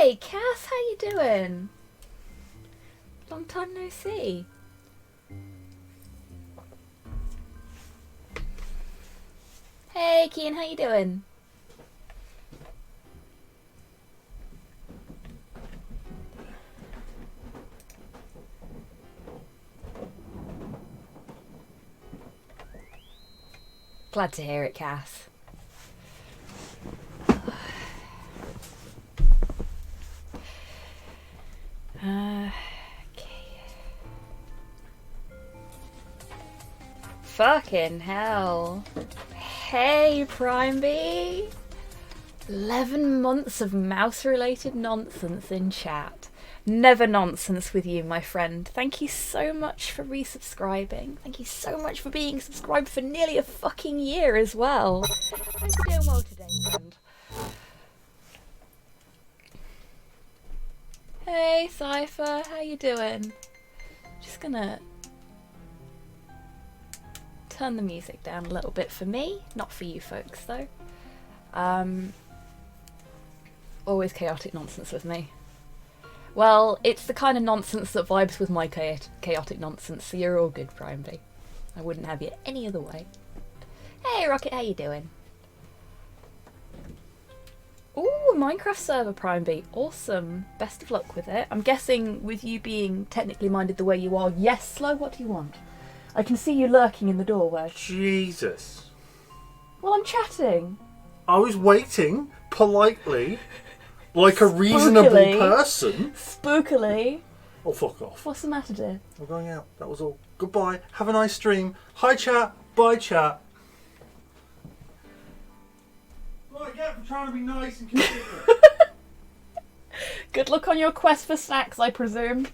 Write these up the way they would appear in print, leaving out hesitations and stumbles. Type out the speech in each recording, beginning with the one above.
Hey, Cass, how you doing? Long time no see. Hey, Kian, how you doing? Glad to hear it, Cass. Okay. Fucking hell. Hey, Prime Bee. 11 months of mouse-related nonsense in chat. Never nonsense with you, my friend. Thank you so much for resubscribing. Thank you so much for being subscribed for nearly a fucking year as well. Hope you're doing well today, friend. Hey, Cypher, how you doing? Just gonna turn the music down a little bit for me, not for you folks though. Always chaotic nonsense with me. Well, it's the kind of nonsense that vibes with my chaotic nonsense, so you're all good, Prime B. I wouldn't have you any other way. Hey, Rocket, how you doing? Ooh, Minecraft server, Prime B. Awesome. Best of luck with it. I'm guessing with you being technically minded the way you are, yes, Slow, what do you want? I can see you lurking in the doorway. Jesus. Well, I'm chatting. I was waiting politely, like a reasonable person. Spookily. Oh, fuck off. What's the matter, dear? We're going out. That was all. Goodbye. Have a nice stream. Hi, chat. Bye, chat. Right, yeah, I'm trying to be nice and considerate. Good luck on your quest for snacks, I presume.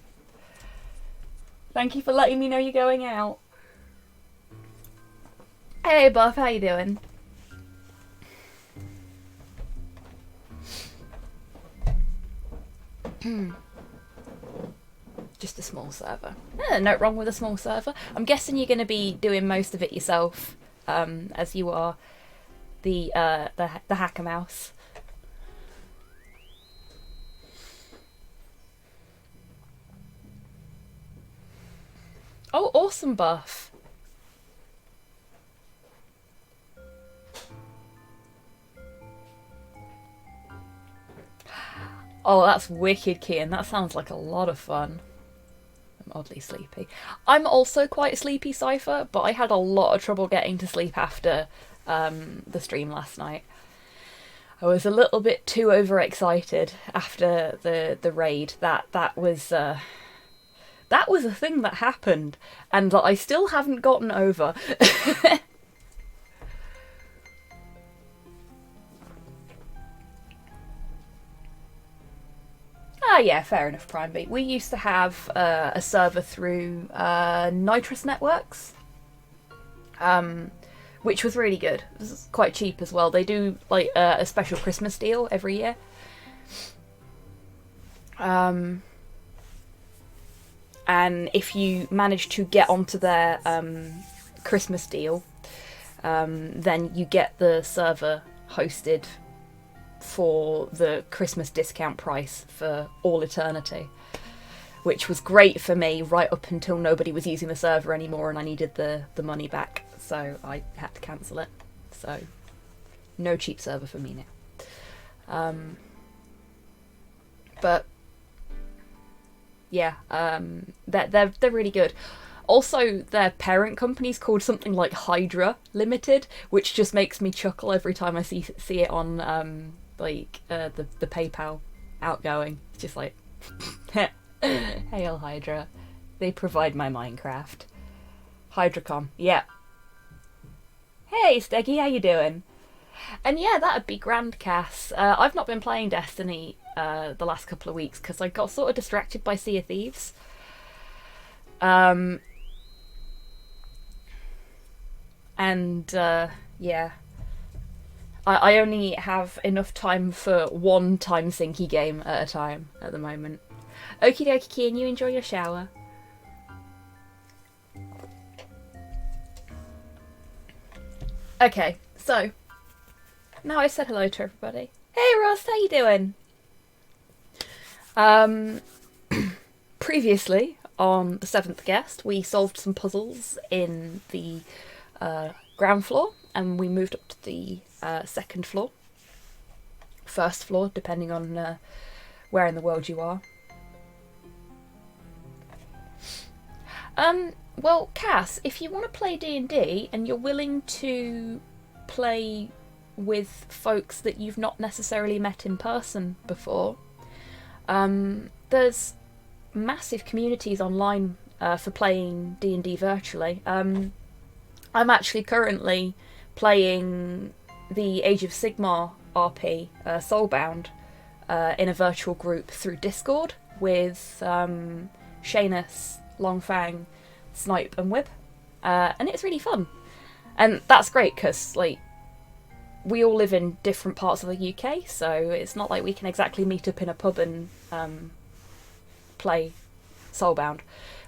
Thank you for letting me know you're going out. Hey, Buff, how you doing? Just a small server. No wrong with a small server. I'm guessing you're going to be doing most of it yourself, as you are the hacker mouse. Oh, awesome, Buff. Oh, that's wicked, Kian. That sounds like a lot of fun. I'm oddly sleepy. I'm also quite sleepy, Cypher, but I had a lot of trouble getting to sleep after the stream last night. I was a little bit too overexcited after the raid. That was a thing that happened, and that I still haven't gotten over. Ah, yeah, fair enough, Prime Beat. We used to have a server through Nitrous Networks, which was really good. It was quite cheap as well. They do like a special Christmas deal every year. And if you manage to get onto their Christmas deal, then you get the server hosted for the Christmas discount price for all eternity, which was great for me right up until nobody was using the server anymore and I needed the money back, so I had to cancel it. So no cheap server for me now. But yeah, they're really good. Also, their parent company's called something like Hydra Limited, which just makes me chuckle every time I see it on the PayPal outgoing. It's just like, hail Hydra, they provide my Minecraft. Hydracom, yeah. Hey Steggy, how you doing? And yeah, that'd be grand, Cass. I've not been playing Destiny the last couple of weeks because I got sort of distracted by Sea of Thieves. Yeah. I only have enough time for one time sinky game at a time at the moment. Okie dokie, Kian, you enjoy your shower. Okay, so now I said hello to everybody. Hey Ross, how you doing? Previously, on the 7th guest, we solved some puzzles in the ground floor, and we moved up to the second floor. First floor, depending on where in the world you are. Well, Cass, if you want to play D&D and you're willing to play with folks that you've not necessarily met in person before, there's massive communities online for playing D&D virtually. I'm actually currently playing the Age of Sigmar RP, Soulbound, in a virtual group through Discord with Shanus, Longfang, Snipe and Whip, and it's really fun. And that's great because, like, we all live in different parts of the UK, so it's not like we can exactly meet up in a pub and play Soulbound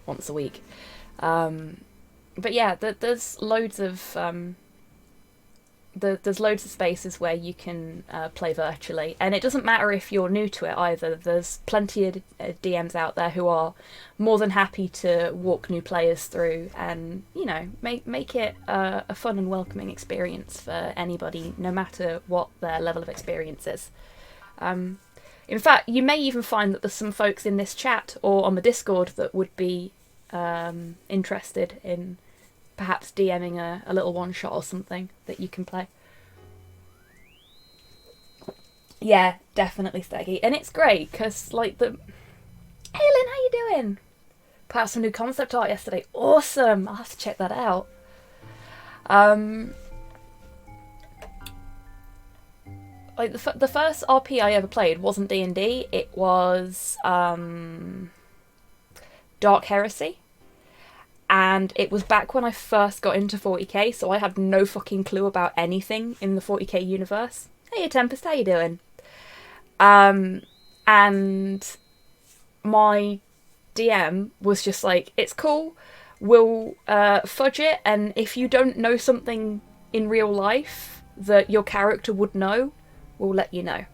once a week. But yeah, there's loads of there's loads of spaces where you can play virtually, and it doesn't matter if you're new to it either. There's plenty of DMs out there who are more than happy to walk new players through and, you know, make it a fun and welcoming experience for anybody, no matter what their level of experience is. In fact, you may even find that there's some folks in this chat or on the Discord that would be interested in perhaps DMing a little one-shot or something that you can play. Yeah, definitely, Steggy. And it's great, because, like, Hey, Lynn, how you doing? Put out some new concept art yesterday. Awesome! I'll have to check that out. Like, the first RP I ever played wasn't D&D. It was Dark Heresy. And it was back when I first got into 40k, so I had no fucking clue about anything in the 40k universe. Hey, Tempest, how you doing? And my DM was just like, it's cool, we'll fudge it, and if you don't know something in real life that your character would know, we'll let you know.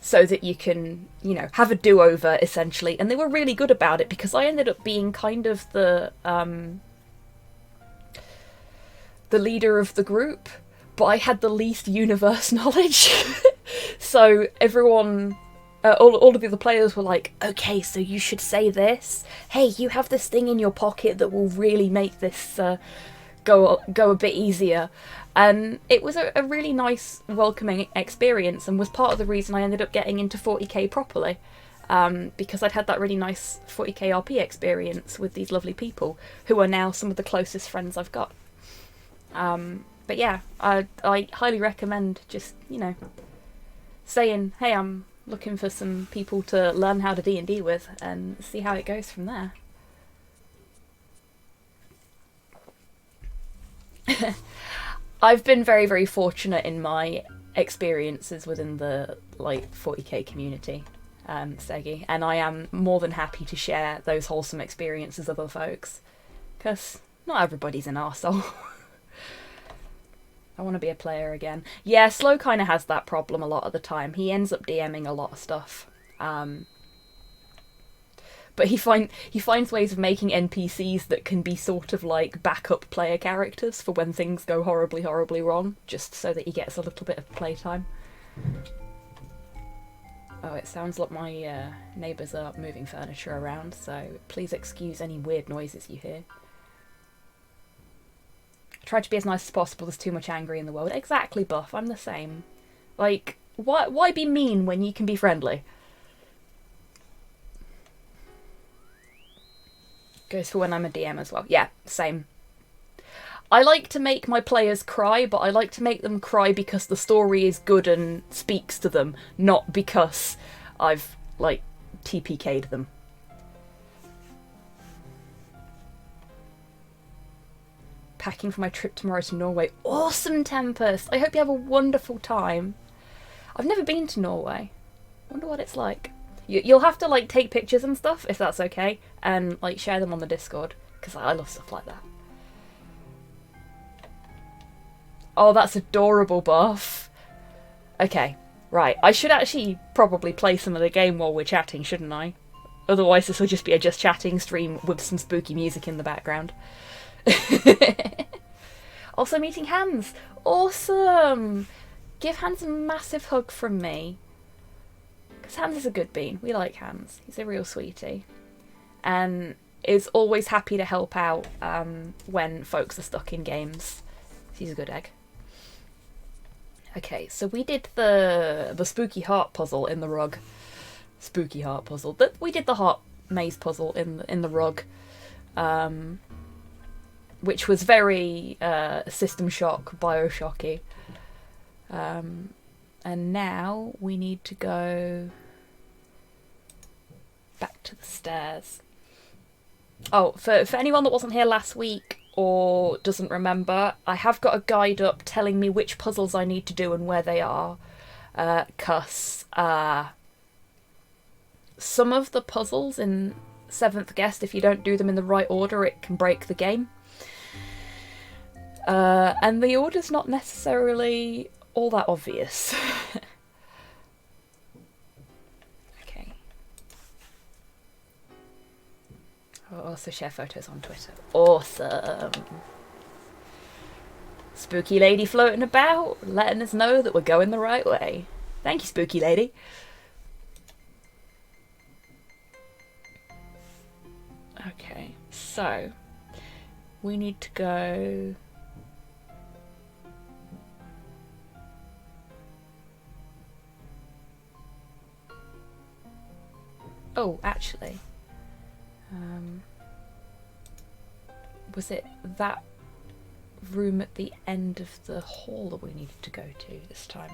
So that you can, you know, have a do-over, essentially. And they were really good about it, because I ended up being kind of the leader of the group, but I had the least universe knowledge. So everyone, all of the other players were like, okay, so you should say this. Hey, you have this thing in your pocket that will really make this go a bit easier. And it was a really nice, welcoming experience, and was part of the reason I ended up getting into 40k properly, because I'd had that really nice 40k RP experience with these lovely people, who are now some of the closest friends I've got. But yeah, I highly recommend just, you know, saying, hey, I'm looking for some people to learn how to D&D with, and see how it goes from there. I've been very, very fortunate in my experiences within the, like, 40k community, Segi, and I am more than happy to share those wholesome experiences with other folks, because not everybody's an arsehole. I want to be a player again. Yeah, Slow kind of has that problem a lot of the time. He ends up DMing a lot of stuff. But he finds ways of making NPCs that can be sort of like backup player characters for when things go horribly, horribly wrong, just so that he gets a little bit of playtime. Oh, it sounds like my neighbours are moving furniture around, so please excuse any weird noises you hear. I try to be as nice as possible, there's too much anger in the world. Exactly, Buff, I'm the same. Like, why be mean when you can be friendly? Goes for when I'm a DM as well. Yeah, same. I like to make my players cry, but I like to make them cry because the story is good and speaks to them, not because I've, like, TPK'd them. Packing for my trip tomorrow to Norway. Awesome, Tempest! I hope you have a wonderful time. I've never been to Norway. Wonder what it's like. You'll have to, like, take pictures and stuff, if that's okay, and, like, share them on the Discord, because I love stuff like that. Oh, that's adorable, Buff. Okay, Right, I should actually probably play some of the game while we're chatting, shouldn't I? Otherwise this will just be a just chatting stream with some spooky music in the background. Also meeting Hans! Awesome! Give Hans a massive hug from me. Because Hans is a good bean. We like Hans. He's a real sweetie. And is always happy to help out when folks are stuck in games. He's a good egg. Okay, so we did the spooky heart puzzle in the rug. Spooky heart puzzle. We did the heart maze puzzle in the rug. Which was very System Shock, Bioshocky. And now we need to go back to the stairs. Oh, for anyone that wasn't here last week or doesn't remember, I have got a guide up telling me which puzzles I need to do and where they are. 'Cause some of the puzzles in 7th Guest, if you don't do them in the right order, it can break the game. And the order's not necessarily all that obvious. Okay. I'll also share photos on Twitter. Awesome. Spooky lady floating about, letting us know that we're going the right way. Thank you, spooky lady. Okay, so we need to go... Oh, actually, was it that room at the end of the hall that we needed to go to this time?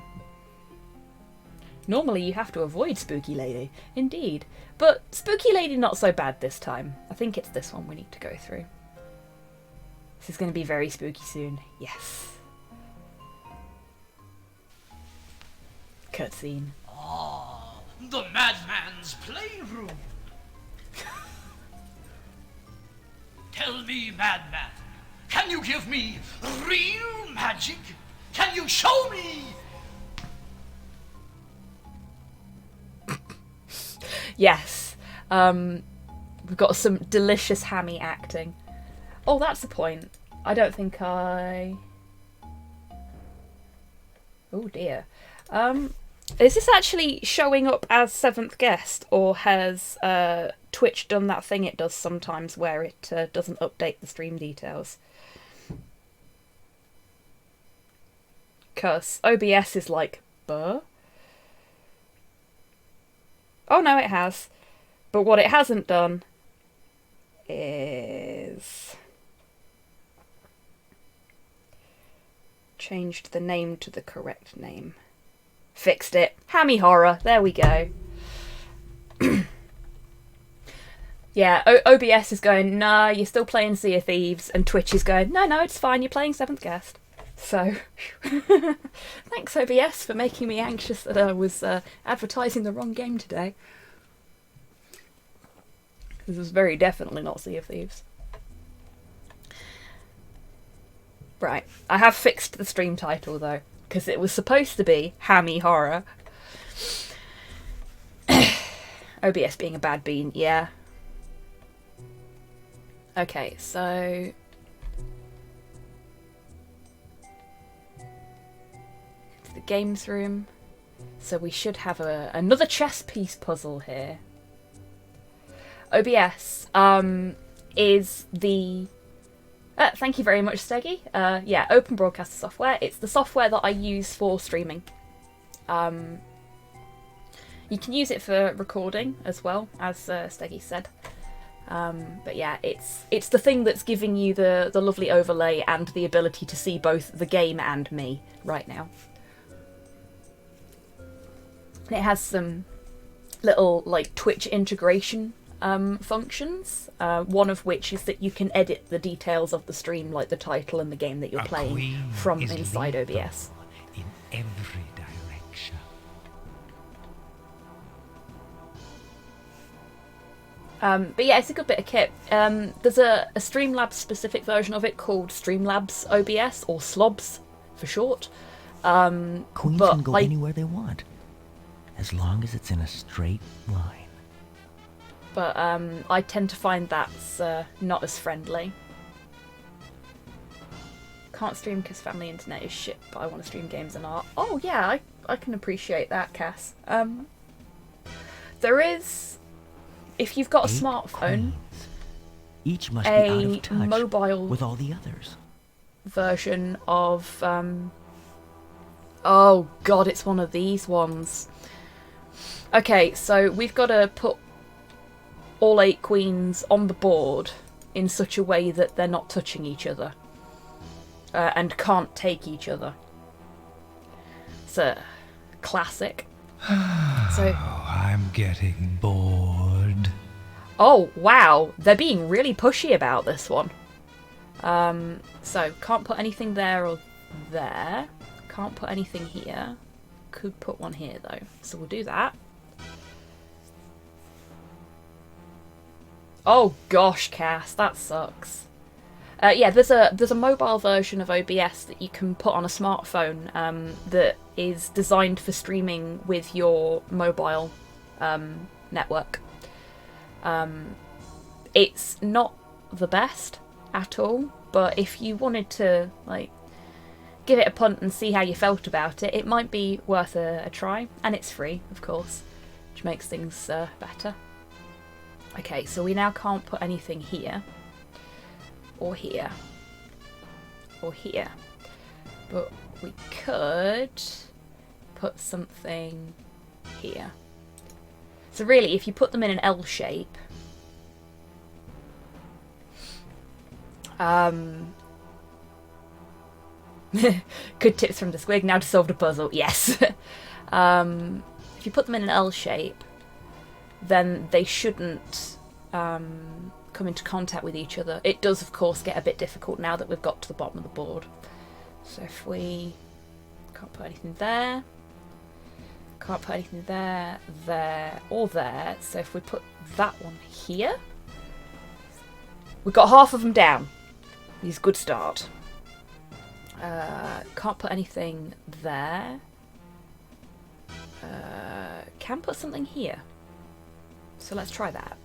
Normally you have to avoid Spooky Lady, indeed, but Spooky Lady not so bad this time. I think it's this one we need to go through. This is going to be very spooky soon. Yes. Cutscene. The madman's playroom. Tell me, madman, can you give me real magic? Can you show me? Yes. We've got some delicious hammy acting. Oh, that's the point. I don't think I... Oh dear. Is this actually showing up as 7th Guest, or has Twitch done that thing it does sometimes where it doesn't update the stream details? Because OBS is like, buh? Oh no, it has. But what it hasn't done is changed the name to the correct name. Fixed it. Hammy horror. There we go. Yeah, OBS is going, nah, you're still playing Sea of Thieves, and Twitch is going, no, it's fine, you're playing 7th Guest. So, thanks OBS for making me anxious that I was advertising the wrong game today. This was very definitely not Sea of Thieves. Right, I have fixed the stream title though, because it was supposed to be Hammy Horror. OBS being a bad bean, yeah. Okay, so... to the games room. So we should have another chess piece puzzle here. OBS is the... thank you very much, Steggy. Yeah, Open Broadcaster software. It's the software that I use for streaming. You can use it for recording as well, as Steggy said. But yeah, it's the thing that's giving you the lovely overlay and the ability to see both the game and me right now. And it has some little like Twitch integration functions, one of which is that you can edit the details of the stream, like the title and the game that you're playing, from inside OBS. In every direction. But yeah, it's a good bit of kit. There's a Streamlabs specific version of it called Streamlabs OBS, or SLOBS for short. Queens can go anywhere they want. as long as it's in a straight line. But I tend to find that's not as friendly. Can't stream because family internet is shit, but I want to stream games and art. Oh yeah, I can appreciate that, Cass. There is, if you've got a 8 smartphone, queens. Each must be out of touch mobile with all the others. version of oh god, it's one of these ones. Okay, so we've got to put all 8 queens on the board in such a way that they're not touching each other and can't take each other. It's a classic. So I'm getting bored. oh wow, they're being really pushy about this one. So can't put anything there or there. Can't put anything here. Could put one here though, so we'll do that. Oh gosh, Cass, that sucks. Yeah, there's a mobile version of OBS that you can put on a smartphone that is designed for streaming with your mobile network. It's not the best at all, but if you wanted to like give it a punt and see how you felt about it, it might be worth a try, and it's free, of course, which makes things better. Okay, so we now can't put anything here, or here, or here, but we could put something here. So really, if you put them in an L shape, good tips from the Squig, now to solve the puzzle, yes. If you put them in an L shape, then they shouldn't come into contact with each other. It does, of course, get a bit difficult now that we've got to the bottom of the board. So if we can't put anything there, can't put anything there, there, or there. So if we put that one here, we've got half of them down. It's a good start. Can't put anything there. Can put something here. So let's try that.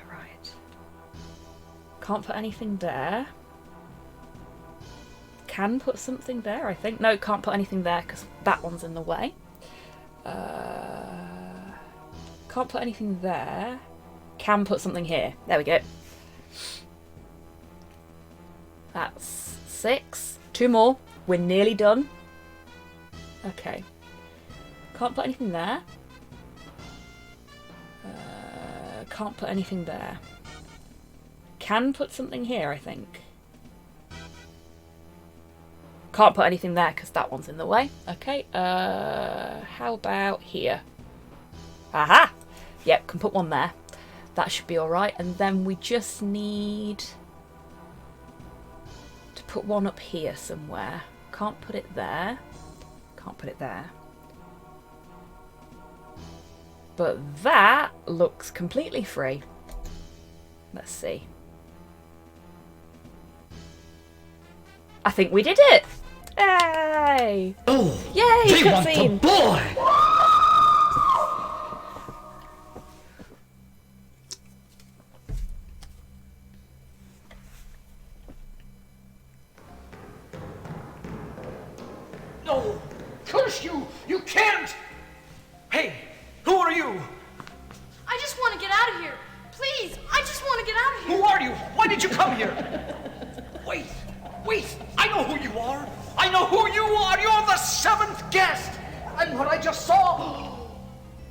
Right. Can't put anything there. Can put something there, I think. No, can't put anything there because that one's in the way. Can't put anything there. Can put something here. There we go. That's 6. 2 more. We're nearly done. Okay. Can't put anything there. Can't put anything there. Can put something here, I think. Can't put anything there because that one's in the way. Okay. How about here? Aha! Yep, can put one there. That should be alright. And then we just need to put one up here somewhere. Can't put it there. Can't put it there. But that looks completely free. Let's see. I think we did it! Yay! Oh, Yay, they want the cutscene! boy! No! Curse you! You can't! Hey, who are you? I just want to get out of here. Please, I just want to get out of here. Who are you? Why did you come here? Wait, wait! I know who you are! I know who you are! You're the 7th guest! And what I just saw...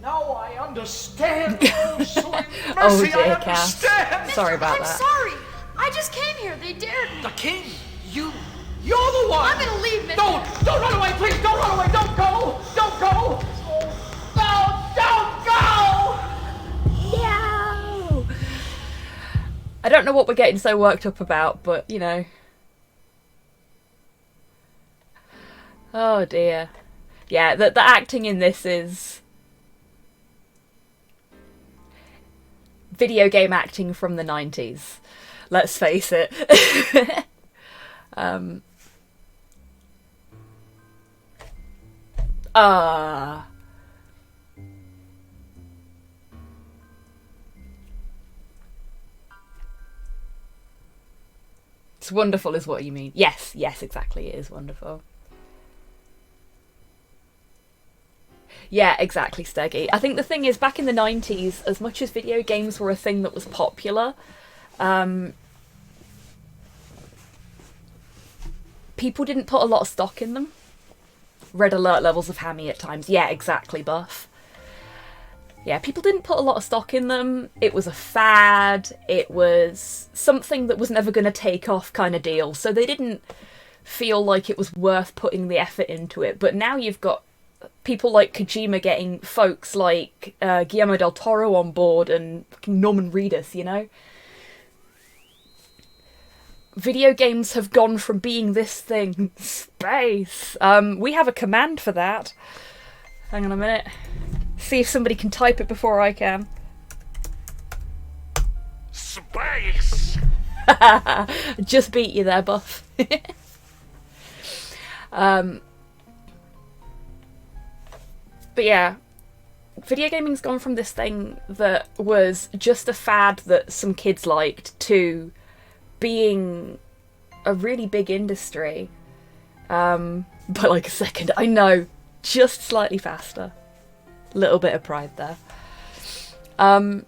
Now I understand. Oh, sweet mercy, Oh dear, I Cass. understand! Sorry about I'm that. sorry. I just came here. They dared me. The king, you're the one! I'm gonna leave, mister. Don't run away, please! Don't run away! Don't go! Don't go! No, don't go! No! I don't know what we're getting so worked up about, but, you know. Oh dear. Yeah, the acting in this is video game acting from the 90s. Let's face it. It's wonderful is what you mean. Yes, yes, exactly. It is wonderful. Yeah, exactly, Steggy. I think the thing is, back in the 90s, as much as video games were a thing that was popular, people didn't put a lot of stock in them. Red alert levels of hammy at times. Yeah, exactly, Buff. Yeah, people didn't put a lot of stock in them. It was a fad. It was something that was never going to take off kind of deal. So they didn't feel like it was worth putting the effort into it. But now you've got people like Kojima getting folks like Guillermo del Toro on board and Norman Reedus, you know? Video games have gone from being this thing, space. We have a command for that. Hang on a minute. See if somebody can type it before I can. Space! Just beat you there, Buff. But yeah, video gaming's gone from this thing that was just a fad that some kids liked to being a really big industry. By like a second, I know, just slightly faster. Little bit of pride there. Okay,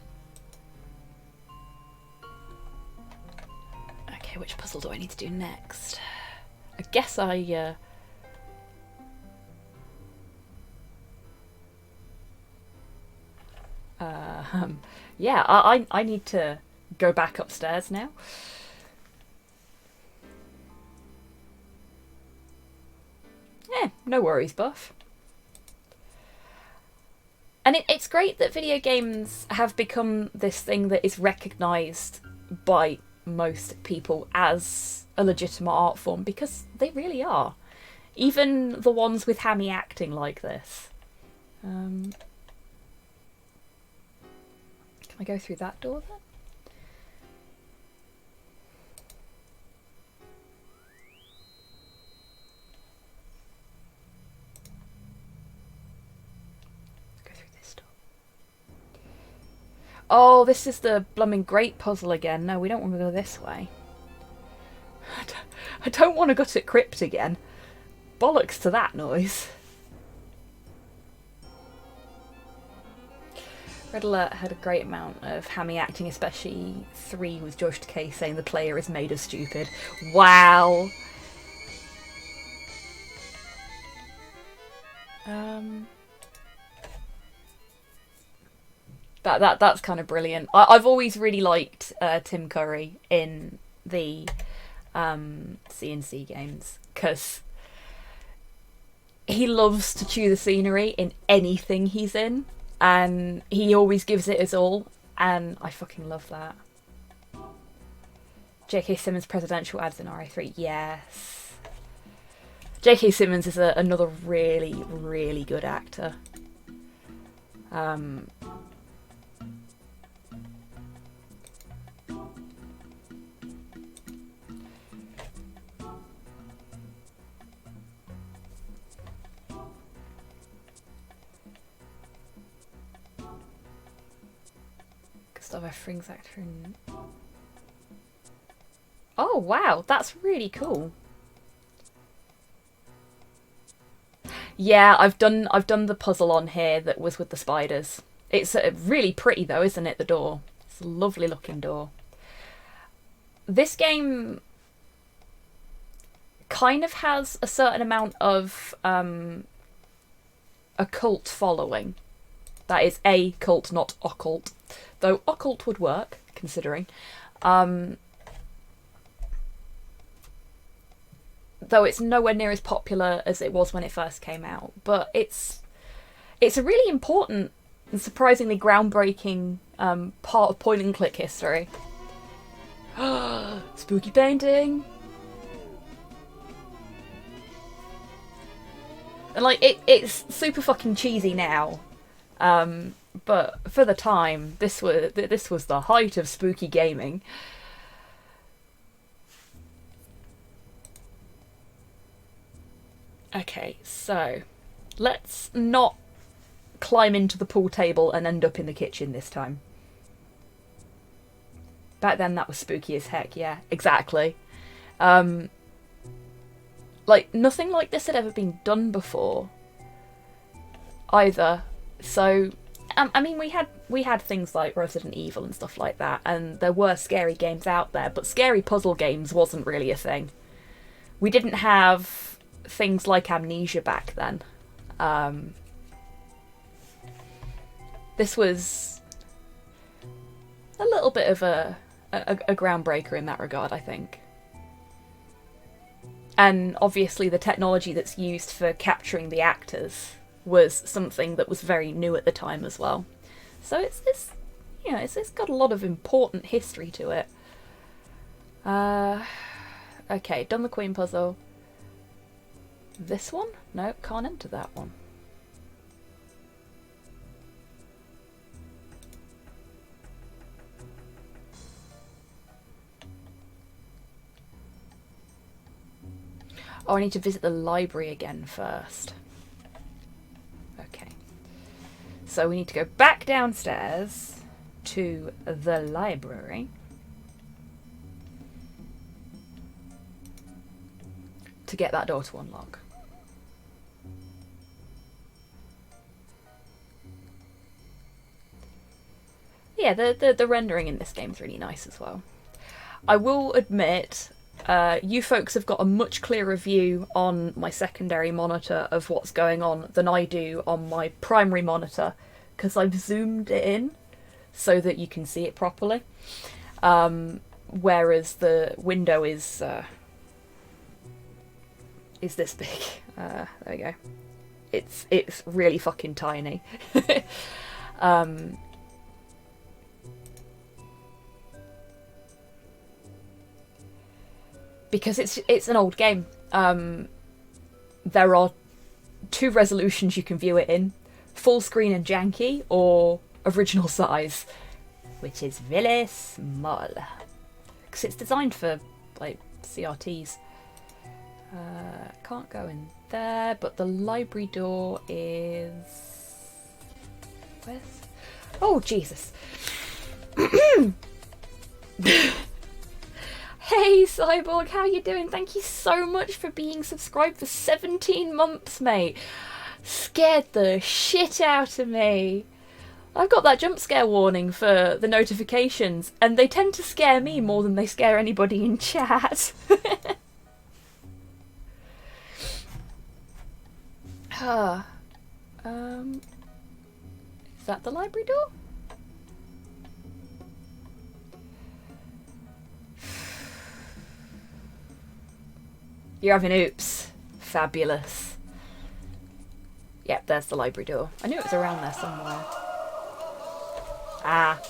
which puzzle do I need to do next? I guess yeah, I need to go back upstairs now. No worries, Buff. And it's great that video games have become this thing that is recognised by most people as a legitimate art form, because they really are. Even the ones with hammy acting like this. Can I go through that door then? Oh, this is the blooming grate puzzle again. No, we don't want to go this way. I don't want to go to Crypt again. Bollocks to that noise. Red Alert had a great amount of hammy acting, especially 3 with Josh Takei saying the player is made of stupid. Wow. That's kind of brilliant. I've always really liked Tim Curry in the CNC games, because he loves to chew the scenery in anything he's in, and he always gives it his all, and I fucking love that. J.K. Simmons presidential ads in RA3, yes. J.K. Simmons is another really, really good actor. Gustavo Fring's actor in... Oh wow, that's really cool. Yeah, I've done the puzzle on here that was with the spiders. It's really pretty though, isn't it, the door? It's a lovely looking door. This game kind of has a certain amount of a cult following. That is a cult, not occult. Though occult would work, considering. Though it's nowhere near as popular as it was when it first came out. But it's a really important and surprisingly groundbreaking part of point and click history. Spooky painting! And like, it's super fucking cheesy now. But for the time, this was the height of spooky gaming. Okay, so Let's not climb into the pool table and end up in the kitchen this time. Back then that was spooky as heck, yeah, exactly. Like, nothing like this had ever been done before either. So, I mean, we had things like Resident Evil and stuff like that, and there were scary games out there, but scary puzzle games wasn't really a thing. We didn't have things like Amnesia back then. This was a little bit of a groundbreaker in that regard, I think. And obviously the technology that's used for capturing the actors was something that was very new at the time as well. So it's got a lot of important history to it. Okay, done the Queen puzzle. This one? No, can't enter that one. Oh, I need to visit the library again first. Okay. So we need to go back downstairs to the library to get that door to unlock. Yeah, the rendering in this game is really nice as well. I will admit, you folks have got a much clearer view on my secondary monitor of what's going on than I do on my primary monitor, because I've zoomed it in so that you can see it properly. Whereas the window is this big. There we go. It's really fucking tiny. Because it's an old game. There are two resolutions you can view it in: full screen and janky, or original size, which is really small. Because it's designed for like CRTs. Can't go in there, but the library door is... Where's... Oh, Jesus. Hey Cyborg, how you doing? Thank you so much for being subscribed for 17 months, mate. Scared the shit out of me. I've got that jump scare warning for the notifications, and they tend to scare me more than they scare anybody in chat. Is that the library door? You're having oops. Fabulous. Yep, there's the library door. I knew it was around there somewhere. Ah,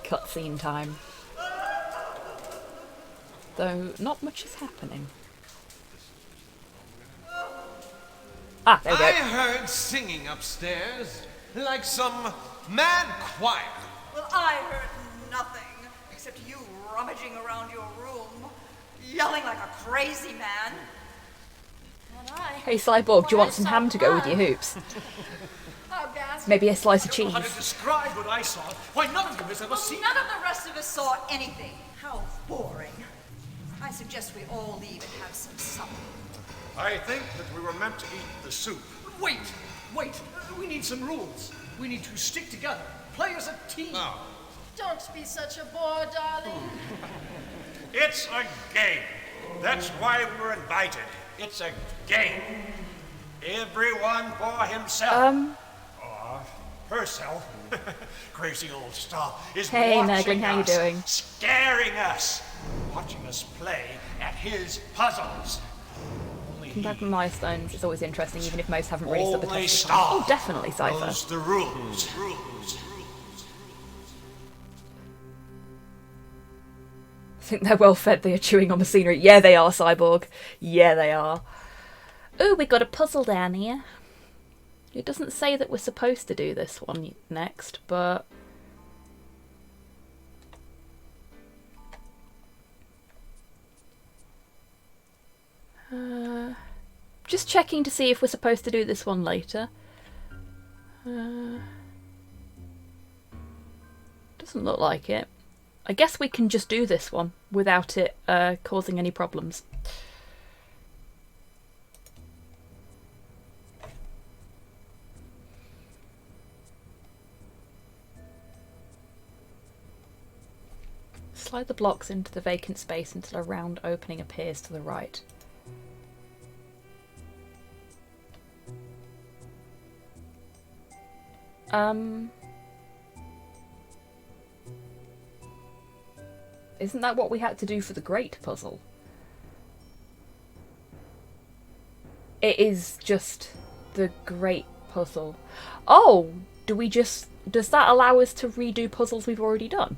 cutscene time. Though not much is happening. Ah, there we go. I heard singing upstairs, like some mad choir. Well, I heard nothing except you rummaging around your room, yelling like a crazy man. Hey Cyborg, do you want some ham to go with your hoops? Maybe a slice of cheese. How to describe what I saw? Why none of you has ever seen. None of the rest of us saw anything. How boring. I suggest we all leave and have some supper. I think that we were meant to eat the soup. Wait! We need some rules. We need to stick together, play as a team. Oh. Don't be such a bore, darling. It's a game. That's why we were invited. It's a game. Everyone for himself. Or herself. Crazy old star is Hey, watching Megling, how you us, doing? scaring us, watching us play at his puzzles. Compared to milestones, it's always interesting, even if most haven't really stood the Only test of time. star Oh, definitely, Cypher. knows the rules. I think they're well fed, they are chewing on the scenery. Yeah, they are, Cyborg. Yeah, they are. Ooh, we got a puzzle down here. It doesn't say that we're supposed to do this one next, but... Just checking to see if we're supposed to do this one later. Doesn't look like it. I guess we can just do this one without it causing any problems. Slide the blocks into the vacant space until a round opening appears to the right. Isn't that what we had to do for the Great puzzle? It is just the Great puzzle. Oh, does that allow us to redo puzzles we've already done?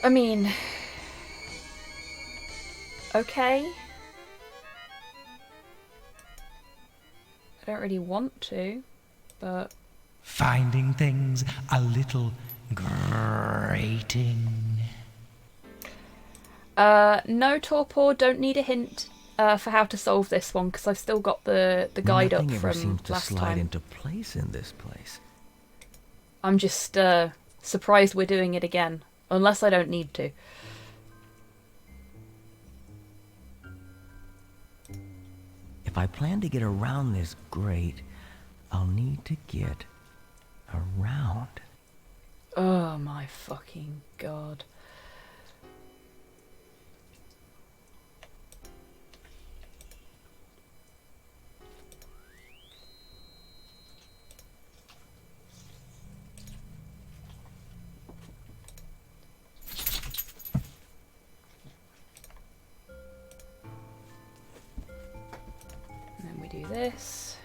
I mean, okay. I don't really want to, but... Finding things a little grating. No, Torpor, don't need a hint for how to solve this one, because I've still got the guide Nothing up ever from seems to last slide time. into place in this place. I'm just surprised we're doing it again, unless I don't need to. If I plan to get around this grate, I'll need to get around. Oh my fucking god. And then we do this.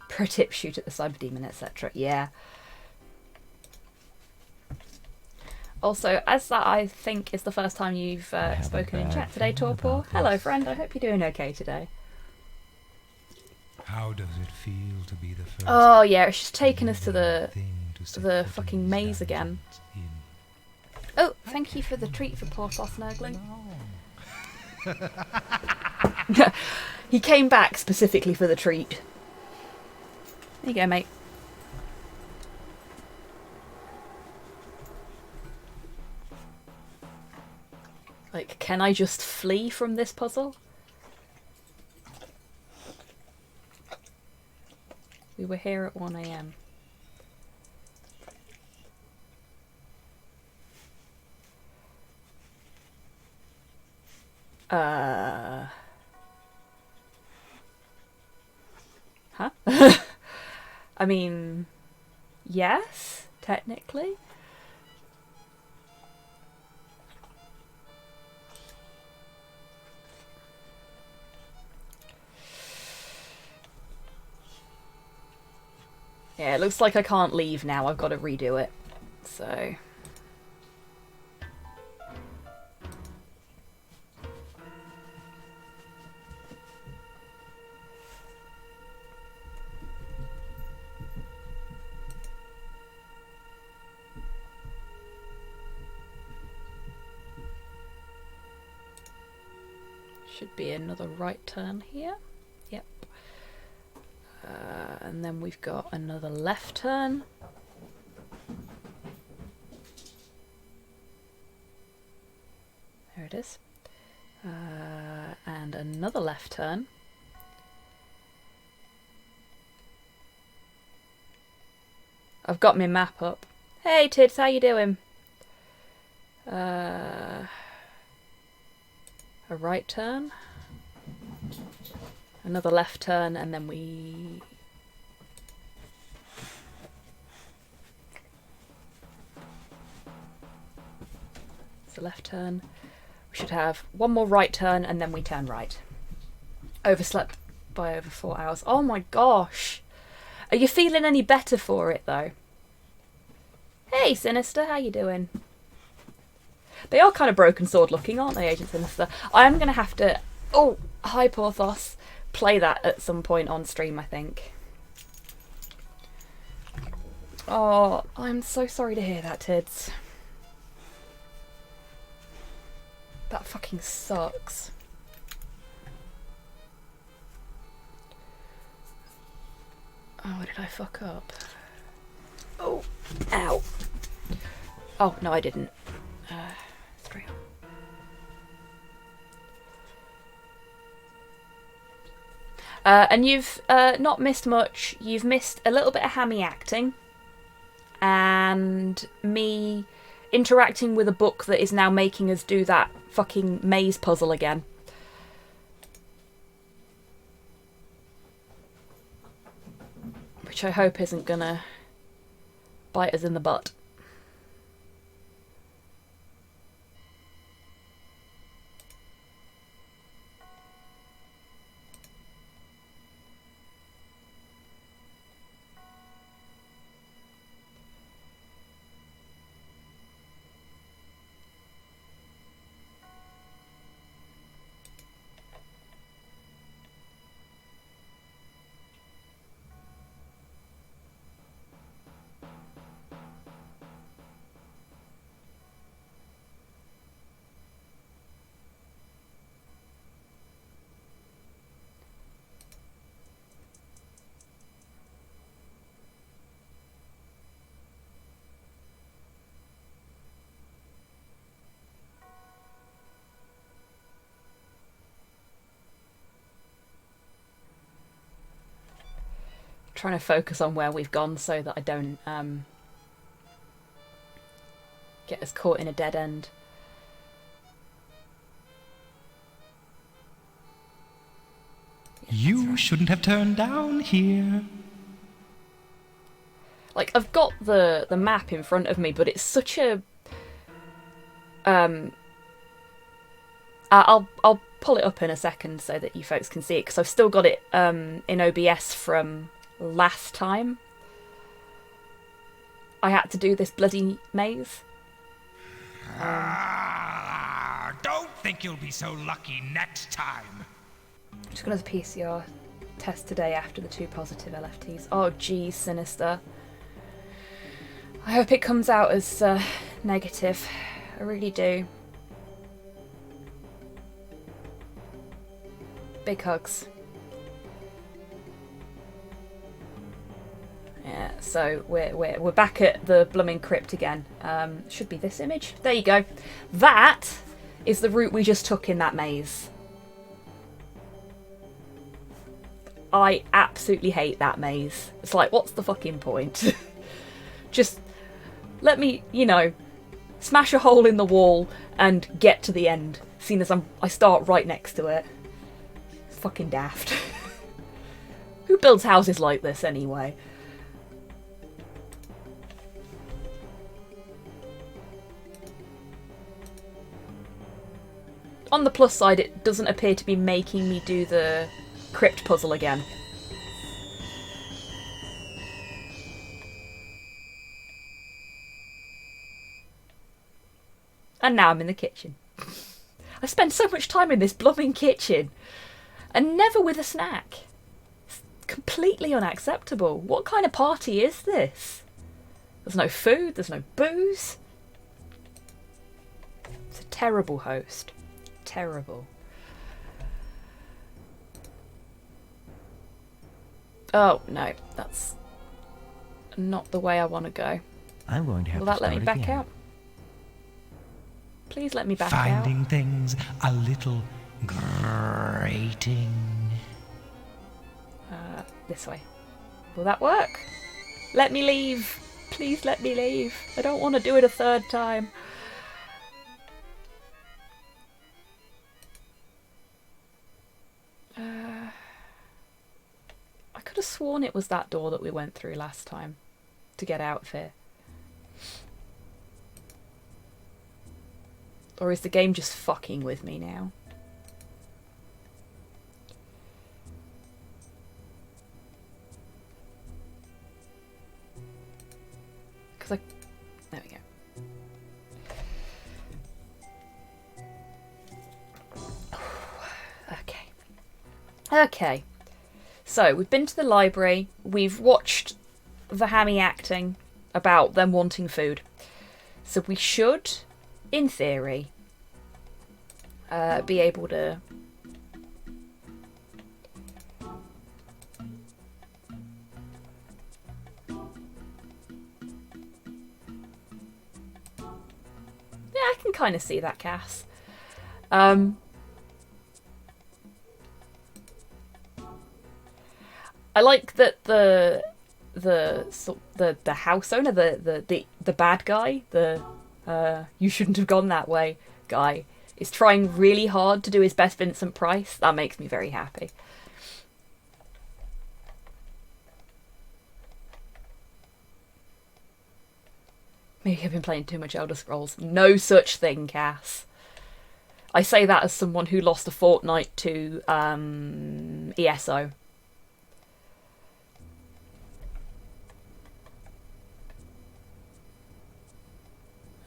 Pro tip, shoot at the cyber demon, etc. Yeah. Also, as that I think is the first time you've spoken in chat today, Torpor. Hello, friend. I hope you're doing okay today. How does it feel to be the first? Oh yeah, it's just taken us to the thing to set the foot fucking in these maze again. dungeons in? Oh, thank you for the treat for Porthos Nurgling. He came back specifically for the treat. There you go, mate. Like, can I just flee from this puzzle? We were here at 1 AM. Huh? I mean, yes, technically. Yeah, it looks like I can't leave now. I've got to redo it. So... should be another right turn here. Yep. And then we've got another left turn. There it is. And another left turn. I've got my map up. Hey Tids, how you doing? A right turn. Another left turn, and then we... It's a left turn. We should have one more right turn, and then we turn right. Overslept by over 4 hours. Oh my gosh! Are you feeling any better for it, though? Hey, Sinister, how you doing? They are kind of broken sword looking, aren't they, Agent Sinister? I am going to have to... Oh, hi, Porthos. play that at some point on stream, I think. Oh, I'm so sorry to hear that, Tids. That fucking sucks. Oh, what did I fuck up? Oh, ow. Oh, no, I didn't. Straight on. And you've not missed much. You've missed a little bit of hammy acting. And me interacting with a book that is now making us do that fucking maze puzzle again. Which I hope isn't gonna bite us in the butt. Trying to focus on where we've gone so that I don't get us caught in a dead end. You shouldn't have turned down here. Like, I've got the map in front of me, but it's such a I'll pull it up in a second so that you folks can see it, because I've still got it in OBS from last time I had to do this bloody maze. Don't think you'll be so lucky next time. I'm just going to PCR test today after the 2 positive LFTs. Oh geez, Sinister. I hope it comes out as negative. I really do. Big hugs. Yeah, so we're back at the blooming crypt again. Should be this image. There you go. That is the route we just took in that maze. I absolutely hate that maze. It's like, what's the fucking point? Just let me, you know, smash a hole in the wall and get to the end, seeing as I start right next to it. It's fucking daft. Who builds houses like this anyway? On the plus side, it doesn't appear to be making me do the crypt puzzle again. And now I'm in the kitchen. I spend so much time in this blooming kitchen and never with a snack. It's completely unacceptable. What kind of party is this? There's no food, there's no booze. It's a terrible host. Terrible. Oh no, that's not the way I want to go. I'm going to have Will to that let start me back again. out? Please let me back out. Finding things a little grating. This way. Will that work? Let me leave. Please let me leave. I don't want to do it a third time. I could have sworn it was that door that we went through last time to get out of here. Or is the game just fucking with me now? Because there we go. Okay. Okay. So, we've been to the library. We've watched the hammy acting about them wanting food. So we should, in theory, be able to... Yeah, I can kind of see that, Cass. I like that the house owner, the bad guy, you shouldn't have gone that way guy, is trying really hard to do his best Vincent Price. That makes me very happy. Maybe I've been playing too much Elder Scrolls. No such thing, Cass. I say that as someone who lost a fortnight to ESO.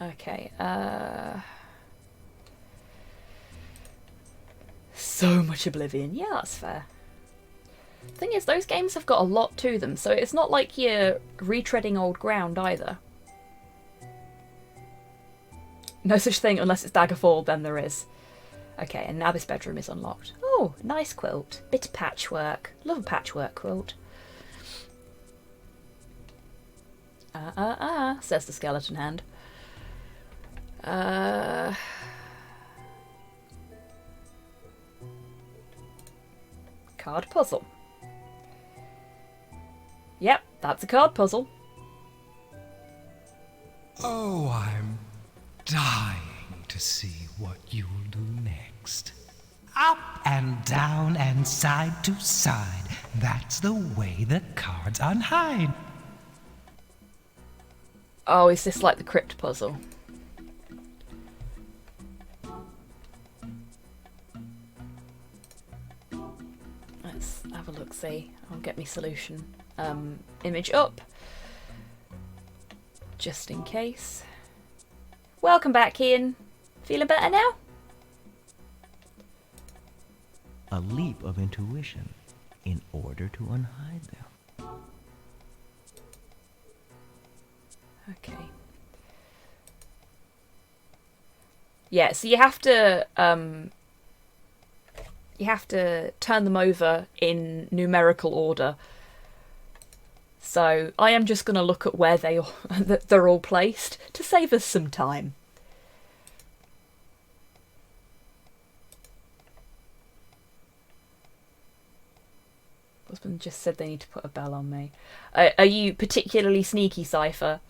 Okay, so much Oblivion. Yeah, that's fair. Thing is, those games have got a lot to them, so it's not like you're retreading old ground either. No such thing unless it's Daggerfall, then there is. Okay, and now this bedroom is unlocked. Oh, nice quilt. Bit of patchwork. Love a patchwork quilt. Says the skeleton hand. Card puzzle. Yep, that's a card puzzle. Oh, I'm dying to see what you'll do next. Up and down and side to side. That's the way the cards unhide. Oh, is this like the crypt puzzle? Let's have a look, see. I'll get me solution image up. Just in case. Welcome back, Ian. Feeling better now? A leap of intuition in order to unhide them. Okay. Yeah, so you have to turn them over in numerical order. So I am just going to look at where they're all placed to save us some time. Husband just said they need to put a bell on me. Are you particularly sneaky, Cypher?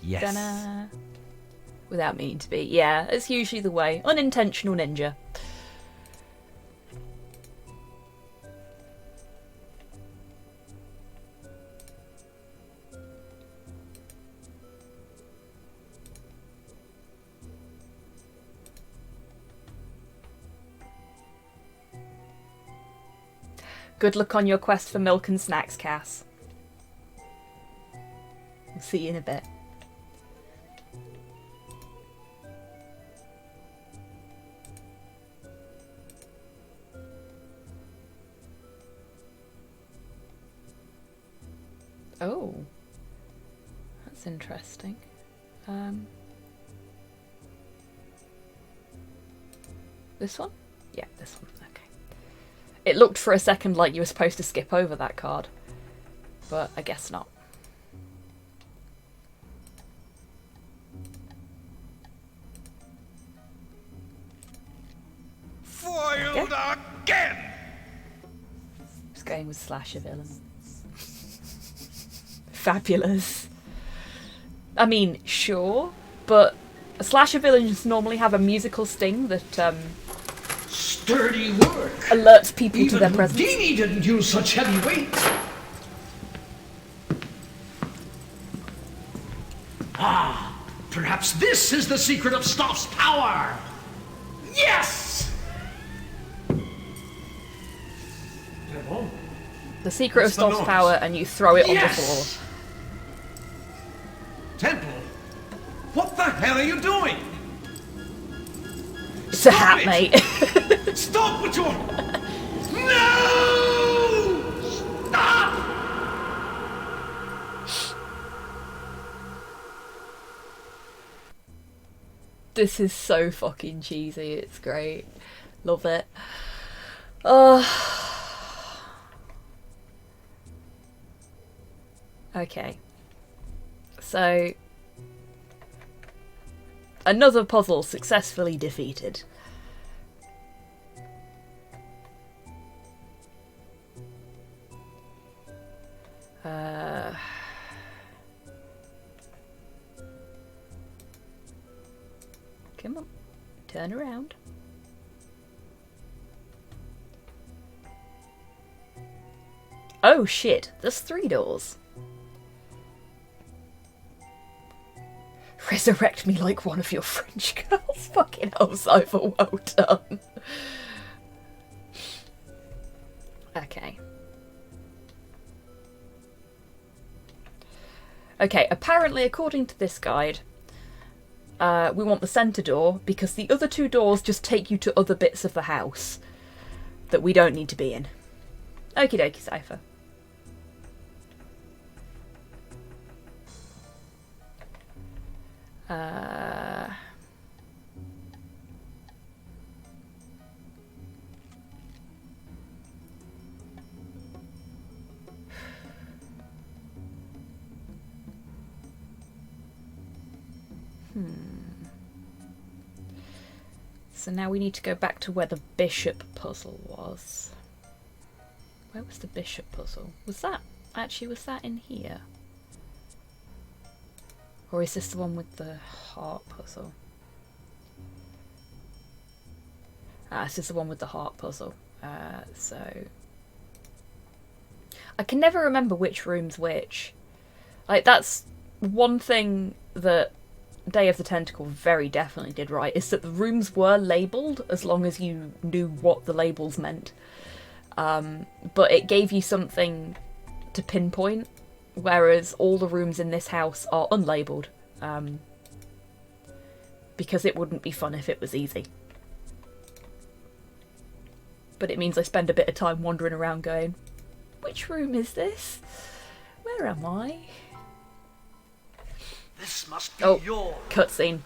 Yes. Ta-da. Without meaning to be. Yeah, it's usually the way. Unintentional ninja. Good luck on your quest for milk and snacks, Cass. We'll see you in a bit. Oh, that's interesting. This one? Yeah, this one. Okay. It looked for a second like you were supposed to skip over that card, but I guess not. Foiled again! Just going with slasher villain. Fabulous. I mean, sure, but slasher villains normally have a musical sting that Sturdy work. alerts people to their Even presence. Houdini didn't use such heavy weight. Ah, perhaps this is the secret of Stoff's power. Yes! The secret of What's the Stoff's noise? power, and you throw it on the Yes! floor. Temple? What the hell are you doing? It's a Stop hat, it! mate. Stop what you're... No! Stop! This is so fucking cheesy. It's great. Love it. Oh. Okay. So, another puzzle successfully defeated. Come on, turn around. Oh shit, there's 3 doors. Resurrect me like one of your French girls. Fucking hell, Cypher, well done. Okay. Okay, apparently according to this guide, we want the centre door because the other 2 doors just take you to other bits of the house that we don't need to be in. Okie dokie, Cypher. So now we need to go back to where the bishop puzzle was. Where was the bishop puzzle? Was that in here? Or is this the one with the heart puzzle? Ah, this is the one with the heart puzzle. So I can never remember which room's which. Like, that's one thing that Day of the Tentacle very definitely did right, is that the rooms were labelled as long as you knew what the labels meant. But it gave you something to pinpoint, whereas all the rooms in this house are unlabelled. Because it wouldn't be fun if it was easy. But it means I spend a bit of time wandering around going, which room is this? Where am I? This must be Oh, your... cutscene.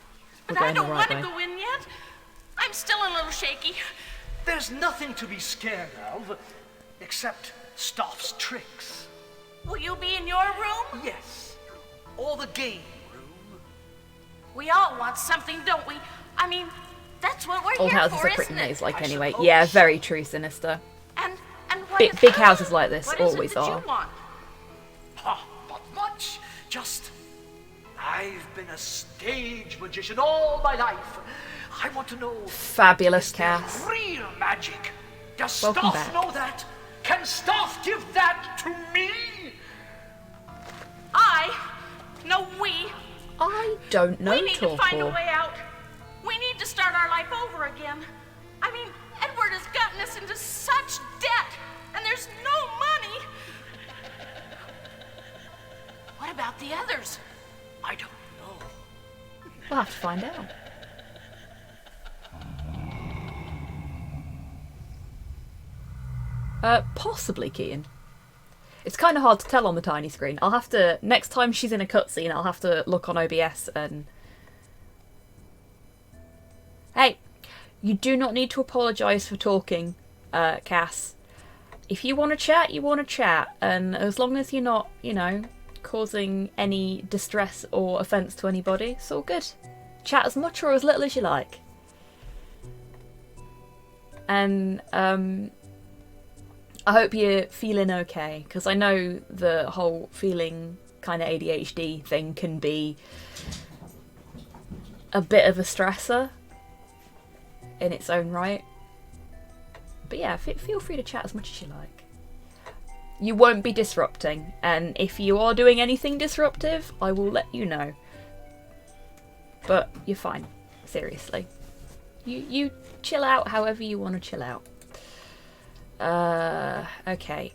We're But I going the don't right want to way. go in yet. I'm still a little shaky. There's nothing to be scared of, except Stoff's tricks. Will you be in your room? Yes, or the game room. We all want something, don't we? I mean, that's what we're Old here houses for, are pretty isn't it? nice, like, I anyway. suppose. Yeah, very true, Sinister. And what Big- if- big houses like this what is always it that are. You want? Not much. Just, I've been a stage magician all my life. I want to know, Fabulous is there cast. real magic? Does Welcome Stoff back. know that? Can Stoff give that to me? I don't know, We need to find a Torpor. way out. We need to start our life over again. I mean, Edward has gotten us into such debt, and there's no money. What about the others? I don't know. We'll have to find out. Possibly Kian. It's kind of hard to tell on the tiny screen. I'll have to, next time she's in a cutscene, I'll have to look on OBS and... Hey, you do not need to apologise for talking, Cass. If you want to chat, you want to chat. And as long as you're not, you know, causing any distress or offence to anybody, it's all good. Chat as much or as little as you like. And, I hope you're feeling okay, because I know the whole feeling kind of ADHD thing can be a bit of a stressor in its own right. But yeah, feel free to chat as much as you like. You won't be disrupting, and if you are doing anything disruptive, I will let you know. But you're fine, seriously. You chill out however you want to chill out. Okay.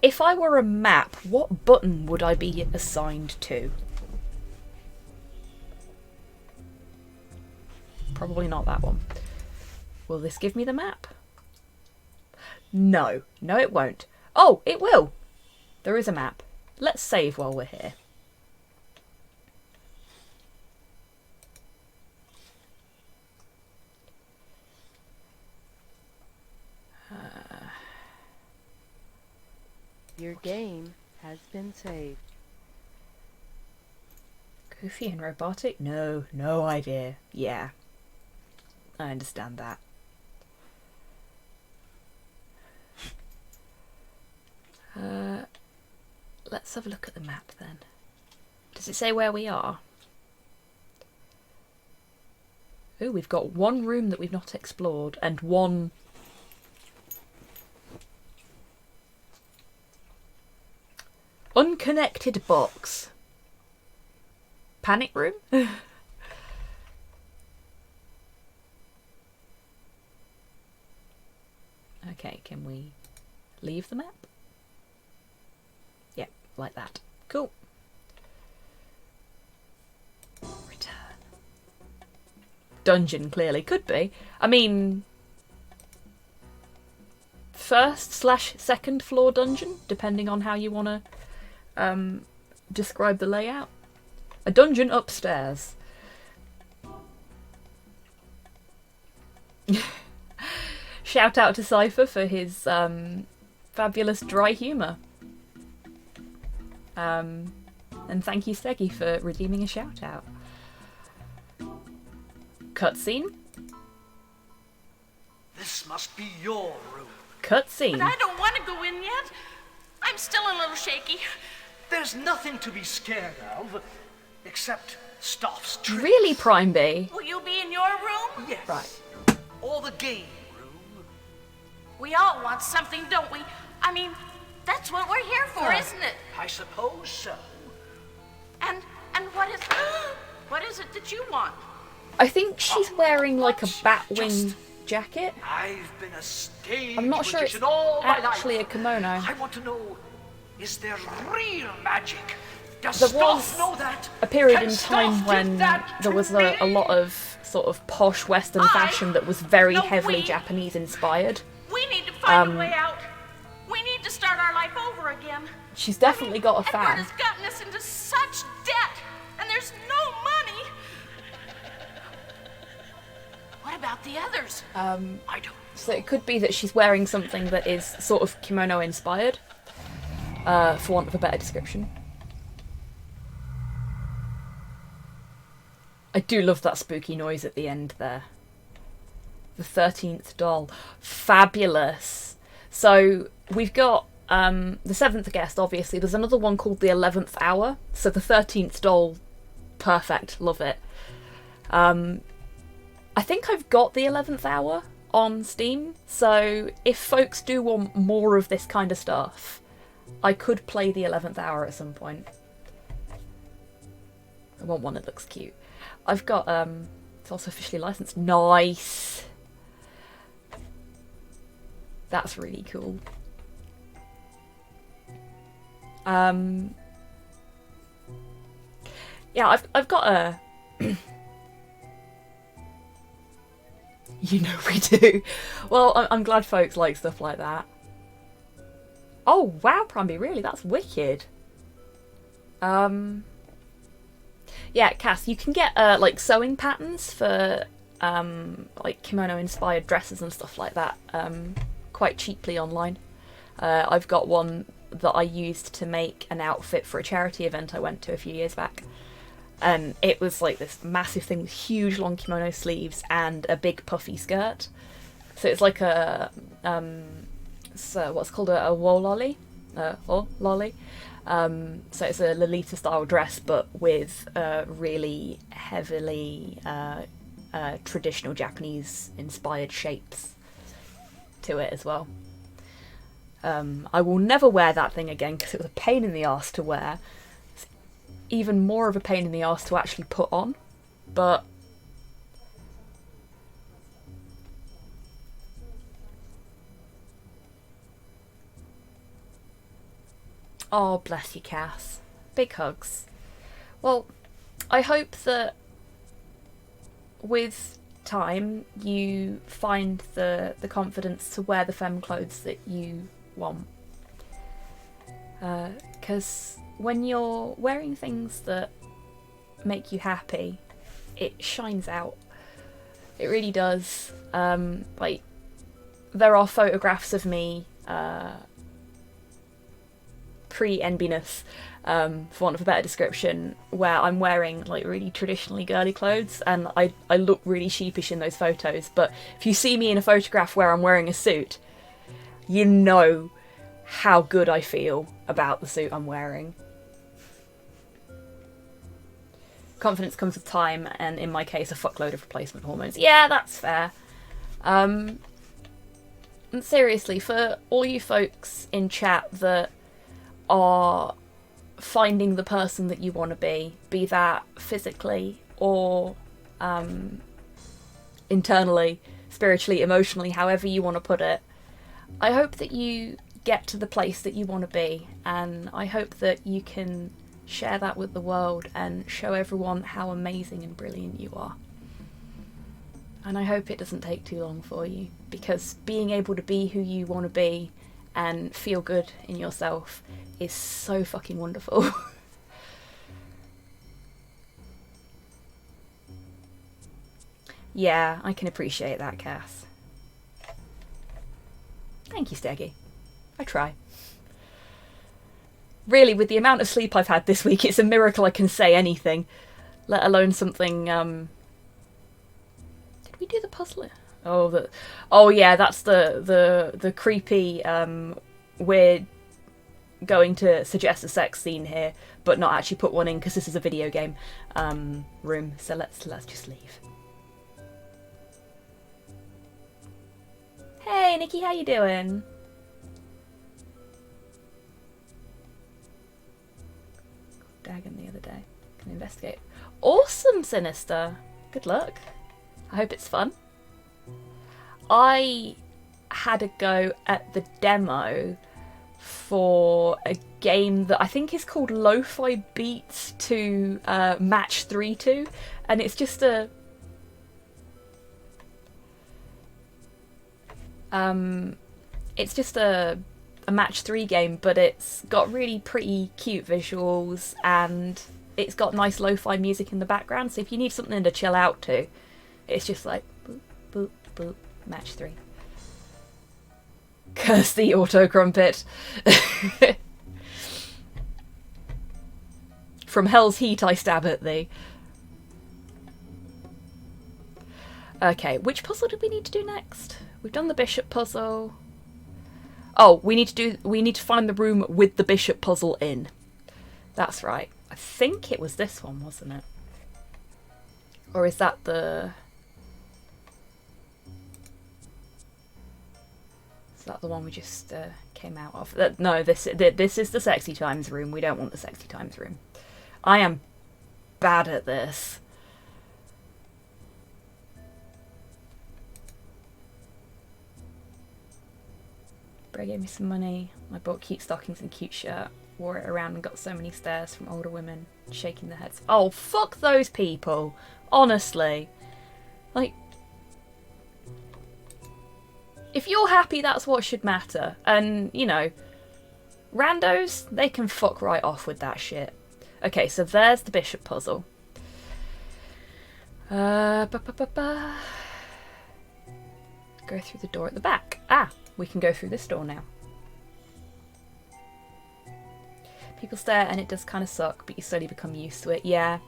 If I were a map, what button would I be assigned to? Probably not that one. Will this give me the map? No. No, it won't. Oh, it will. There is a map. Let's save while we're here. Your game has been saved. Goofy and robotic? No, no idea. Yeah. I understand that. Let's have a look at the map then. Does it say where we are? Oh, we've got one room that we've not explored and one... unconnected box. Panic room? Okay, can we leave the map? Yep, like that. Cool. Return. Dungeon, clearly. Could be. I mean... first/second floor dungeon, depending on how you want to describe the layout. A dungeon upstairs. Shout out to Cypher for his fabulous dry humour. And thank you, Steggy, for redeeming a shout out. Cutscene. This must be your room. Cutscene. But I don't want to go in yet. I'm still a little shaky. There's nothing to be scared of, except Stoff's tricks. Really, Prime B? Will you be in your room? Yes. Right. Or the game room. We all want something, don't we? I mean, that's what we're here for, isn't it? I suppose so. And what is what is it that you want? I think she's wearing like a Batwing jacket. I've been a stage I'm not sure it's magician all my actually life. a kimono. I want to know, is there real magic? Does There Stoff was know that? a period Can in time Stoff when give that there to was me? a lot of sort of posh Western fashion that was very No, heavily we- Japanese inspired. We need to find a way out. We need to start our life over again. She's definitely got a Edward fan. has gotten us into such debt, and there's no money. What about the others? I don't. So it could be that she's wearing something that is sort of kimono inspired, for want of a better description. I do love that spooky noise at the end there. The 13th doll. Fabulous. So we've got the 7th guest, obviously. There's another one called the 11th hour. So the 13th doll, perfect. Love it. I think I've got the 11th hour on Steam. So if folks do want more of this kind of stuff, I could play the 11th hour at some point. I want one that looks cute. I've got, it's also officially licensed. Nice! That's really cool. Yeah, I've got a... You know we do. Well, I'm glad folks like stuff like that. Oh, wow, Pramby, really? That's wicked. Yeah, Cass, you can get like sewing patterns for like kimono-inspired dresses and stuff like that quite cheaply online. I've got one that I used to make an outfit for a charity event I went to a few years back. And it was like this massive thing with huge long kimono sleeves and a big puffy skirt. So it's like a so what's called a wololly, lolly. So it's a Lolita style dress, but with really heavily traditional Japanese inspired shapes to it as well. I will never wear that thing again because it was a pain in the arse to wear. It's even more of a pain in the arse to actually put on, but Oh, bless you, Cass. Big hugs. Well, I hope that with time you find the confidence to wear the femme clothes that you want. Because when you're wearing things that make you happy, it shines out. It really does. Like, there are photographs of me pre-NBness, for want of a better description, where I'm wearing like really traditionally girly clothes, and I look really sheepish in those photos. But if you see me in a photograph where I'm wearing a suit, you know how good I feel about the suit I'm wearing. Confidence comes with time, and in my case, a fuckload of replacement hormones. Yeah, that's fair. And seriously, for all you folks in chat that are finding the person that you want to be that physically or internally, spiritually, emotionally, however you want to put it, I hope that you get to the place that you want to be, and I hope that you can share that with the world and show everyone how amazing and brilliant you are. And I hope it doesn't take too long for you, because being able to be who you want to be and feel good in yourself is so fucking wonderful. Yeah, I can appreciate that, Cass. Thank you, Steggy. I try. Really, with the amount of sleep I've had this week, it's a miracle I can say anything, let alone something. Did we do the puzzle? Oh yeah, that's the creepy. We're going to suggest a sex scene here, but not actually put one in because this is a video game room. So let's just leave. Hey, Nikki, how you doing? Dagon the other day. Can investigate. Awesome, Sinister. Good luck. I hope it's fun. I had a go at the demo for a game that I think is called Lo-Fi Beats to Match 3 to, and it's just a match 3 game, but it's got really pretty cute visuals and it's got nice lo-fi music in the background, so if you need something to chill out to, it's just like boop boop boop, match 3. Curse the auto crumpet. From hell's heat I stab at thee. Okay, which puzzle did we need to do next? We've done the bishop puzzle. Oh, we need to find the room with the bishop puzzle in. That's right. I think it was this one, wasn't it? Or is that the... Is that the one we just came out of? No, this is the sexy times room. We don't want the sexy times room. I am bad at this. Bro gave me some money. I bought cute stockings and cute shirt. Wore it around and got so many stares from older women shaking their heads. Oh, fuck those people. Honestly. Like, if you're happy, that's what should matter. And, you know, randos, they can fuck right off with that shit. Okay, so there's the bishop puzzle. Go through the door at the back. Ah, we can go through this door now. People stare and it does kind of suck, but you slowly become used to it. Yeah.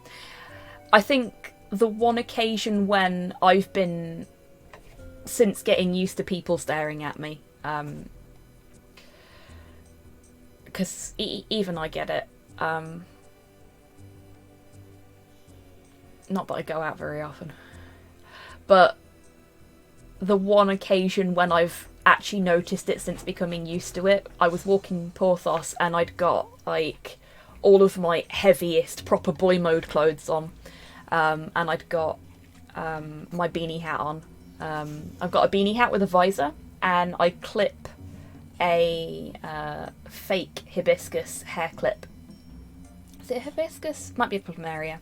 I think the one occasion when I've been, since getting used to people staring at me, because even I get it. Not that I go out very often. But the one occasion when I've actually noticed it since becoming used to it, I was walking Porthos and I'd got like all of my heaviest proper boy mode clothes on, and I'd got my beanie hat on. I've got a beanie hat with a visor, and I clip a fake hibiscus hair clip. Is it a hibiscus? Might be a plumeria.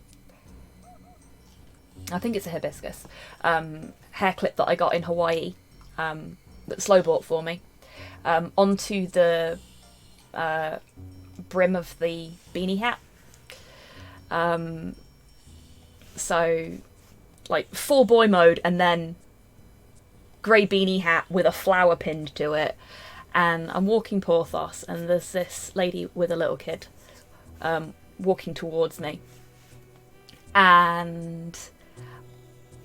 I think it's a hibiscus hair clip that I got in Hawaii that Slow bought for me onto the brim of the beanie hat. So like full boy mode, and then grey beanie hat with a flower pinned to it, and I'm walking Porthos, and there's this lady with a little kid walking towards me, and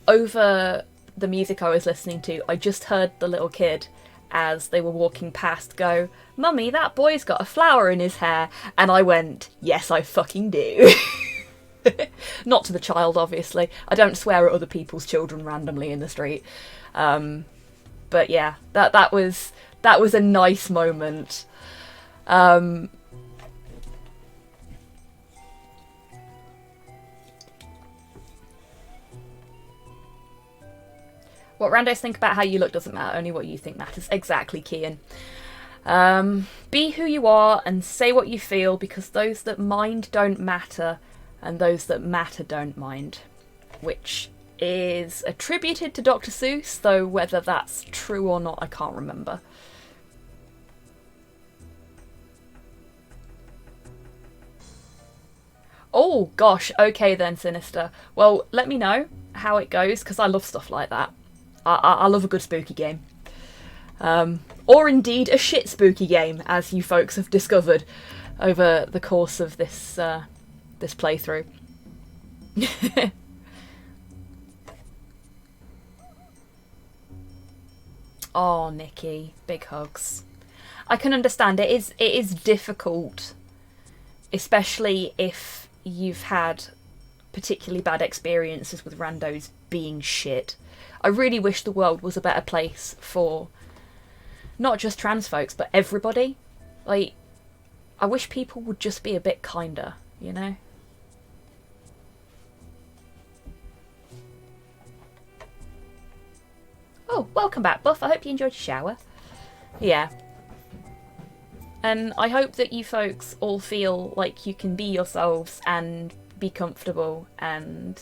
over the music I was listening to, I just heard the little kid, as they were walking past, go, "Mummy, that boy's got a flower in his hair," and I went, "Yes, I fucking do." Not to the child, obviously. I don't swear at other people's children randomly in the street. But yeah, that was a nice moment. What randos think about how you look doesn't matter, only what you think matters. Exactly, Kian. Be who you are and say what you feel, because those that mind don't matter, and those that matter don't mind. Which is attributed to Dr. Seuss, though whether that's true or not, I can't remember. Oh gosh, okay then, Sinister. Well, let me know how it goes, because I love stuff like that. I love a good spooky game. Or indeed a shit spooky game, as you folks have discovered over the course of this this playthrough. Oh, Nikki, big hugs. I can understand it is difficult, especially if you've had particularly bad experiences with randos being shit. I really wish the world was a better place for not just trans folks, but everybody. Like, I wish people would just be a bit kinder, you know? Oh, welcome back, Buff. I hope you enjoyed your shower. Yeah. And I hope that you folks all feel like you can be yourselves and be comfortable and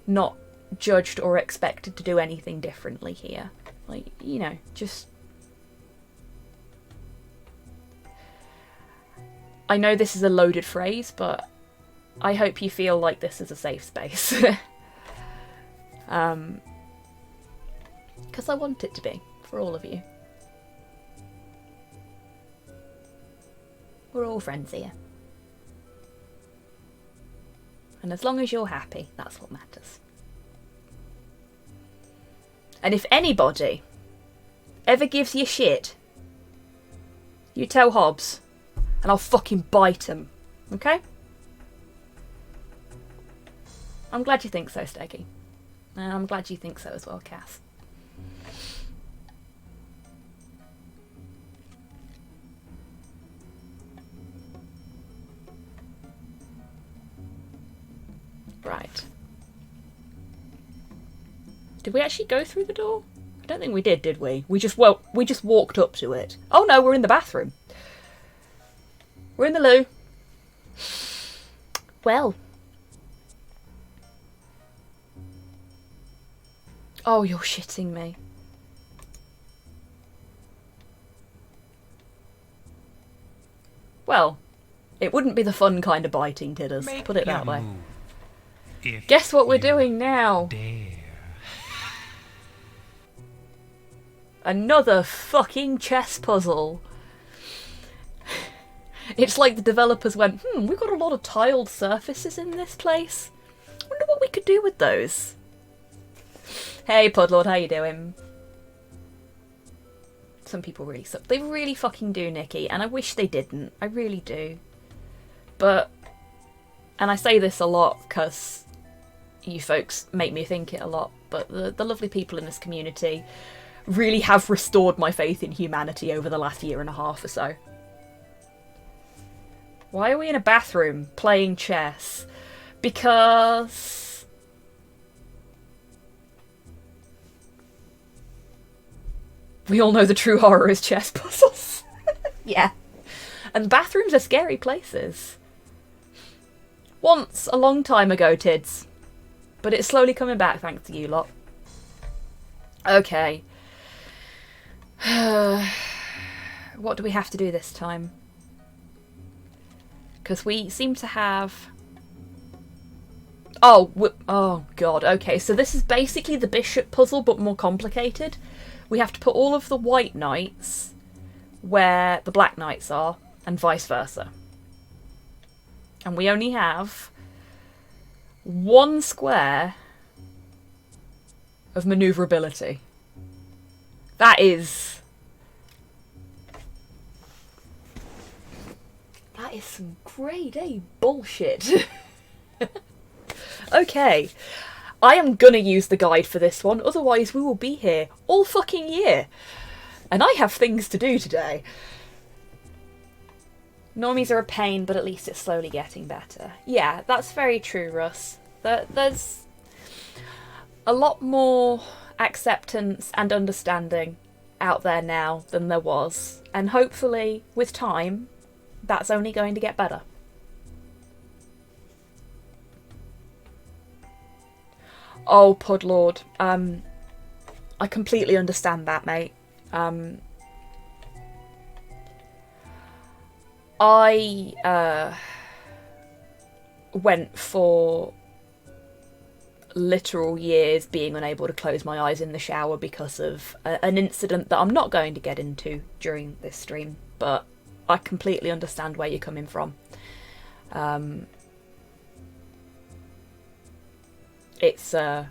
not judged or expected to do anything differently here. Like, you know, just... I know this is a loaded phrase, but I hope you feel like this is a safe space. Because I want it to be, for all of you. We're all friends here. And as long as you're happy, that's what matters. And if anybody ever gives you shit, you tell Hobbs, and I'll fucking bite him. Okay? I'm glad you think so, Steggy. And I'm glad you think so as well, Cass. Right. Did we actually go through the door? I don't think we did we? We just walked up to it. Oh no, we're in the bathroom. We're in the loo. Well. Oh, you're shitting me. Well, it wouldn't be the fun kind of biting, Tidders. Put it that way. Guess what we're doing now? Dare. Another fucking chess puzzle. It's like the developers went, we've got a lot of tiled surfaces in this place. Wonder what we could do with those. Hey, Podlord, how you doing? Some people really suck. They really fucking do, Nikki, and I wish they didn't. I really do. But, and I say this a lot because you folks make me think it a lot, but the lovely people in this community really have restored my faith in humanity over the last year and a half or so. Why are we in a bathroom playing chess? Because... We all know the true horror is chess puzzles. Yeah. And bathrooms are scary places. Once, a long time ago, Tids. But it's slowly coming back thanks to you lot. Okay. What do we have to do this time? Because we seem to have... Oh god, okay. So this is basically the bishop puzzle, but more complicated. We have to put all of the white knights where the black knights are, and vice versa. And we only have one square of maneuverability. That is some grade A bullshit. Okay, I am gonna use the guide for this one, otherwise we will be here all fucking year. And I have things to do today. Normies are a pain, but at least it's slowly getting better. Yeah, that's very true, Russ. There's a lot more acceptance and understanding out there now than there was. And hopefully, with time, that's only going to get better. Oh, Pudlord. I completely understand that, mate. I went for literal years being unable to close my eyes in the shower because of an incident that I'm not going to get into during this stream, but I completely understand where you're coming from. It's yeah.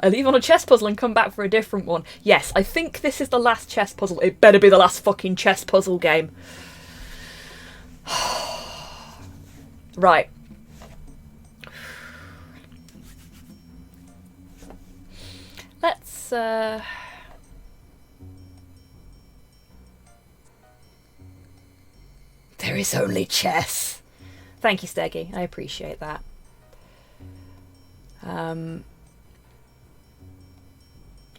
I leave on a chess puzzle and come back for a different one. Yes, I think this is the last chess puzzle. It better be the last fucking chess puzzle game. Right. Let's There is only chess. Thank you, Steggy. I appreciate that.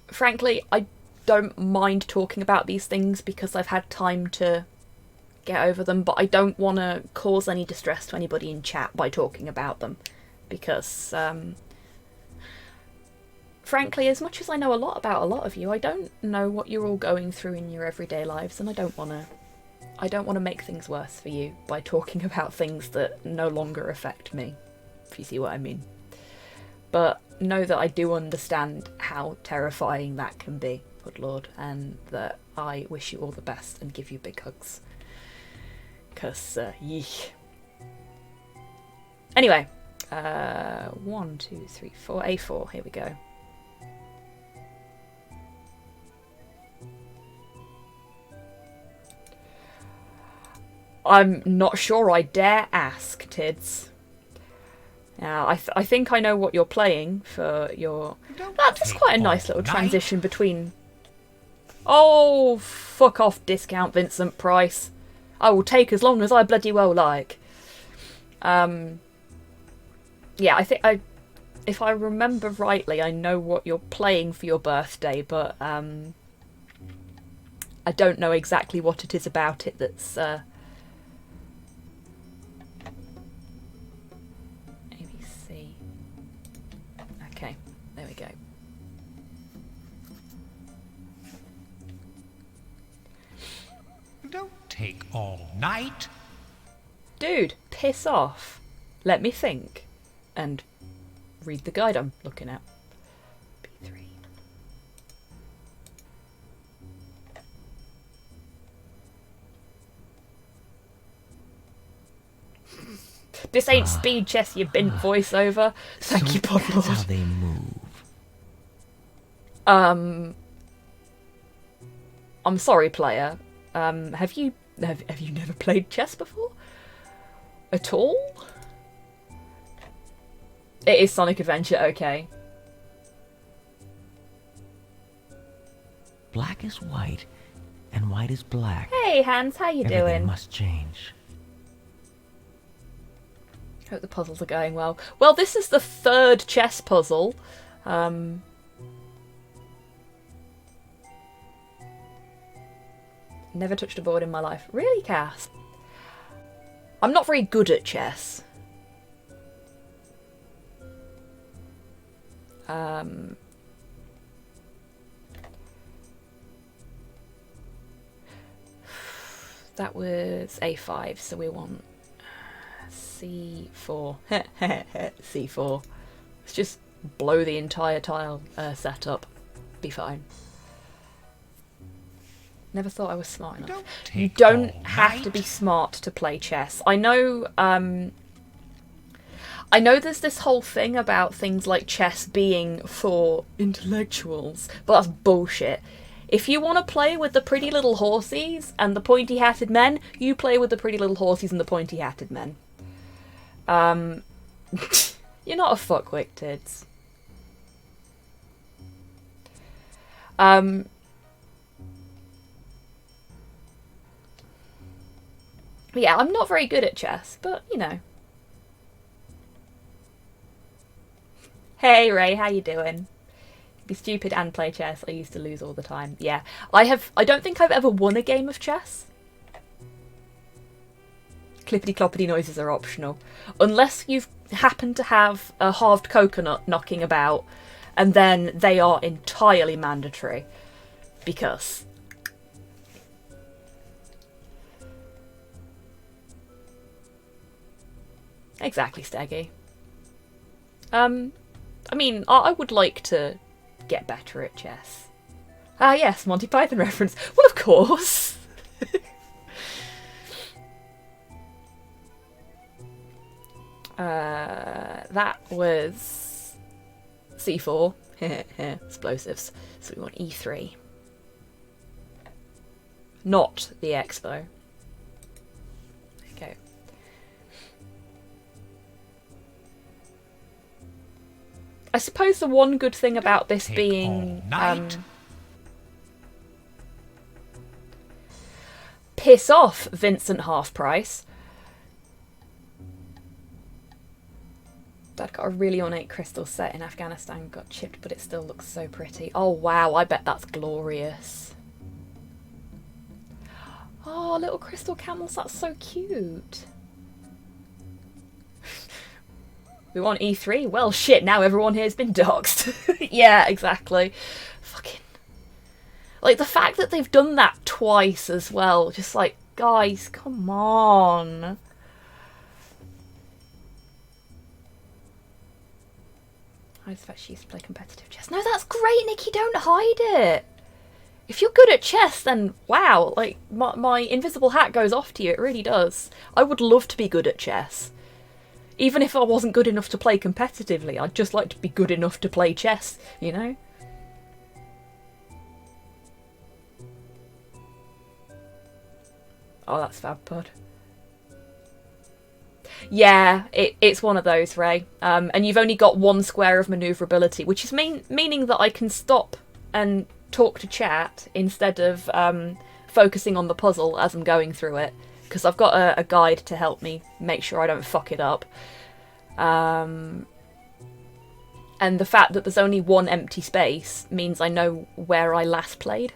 Frankly, I don't mind talking about these things because I've had time to get over them, but I don't want to cause any distress to anybody in chat by talking about them because, frankly, as much as I know a lot about a lot of you, I don't know what you're all going through in your everyday lives, and I don't want to make things worse for you by talking about things that no longer affect me, if you see what I mean. But know that I do understand how terrifying that can be, good lord, and that I wish you all the best and give you big hugs. 'Cause, yeesh. Anyway, 1, 2, 3, 4, A4, here we go. I'm not sure I dare ask, Tids. Now, I think I know what you're playing for your... That's quite a nice little transition between... Oh, fuck off, discount Vincent Price. I will take as long as I bloody well like. Yeah, I think if I remember rightly, I know what you're playing for your birthday, but I don't know exactly what it is about it that's... Okay, there we go. Don't take all night. Dude, piss off. Let me think. And read the guide I'm looking at. B3. This ain't speed chess, you bint voiceover. Thank you, That's how Podlord. they move. I'm sorry, player. Have you never played chess before? At all? It is Sonic Adventure, okay. Black is white, and white is black. Hey, Hans, how you Everything doing? must change. Hope the puzzles are going well. Well, this is the third chess puzzle. Never touched a board in my life. Really, Cass? I'm not very good at chess. That was A5, so we want C4. C4. Let's just blow the entire tile setup. Be fine. Never thought I was smart enough. You don't have to be smart to play chess. I know there's this whole thing about things like chess being for intellectuals, but that's bullshit. If you want to play with the pretty little horsies and the pointy-hatted men, you play with the pretty little horsies and the pointy-hatted men. You're not a fuckwit, tids. Yeah, I'm not very good at chess, but, you know. Hey, Ray, how you doing? Be stupid and play chess. I used to lose all the time. Yeah, I don't think I've ever won a game of chess. Clippity-cloppity noises are optional. Unless you've happened to have a halved coconut knocking about, and then they are entirely mandatory. Because... Exactly, Steggy. I mean, I would like to get better at chess. Ah, yes, Monty Python reference. Well, of course. That was C4. Explosives. So we want E3. Not the Expo. There you go. I suppose the one good thing about this being piss off, Vincent Half Price. Dad got a really ornate crystal set in Afghanistan, got chipped, but it still looks so pretty. Oh wow, I bet that's glorious. Oh, little crystal camels, that's so cute. We want E3? Well, shit, now everyone here's been doxed. Yeah, exactly. Fucking... Like, the fact that they've done that twice as well, just like, guys, come on. I expect she used to play competitive chess. No, that's great, Nikki, don't hide it. If you're good at chess, then wow, like, my invisible hat goes off to you, it really does. I would love to be good at chess. Even if I wasn't good enough to play competitively, I'd just like to be good enough to play chess, you know? Oh, that's fab, bud. Yeah, it's one of those, Ray. And you've only got one square of manoeuvrability, which is meaning that I can stop and talk to chat instead of focusing on the puzzle as I'm going through it. Because I've got a guide to help me make sure I don't fuck it up. And the fact that there's only one empty space means I know where I last played.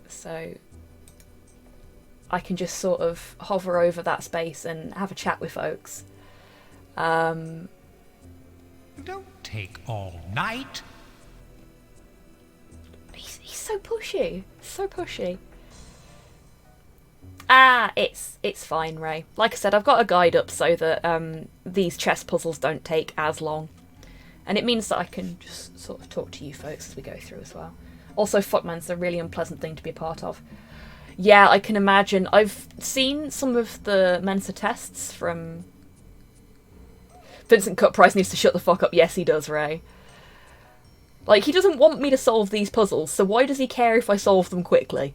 So I can just sort of hover over that space and have a chat with folks. Don't take all night. He's so pushy. So pushy. Ah, it's fine, Ray. Like I said, I've got a guide up so that these chess puzzles don't take as long. And it means that I can just sort of talk to you folks as we go through as well. Also, Fuckman's a really unpleasant thing to be a part of. Yeah, I can imagine. I've seen some of the Mensa tests from... Vincent Cut Price needs to shut the fuck up. Yes, he does, Ray. Like, he doesn't want me to solve these puzzles, so why does he care if I solve them quickly?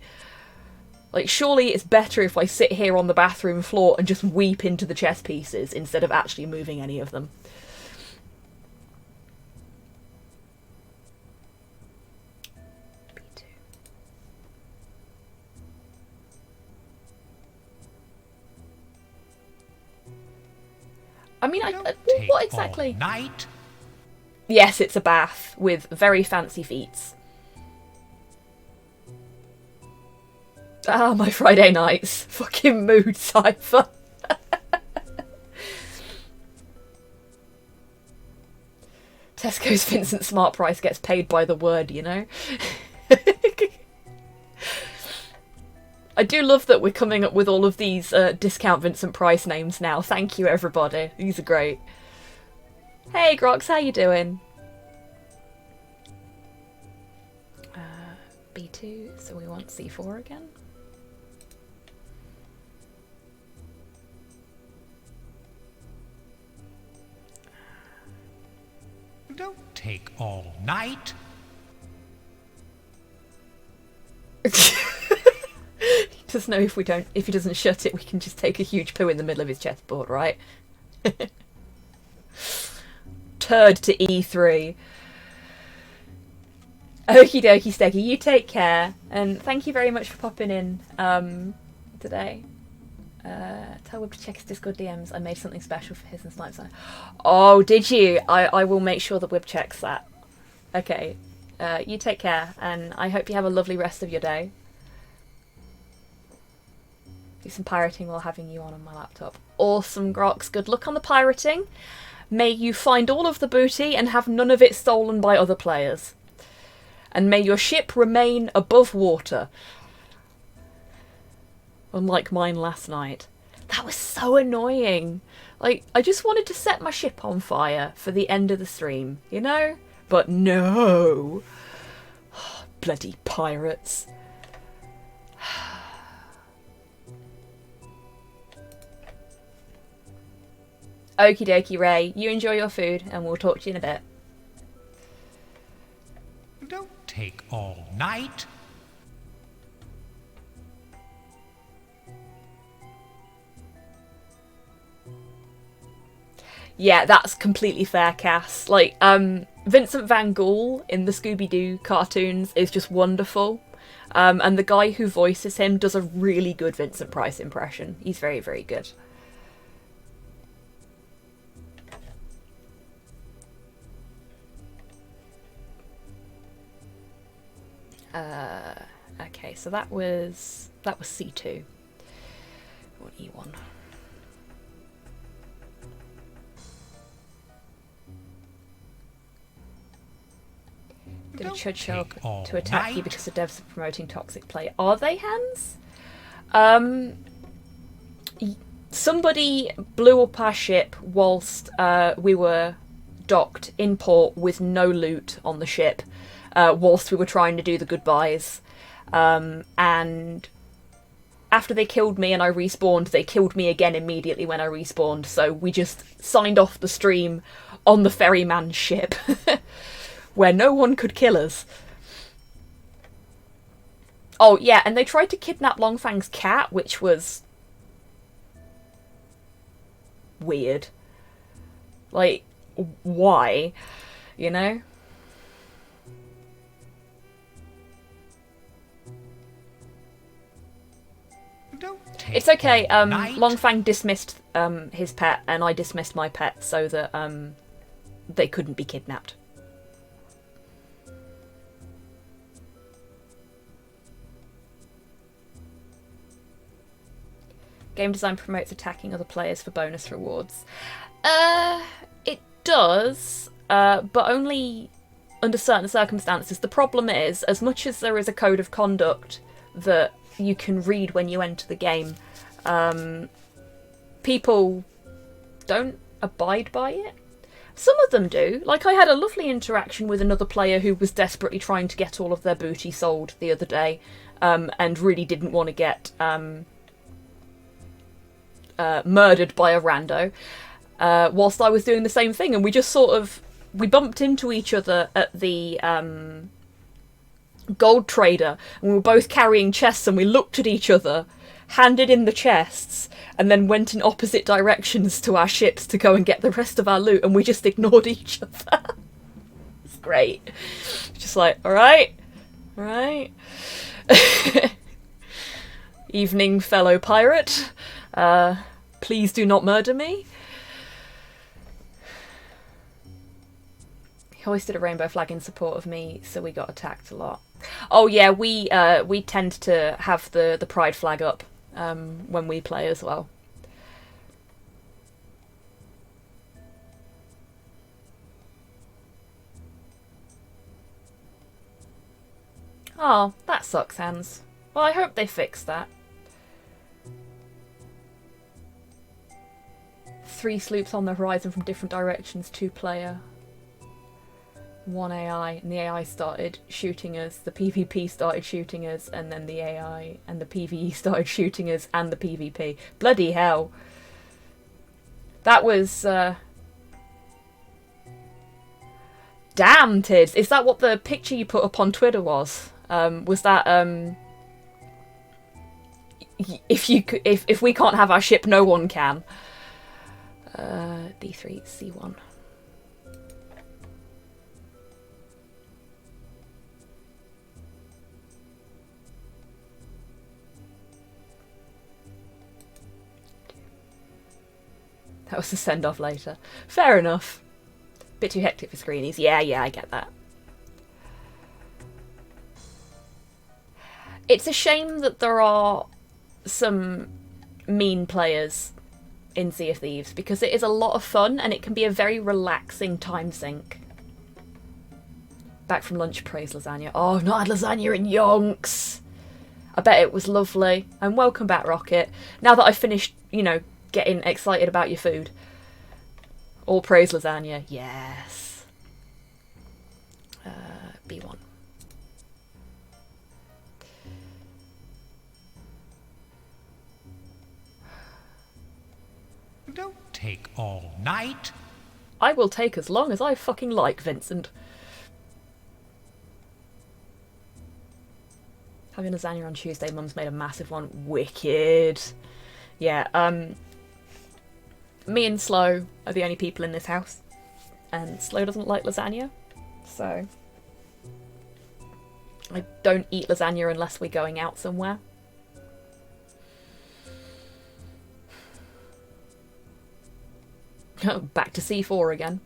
Like, surely it's better if I sit here on the bathroom floor and just weep into the chess pieces instead of actually moving any of them. B2. I mean, Take what exactly? all night. Yes, it's a bath with very fancy feats. Ah, my Friday nights. Fucking mood cipher. Tesco's Vincent Smart Price gets paid by the word, you know? I do love that we're coming up with all of these discount Vincent Price names now. Thank you, everybody. These are great. Hey, Grox, how you doing? B2, so we want C4 again. Don't take all night. He does know if he doesn't shut it, we can just take a huge poo in the middle of his chessboard, right? Turd to E3. Okie dokie Steggy, you take care, and thank you very much for popping in today. Tell Wib to check his Discord DMs. I made something special for his and Snipe Sign. Oh, did you? I will make sure that Wib checks that. Okay, you take care, and I hope you have a lovely rest of your day. Do some pirating while having you on my laptop. Awesome, Grox. Good luck on the pirating. May you find all of the booty and have none of it stolen by other players. And may your ship remain above water. Unlike mine last night. That was so annoying. Like, I just wanted to set my ship on fire for the end of the stream, you know? But no. Bloody pirates. Okie dokie, Ray. You enjoy your food, and we'll talk to you in a bit. Don't take all night. Yeah, that's completely fair, Cass. Like, Vincent Van Gogh in the Scooby-Doo cartoons is just wonderful. And the guy who voices him does a really good Vincent Price impression. He's very, very good. Okay, so that was C2. Or E1. Did a chud show up to attack you because the devs are promoting toxic play? Are they, Hans? Somebody blew up our ship whilst we were docked in port with no loot on the ship, whilst we were trying to do the goodbyes. And after they killed me and I respawned, they killed me again immediately when I respawned. So we just signed off the stream on the ferryman's ship. Where no one could kill us. Oh, yeah, and they tried to kidnap Longfang's cat, which was weird. Like, why? You know? It's okay, Longfang dismissed his pet, and I dismissed my pet so that they couldn't be kidnapped. Game design promotes attacking other players for bonus rewards. It does, but only under certain circumstances. The problem is, as much as there is a code of conduct that you can read when you enter the game, people don't abide by it. Some of them do. Like, I had a lovely interaction with another player who was desperately trying to get all of their booty sold the other day, and really didn't want to get murdered by a rando, whilst I was doing the same thing, and we just we bumped into each other at the gold trader, and we were both carrying chests, and we looked at each other, handed in the chests, and then went in opposite directions to our ships to go and get the rest of our loot, and we just ignored each other. It's great. Just like, alright. Evening, fellow pirate. Please do not murder me. Hoisted a rainbow flag in support of me, so we got attacked a lot. Oh yeah, we tend to have the pride flag up when we play as well. Oh, that sucks, Hans. Well, I hope they fix that. 3 sloops on the horizon from different directions, 2 player. 1 AI, and the AI started shooting us, the PvP started shooting us, and then the AI and the PvE started shooting us, and the PvP. Bloody hell. That was, damn, Tids. Is that what the picture you put up on Twitter was? Was that, if we can't have our ship, no one can. D3, C1. That was a send-off later. Fair enough. Bit too hectic for screenies. Yeah, I get that. It's a shame that there are some mean players in Sea of Thieves, because it is a lot of fun and it can be a very relaxing time sink. Back from lunch, praise lasagna. Oh, I've not had lasagna in yonks. I bet it was lovely. And welcome back, Rocket. Now that I've finished, you know, getting excited about your food. All praise lasagna. Yes. B1. Don't take all night. I will take as long as I fucking like, Vincent. Having lasagna on Tuesday, Mum's made a massive one. Wicked. Yeah, me and Slow are the only people in this house. And Slow doesn't like lasagna. So I don't eat lasagna unless we're going out somewhere. Back to C4 again.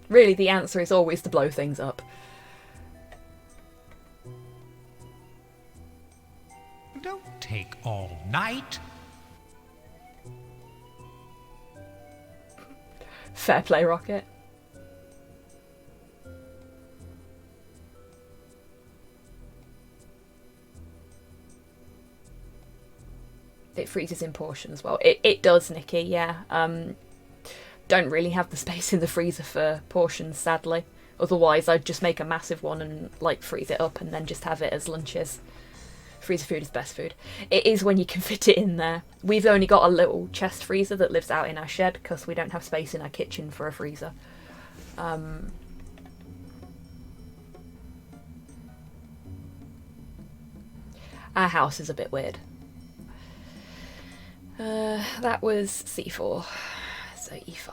Really, the answer is always to blow things up. Don't take all night. Fair play, Rocket. It freezes in portions. Well, it does, Nikki, yeah. Don't really have the space in the freezer for portions, sadly. Otherwise, I'd just make a massive one and, like, freeze it up and then just have it as lunches. Freezer food is best food. It is when you can fit it in there. We've only got a little chest freezer that lives out in our shed because we don't have space in our kitchen for a freezer. Our house is a bit weird. That was C4, so E5.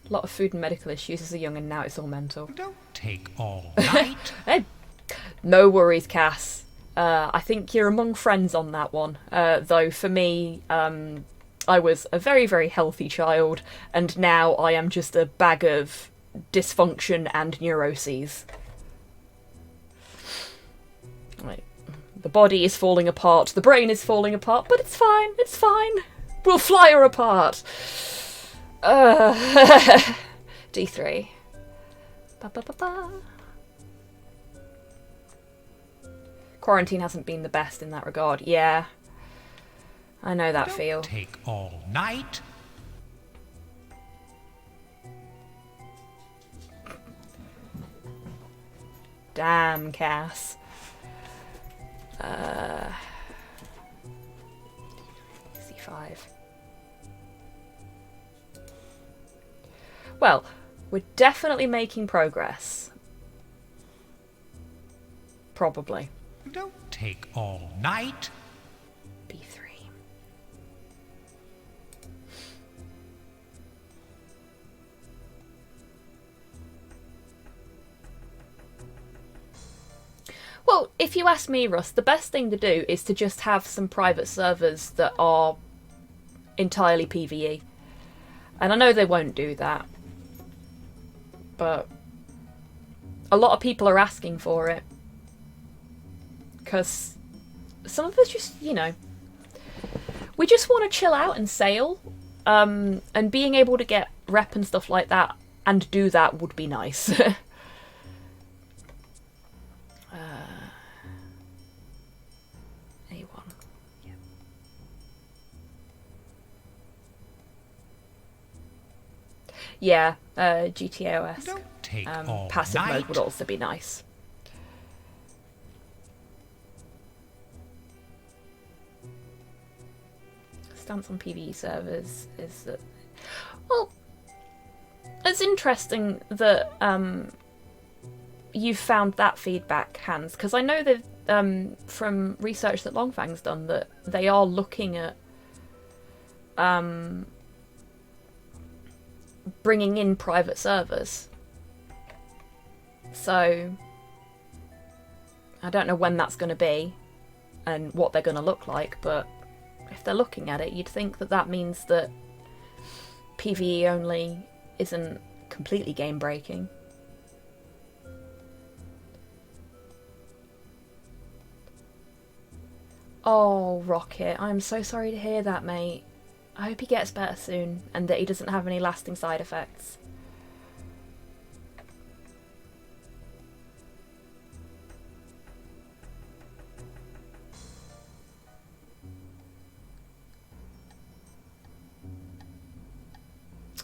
A lot of food and medical issues as a young, and now it's all mental. Don't take all night. Hey, no worries, Cass. I think you're among friends on that one. Though for me, I was a very, very healthy child, and now I am just a bag of dysfunction and neuroses. Right. The body is falling apart, the brain is falling apart, but it's fine, it's fine. We'll fly her apart. D3. Ba, ba, ba, ba. Quarantine hasn't been the best in that regard. Yeah. I know that feel. Don't take all night. Damn, Cass. C5. Well, we're definitely making progress. Probably. Don't take all night. B3. Well, if you ask me, Russ, the best thing to do is to just have some private servers that are entirely PvE. And I know they won't do that, but a lot of people are asking for it. Because some of us just, you know, we just want to chill out and sail. And being able to get rep and stuff like that and do that would be nice. A1. Yeah, GTOS. Don't take all Passive night. mode would also be nice. Stance on PvE servers is that, well, it's interesting that you've found that feedback, Hans, because I know that from research that Longfang's done that they are looking at bringing in private servers. So I don't know when that's going to be and what they're going to look like, but if they're looking at it, you'd think that that means that PvE only isn't completely game breaking. Oh, Rocket, I'm so sorry to hear that, mate. I hope he gets better soon and that he doesn't have any lasting side effects.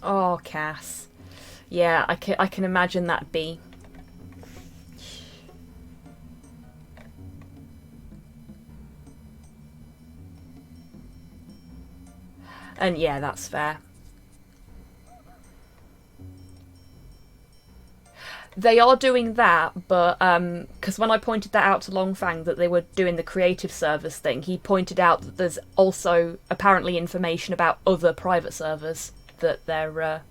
Oh, Cass. Yeah, I can imagine that bee. And yeah, that's fair. They are doing that, but because when I pointed that out to Longfang that they were doing the creative servers thing, he pointed out that there's also apparently information about other private servers that they're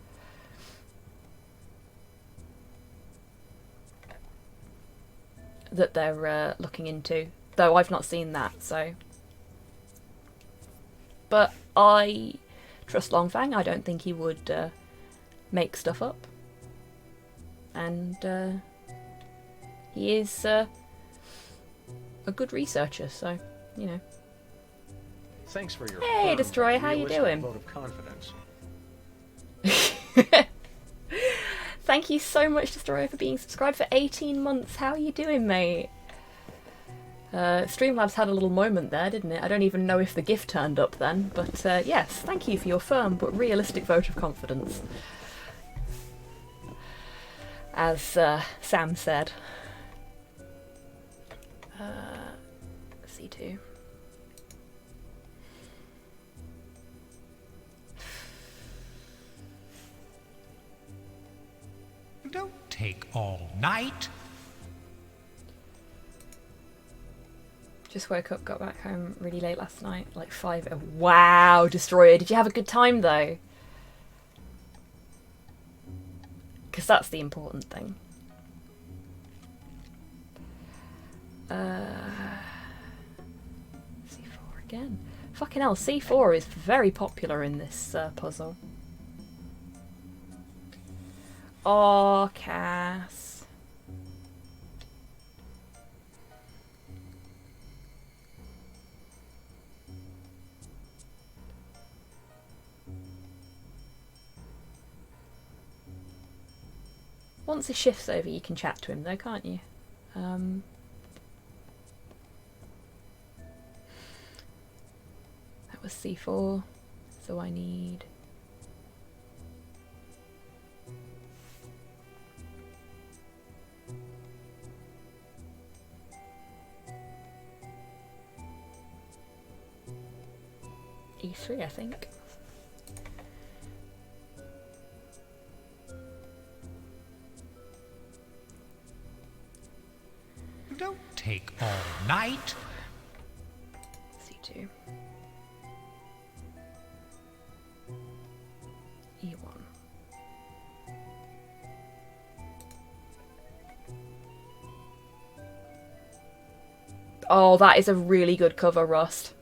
looking into, though I've not seen that. So, but I trust Longfang. I don't think he would make stuff up, and he is a good researcher. So, you know. Thanks for your Hey, firm, Destroyer, how you realistic doing? vote of confidence. Thank you so much, Destroyer, for being subscribed for 18 months. How are you doing, mate? Streamlabs had a little moment there, didn't it? I don't even know if the gift turned up then, but yes, thank you for your firm but realistic vote of confidence. As Sam said. C2. Don't take all night. Just woke up, got back home really late last night, like 5. Wow, Destroyer, did you have a good time though? Because that's the important thing. C4 again. Fucking hell, C4 is very popular in this puzzle. Oh, Cass. Once his shift's over, you can chat to him though, can't you? That was C4, so I need... E3, I think. Don't take all night. C2. E1. Oh, that is a really good cover, Rust.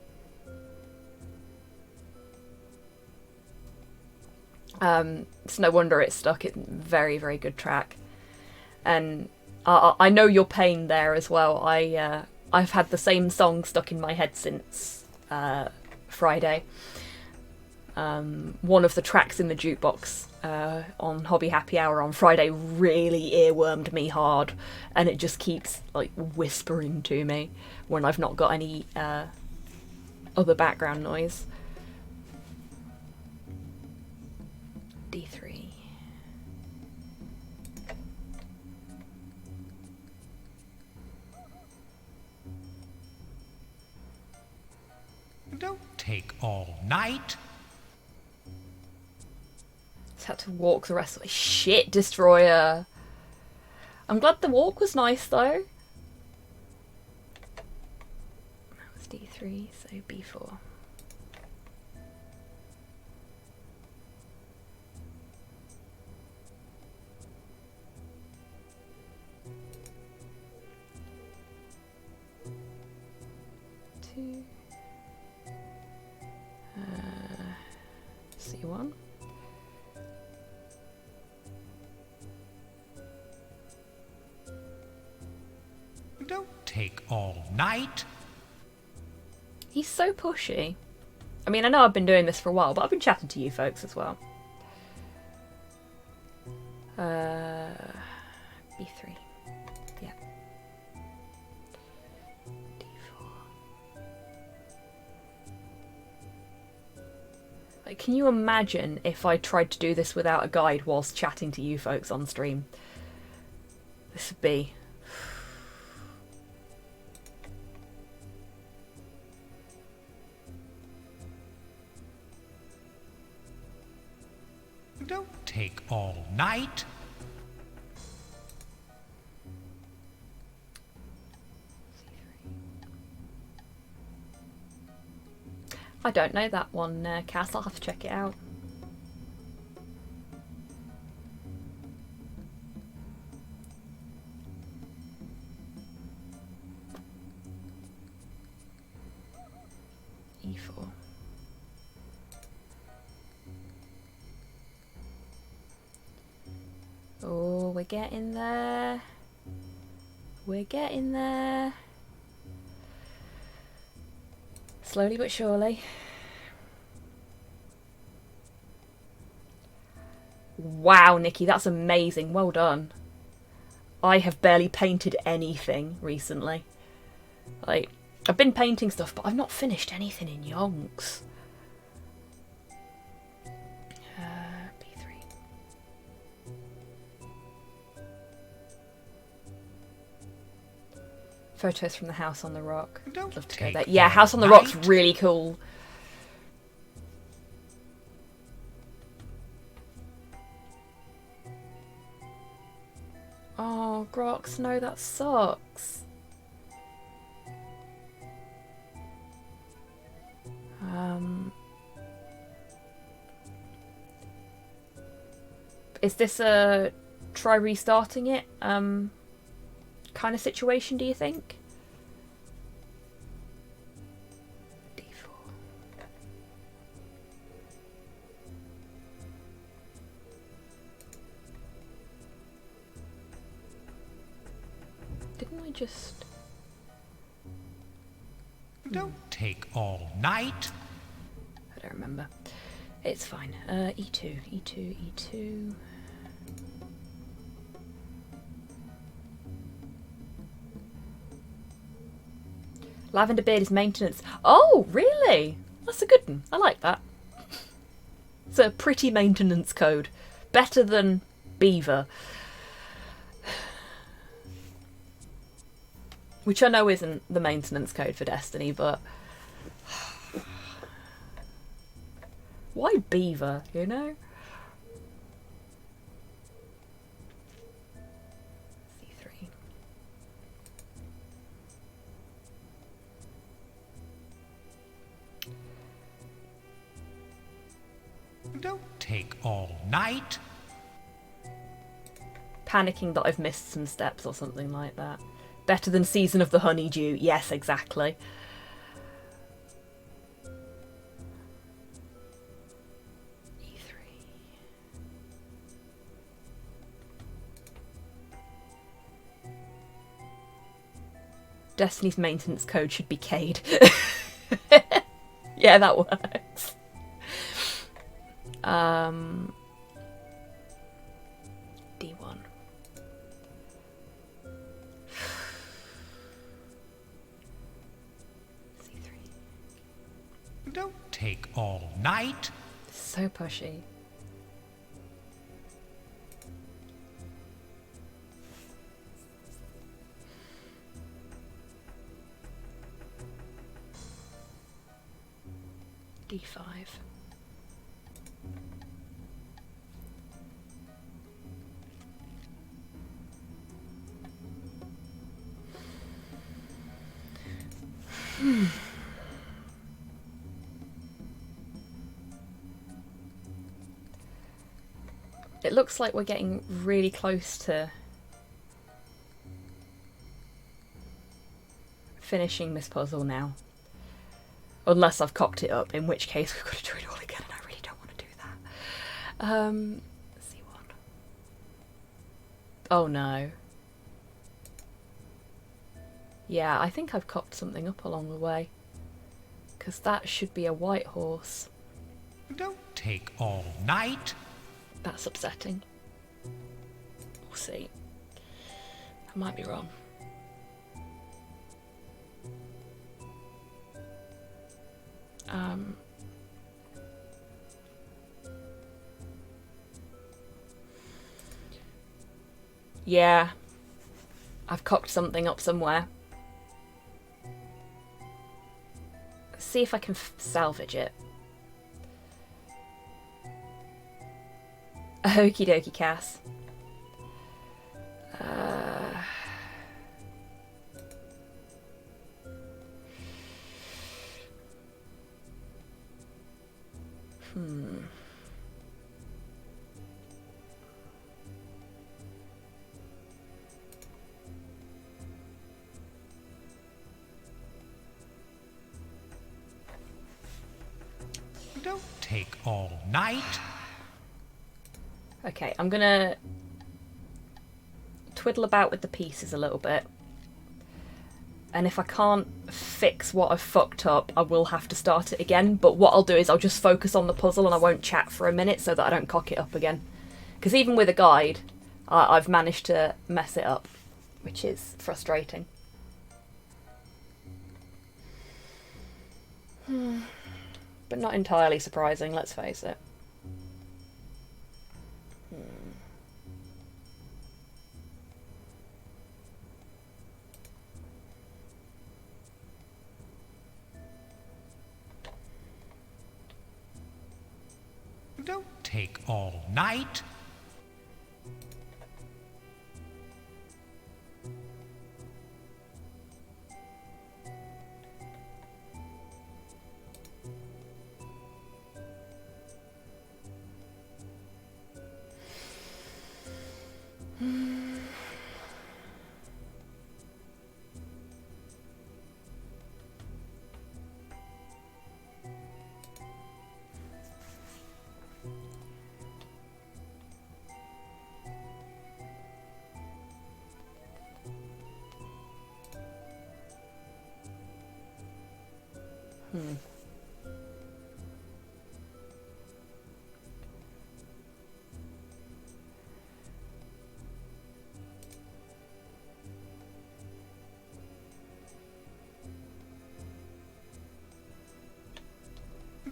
It's no wonder it's stuck. It's a very, very good track. And I know your pain there as well. I've had the same song stuck in my head since Friday. One of the tracks in the jukebox on Hobby Happy Hour on Friday really earwormed me hard, and it just keeps like whispering to me when I've not got any other background noise. D3. Don't take all night. Just had to walk the rest of the way. Shit, Destroyer. I'm glad the walk was nice though. That was D3, so B4. C1. Don't take all night. He's so pushy. I mean, I know I've been doing this for a while, but I've been chatting to you folks as well. B3. Yeah. Like, can you imagine if I tried to do this without a guide whilst chatting to you folks on stream? This would be... Don't take all night. I don't know that one, Cass. I'll have to check it out. E4. Oh, we're getting there. We're getting there. Slowly but surely. Wow, Nikki, that's amazing. Well done. I have barely painted anything recently. Like, I've been painting stuff, but I've not finished anything in yonks. B3. Photos from the house on the rock. Love to go there. Yeah, House on the Rock's really cool. Oh, Grox, no, that sucks. Is this a try restarting it kind of situation, do you think? D4. Didn't I just... Don't take all night. I don't remember. It's fine. E2, E2, E2. Lavender Beard is maintenance. Oh, really? That's a good one. I like that. It's a pretty maintenance code. Better than Beaver. Which I know isn't the maintenance code for Destiny, but... why Beaver, you know? C3. Don't take all night. Panicking that I've missed some steps or something like that. Better than Season of the Honeydew. Yes, exactly. Destiny's maintenance code should be Cade. Yeah, that works. D1. C3. Don't take all night. So pushy. D5. It looks like we're getting really close to finishing this puzzle now. Unless I've cocked it up, in which case we've got to do it all again, and I really don't want to do that. C1. Oh no. Yeah, I think I've cocked something up along the way. Because that should be a white horse. Don't take all night. That's upsetting. We'll see. I might be wrong. Yeah, I've cocked something up somewhere. Let's see if I can salvage it. Okie dokie, Cass. Don't take all night. Okay, I'm gonna twiddle about with the pieces a little bit. And if I can't fix what I've fucked up, I will have to start it again. But what I'll do is I'll just focus on the puzzle and I won't chat for a minute so that I don't cock it up again. Because even with a guide, I've managed to mess it up, which is frustrating. But not entirely surprising, let's face it. Don't take all night.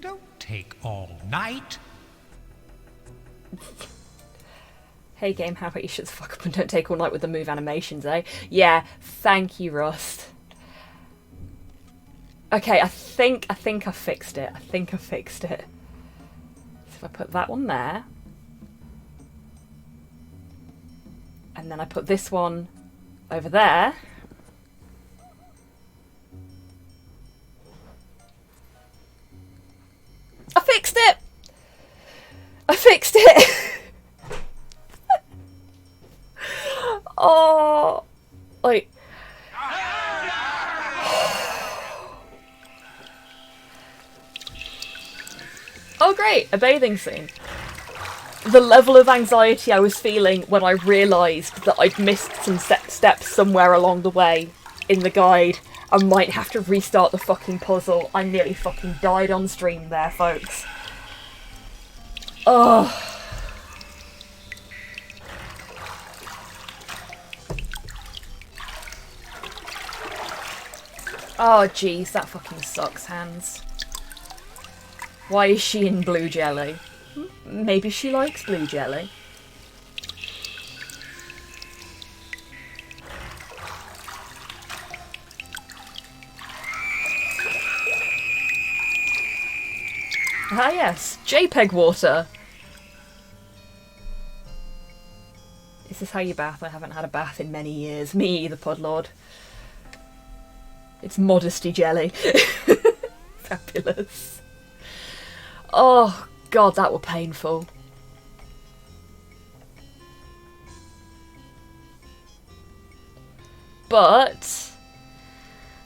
Don't take all night. Hey game, how about you shut the fuck up and don't take all night with the move animations, eh? Yeah, thank you, Rust. Okay, I think I fixed it. I think I fixed it. So if I put that one there, and then I put this one over there, I fixed it! I fixed it! Oh, like, Oh great, a bathing scene. The level of anxiety I was feeling when I realised that I'd missed some steps somewhere along the way in the guide. I might have to restart the fucking puzzle. I nearly fucking died on stream there, folks. Oh. Oh jeez, that fucking sucks, Hans. Why is she in blue jelly? Maybe she likes blue jelly. Ah yes, JPEG water. Is this how you bath? I haven't had a bath in many years. Me either, Podlord. It's modesty jelly. Fabulous. Oh god, that were painful. But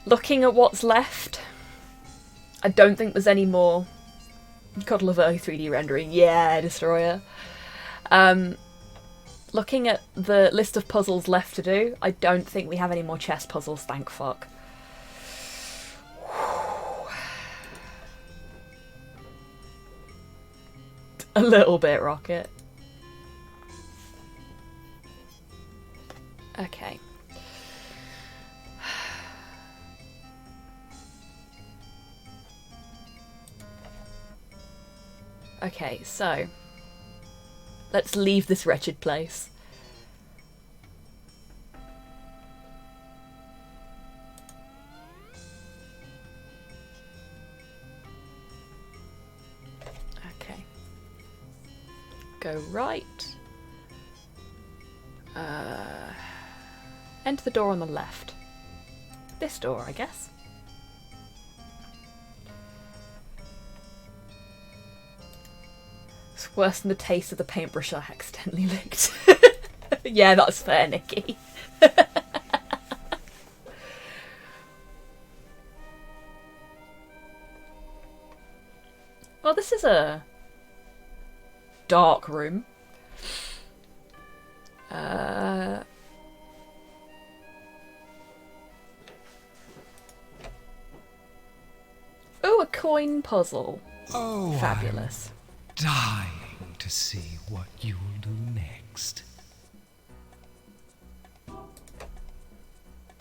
looking at what's left, I don't think there's any more. God love early 3D rendering. Yeah, Destroyer. Looking at the list of puzzles left to do, I don't think we have any more chess puzzles, thank fuck. A little bit, Rocket. Okay. Okay, so let's leave this wretched place. Okay. Go right. Enter the door on the left. This door, I guess. It's worse than the taste of the paintbrush I accidentally licked. Yeah, that's fair, Nikki. Well, this is a dark room. Oh, a coin puzzle. Oh, fabulous. I'm dying to see what you'll do next.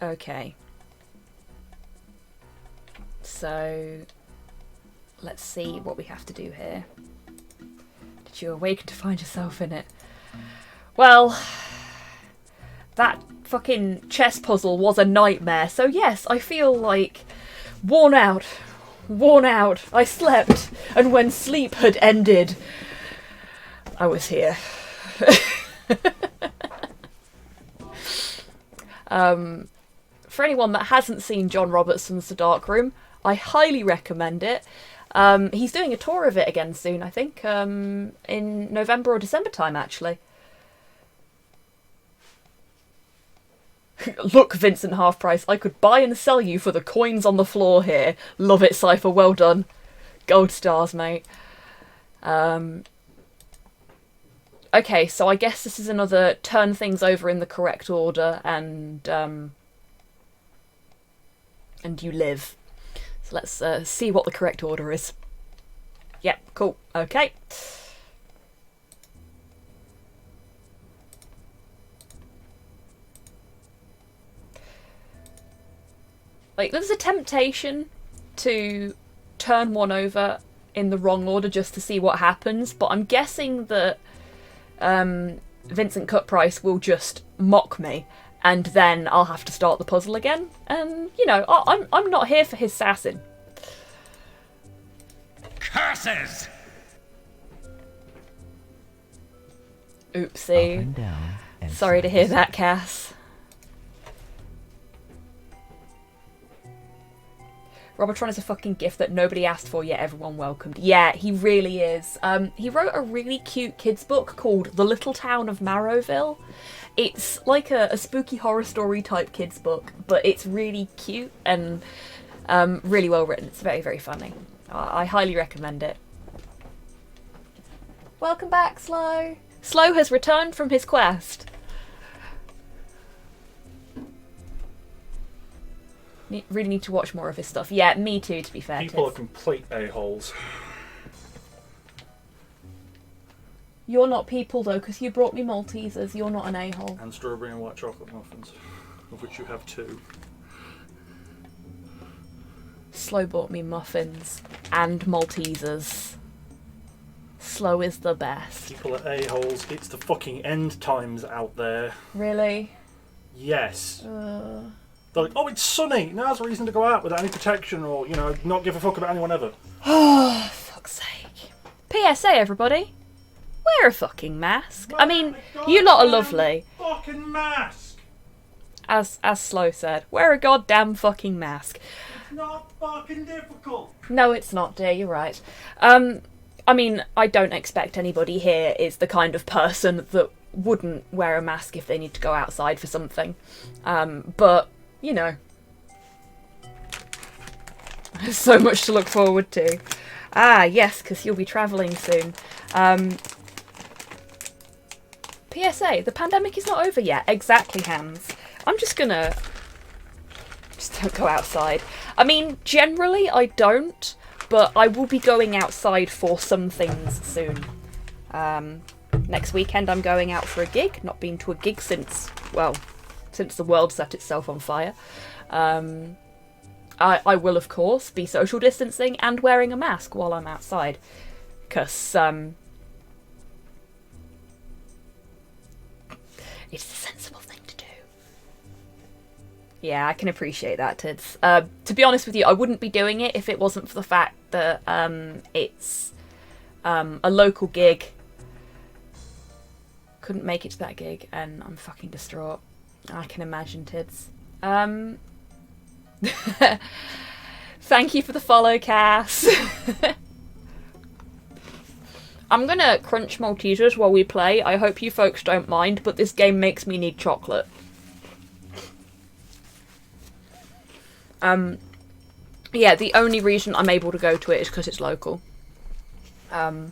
Okay. So, let's see what we have to do here. Did you awaken to find yourself in it? Well, that fucking chess puzzle was a nightmare, so yes, I feel like worn out. I slept, and when sleep had ended, I was here. For anyone that hasn't seen John Robertson's The Dark Room, I highly recommend it. He's doing a tour of it again soon, I think, in November or December time, actually. Look, Vincent Half Price, I could buy and sell you for the coins on the floor here. Love it, Cypher, well done. Gold stars, mate. Okay, so I guess this is another turn things over in the correct order and you live. So let's see what the correct order is. Yep, cool, okay. Like, there's a temptation to turn one over in the wrong order just to see what happens, but I'm guessing that Vincent Cut Price will just mock me, and then I'll have to start the puzzle again. And, you know, I'm not here for his sassing. Curses! Oopsie. Up and down and Sorry to side hear to that, Cass. Robotron is a fucking gift that nobody asked for yet everyone welcomed. Yeah, he really is. He wrote a really cute kids book called The Little Town of Marrowville. It's like a spooky horror story type kids book, but it's really cute and really well written. It's very, very funny. I highly recommend it. Welcome back, Slow. Slow has returned from his quest. Really need to watch more of his stuff. Yeah, me too, to be fair. People are complete a-holes. You're not people, though, because you brought me Maltesers. You're not an a-hole. And strawberry and white chocolate muffins, of which you have 2. Slow bought me muffins and Maltesers. Slow is the best. People are a-holes. It's the fucking end times out there. Really? Yes. They're like, oh, it's sunny. Now's a reason to go out without any protection or, you know, not give a fuck about anyone ever. Oh, fuck's sake. PSA, everybody. Wear a fucking mask. I mean, you lot are lovely. Fucking mask. As Slow said, wear a goddamn fucking mask. It's not fucking difficult. No, it's not, dear. You're right. I mean, I don't expect anybody here is the kind of person that wouldn't wear a mask if they need to go outside for something. But, you know. There's so much to look forward to. Ah, yes, because you'll be travelling soon. PSA, the pandemic is not over yet. Exactly, Hans. I'm just gonna... Just don't go outside. I mean, generally I don't, but I will be going outside for some things soon. Next weekend I'm going out for a gig. Not been to a gig since, well, since the world set itself on fire. I will, of course, be social distancing and wearing a mask while I'm outside. Because, it's a sensible thing to do. Yeah, I can appreciate that, Tids. To be honest with you, I wouldn't be doing it if it wasn't for the fact that it's a local gig. Couldn't make it to that gig, and I'm fucking distraught. I can imagine, Tids. Thank you for the follow, Cass. I'm gonna crunch Maltesers while we play. I hope you folks don't mind, but this game makes me need chocolate. Yeah, the only reason I'm able to go to it is because it's local. We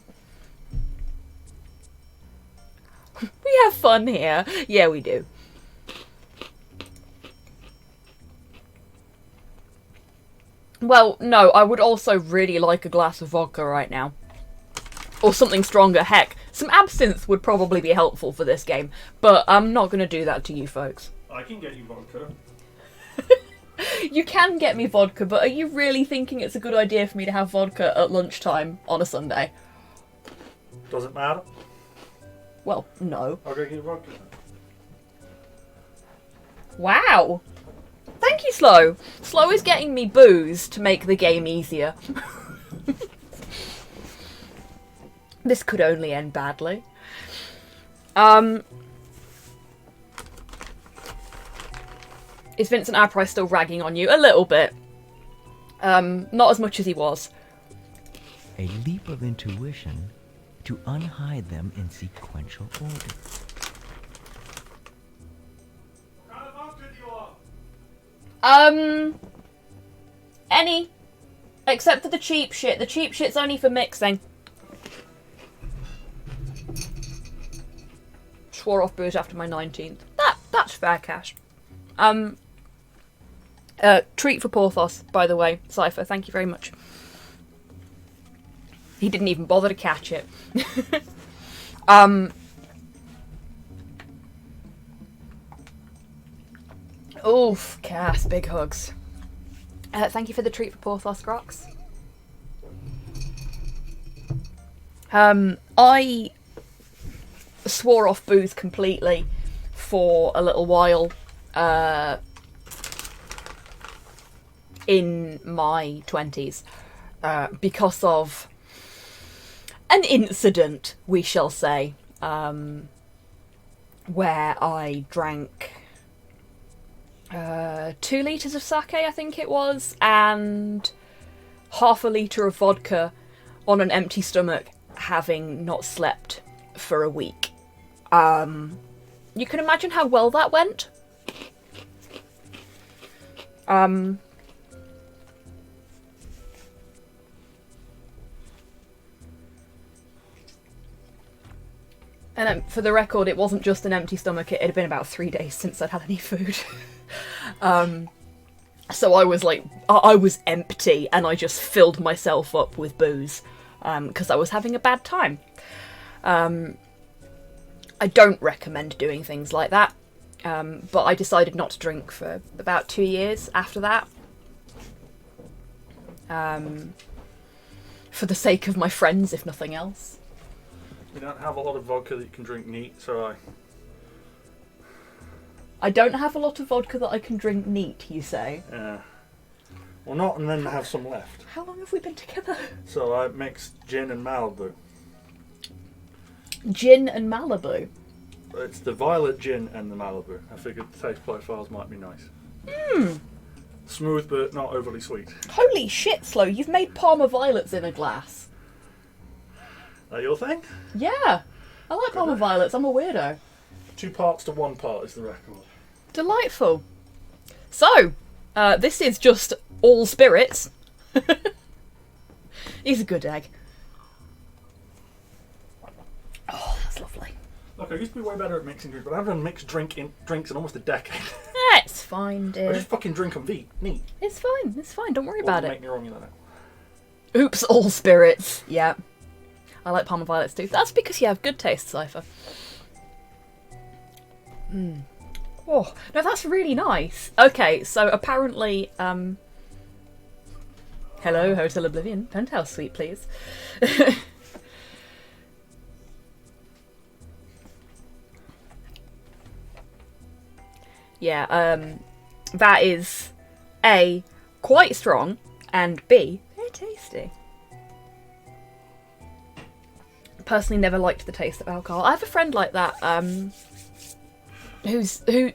have fun here. Yeah, we do. Well, no, I would also really like a glass of vodka right now. Or something stronger. Heck, some absinthe would probably be helpful for this game. But I'm not going to do that to you folks. I can get you vodka. You can get me vodka, but are you really thinking it's a good idea for me to have vodka at lunchtime on a Sunday? Does it matter? Well, no. I'll go get you vodka. Wow. Thank you, Slow. Slow is getting me booze to make the game easier. This could only end badly. Is Vincent Apprice still ragging on you? A little bit. Not as much as he was. A leap of intuition to unhide them in sequential order. What kind of vodka do you want? Any. Except for the cheap shit. The cheap shit's only for mixing. Swore off booze after my 19th. That's fair cash. Treat for Porthos, by the way. Cypher, thank you very much. He didn't even bother to catch it. Oof, Cass, big hugs. Thank you for the treat for Porthos, Grox. I swore off booze completely for a little while in my 20s because of an incident, we shall say, where I drank 2 litres of sake, I think it was, and half a litre of vodka on an empty stomach, having not slept for a week. You can imagine how well that went. And for the record, it wasn't just an empty stomach, it had been about 3 days since I'd had any food. So I was like, I was empty, and I just filled myself up with booze, because I was having a bad time. I don't recommend doing things like that, but I decided not to drink for about 2 years after that. For the sake of my friends, if nothing else. You don't have a lot of vodka that you can drink neat, so I don't have a lot of vodka that I can drink neat, you say? yeah. Well, not and then have some left. How long have we been together? So I mixed gin and Malibu. Gin and Malibu? It's the violet gin and the Malibu. I figured the taste profiles might be nice. Smooth but not overly sweet. Holy shit, Slow, you've made Parma Violets in a glass. That your thing? Yeah, I like Parma Violets, I'm a weirdo. 2 parts to 1 part is the record. Delightful. So, this is just all spirits. He's a good egg. Oh, that's lovely. Look, I used to be way better at mixing drinks, but I haven't mixed drinks in almost a decade. That's fine, dear. I just fucking drink them neat. It's fine, don't worry about it. Make me wrong, you know that. Oops, all spirits. Yeah. I like Parma Violets too. That's because you have good taste, Cypher. Oh, no, that's really nice. Okay, so apparently, hello, Hotel Oblivion. Penthouse suite, please. Yeah, that is A, quite strong, and B, very tasty. Personally never liked the taste of alcohol. I have a friend like that, who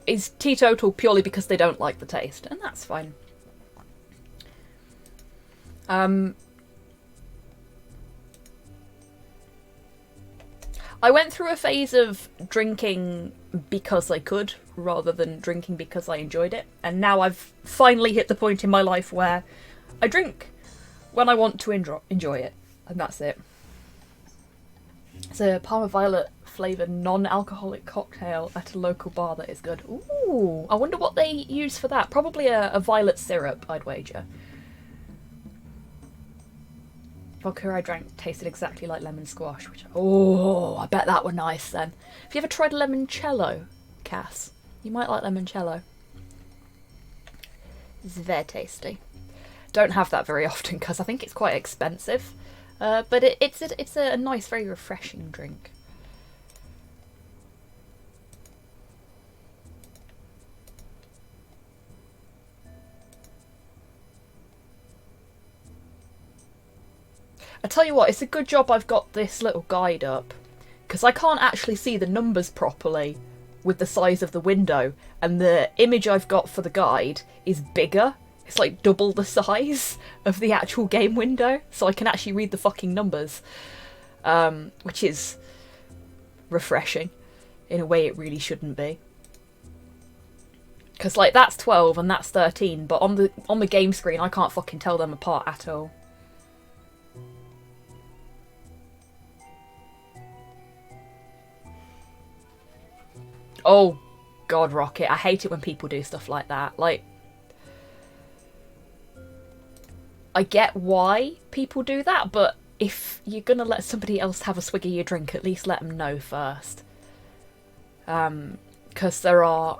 is teetotal purely because they don't like the taste, and that's fine. I went through a phase of drinking because I could, rather than drinking because I enjoyed it, and now I've finally hit the point in my life where I drink when I want to enjoy it, and that's it. It's a Parma Violet flavoured non-alcoholic cocktail at a local bar that is good. Ooh, I wonder what they use for that. Probably a violet syrup, I'd wager. Vodka I drank tasted exactly like lemon squash, which I bet that were nice then. Have you ever tried limoncello, Cass? You might like limoncello. It's very tasty. Don't have that very often because I think it's quite expensive, but it's a nice, very refreshing drink. I tell you what, it's a good job I've got this little guide up, because I can't actually see the numbers properly with the size of the window, and the image I've got for the guide is bigger. It's like double the size of the actual game window, so I can actually read the fucking numbers, which is refreshing in a way it really shouldn't be. Because like that's 12 and that's 13, but on the game screen I can't fucking tell them apart at all. Oh, God, Rocket. I hate it when people do stuff like that. Like, I get why people do that, but if you're going to let somebody else have a swig of your drink, at least let them know first. Because there are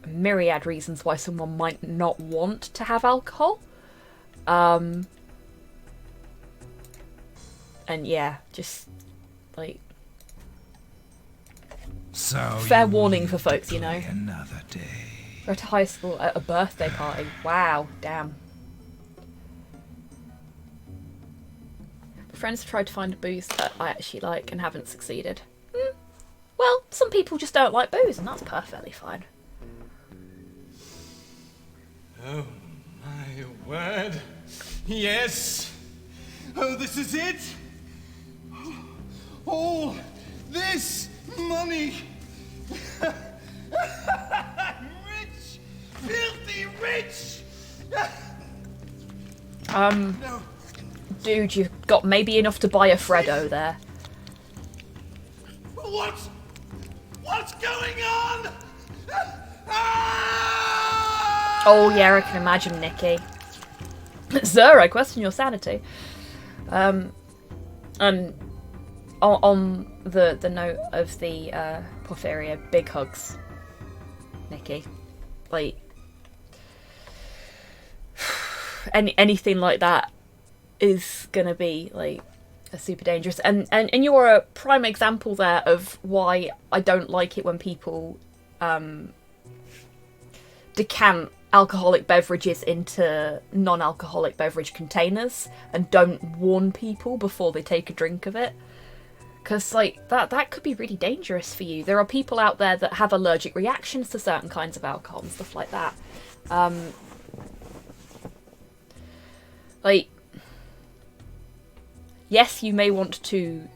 myriad reasons why someone might not want to have alcohol. And yeah, just, like... So fair warning for folks, you know. Another day. We're at a high school at a birthday party. Wow, damn. Friends have tried to find a booze that I actually like and haven't succeeded. Well, some people just don't like booze, and that's perfectly fine. Oh, my word. Yes. Oh, this is it. All this money. Rich. Filthy rich. No. Dude, you've got maybe enough to buy a Freddo there. What's going on? Oh yeah, I can imagine, Nikki. Sir, I question your sanity. And on the note of the Porphyria, big hugs, Nikki. Like, anything like that is gonna be like super dangerous. And you're a prime example there of why I don't like it when people decant alcoholic beverages into non-alcoholic beverage containers and don't warn people before they take a drink of it. Because like that could be really dangerous for you. There are people out there that have allergic reactions to certain kinds of alcohol and stuff like that. Like, yes, you may want to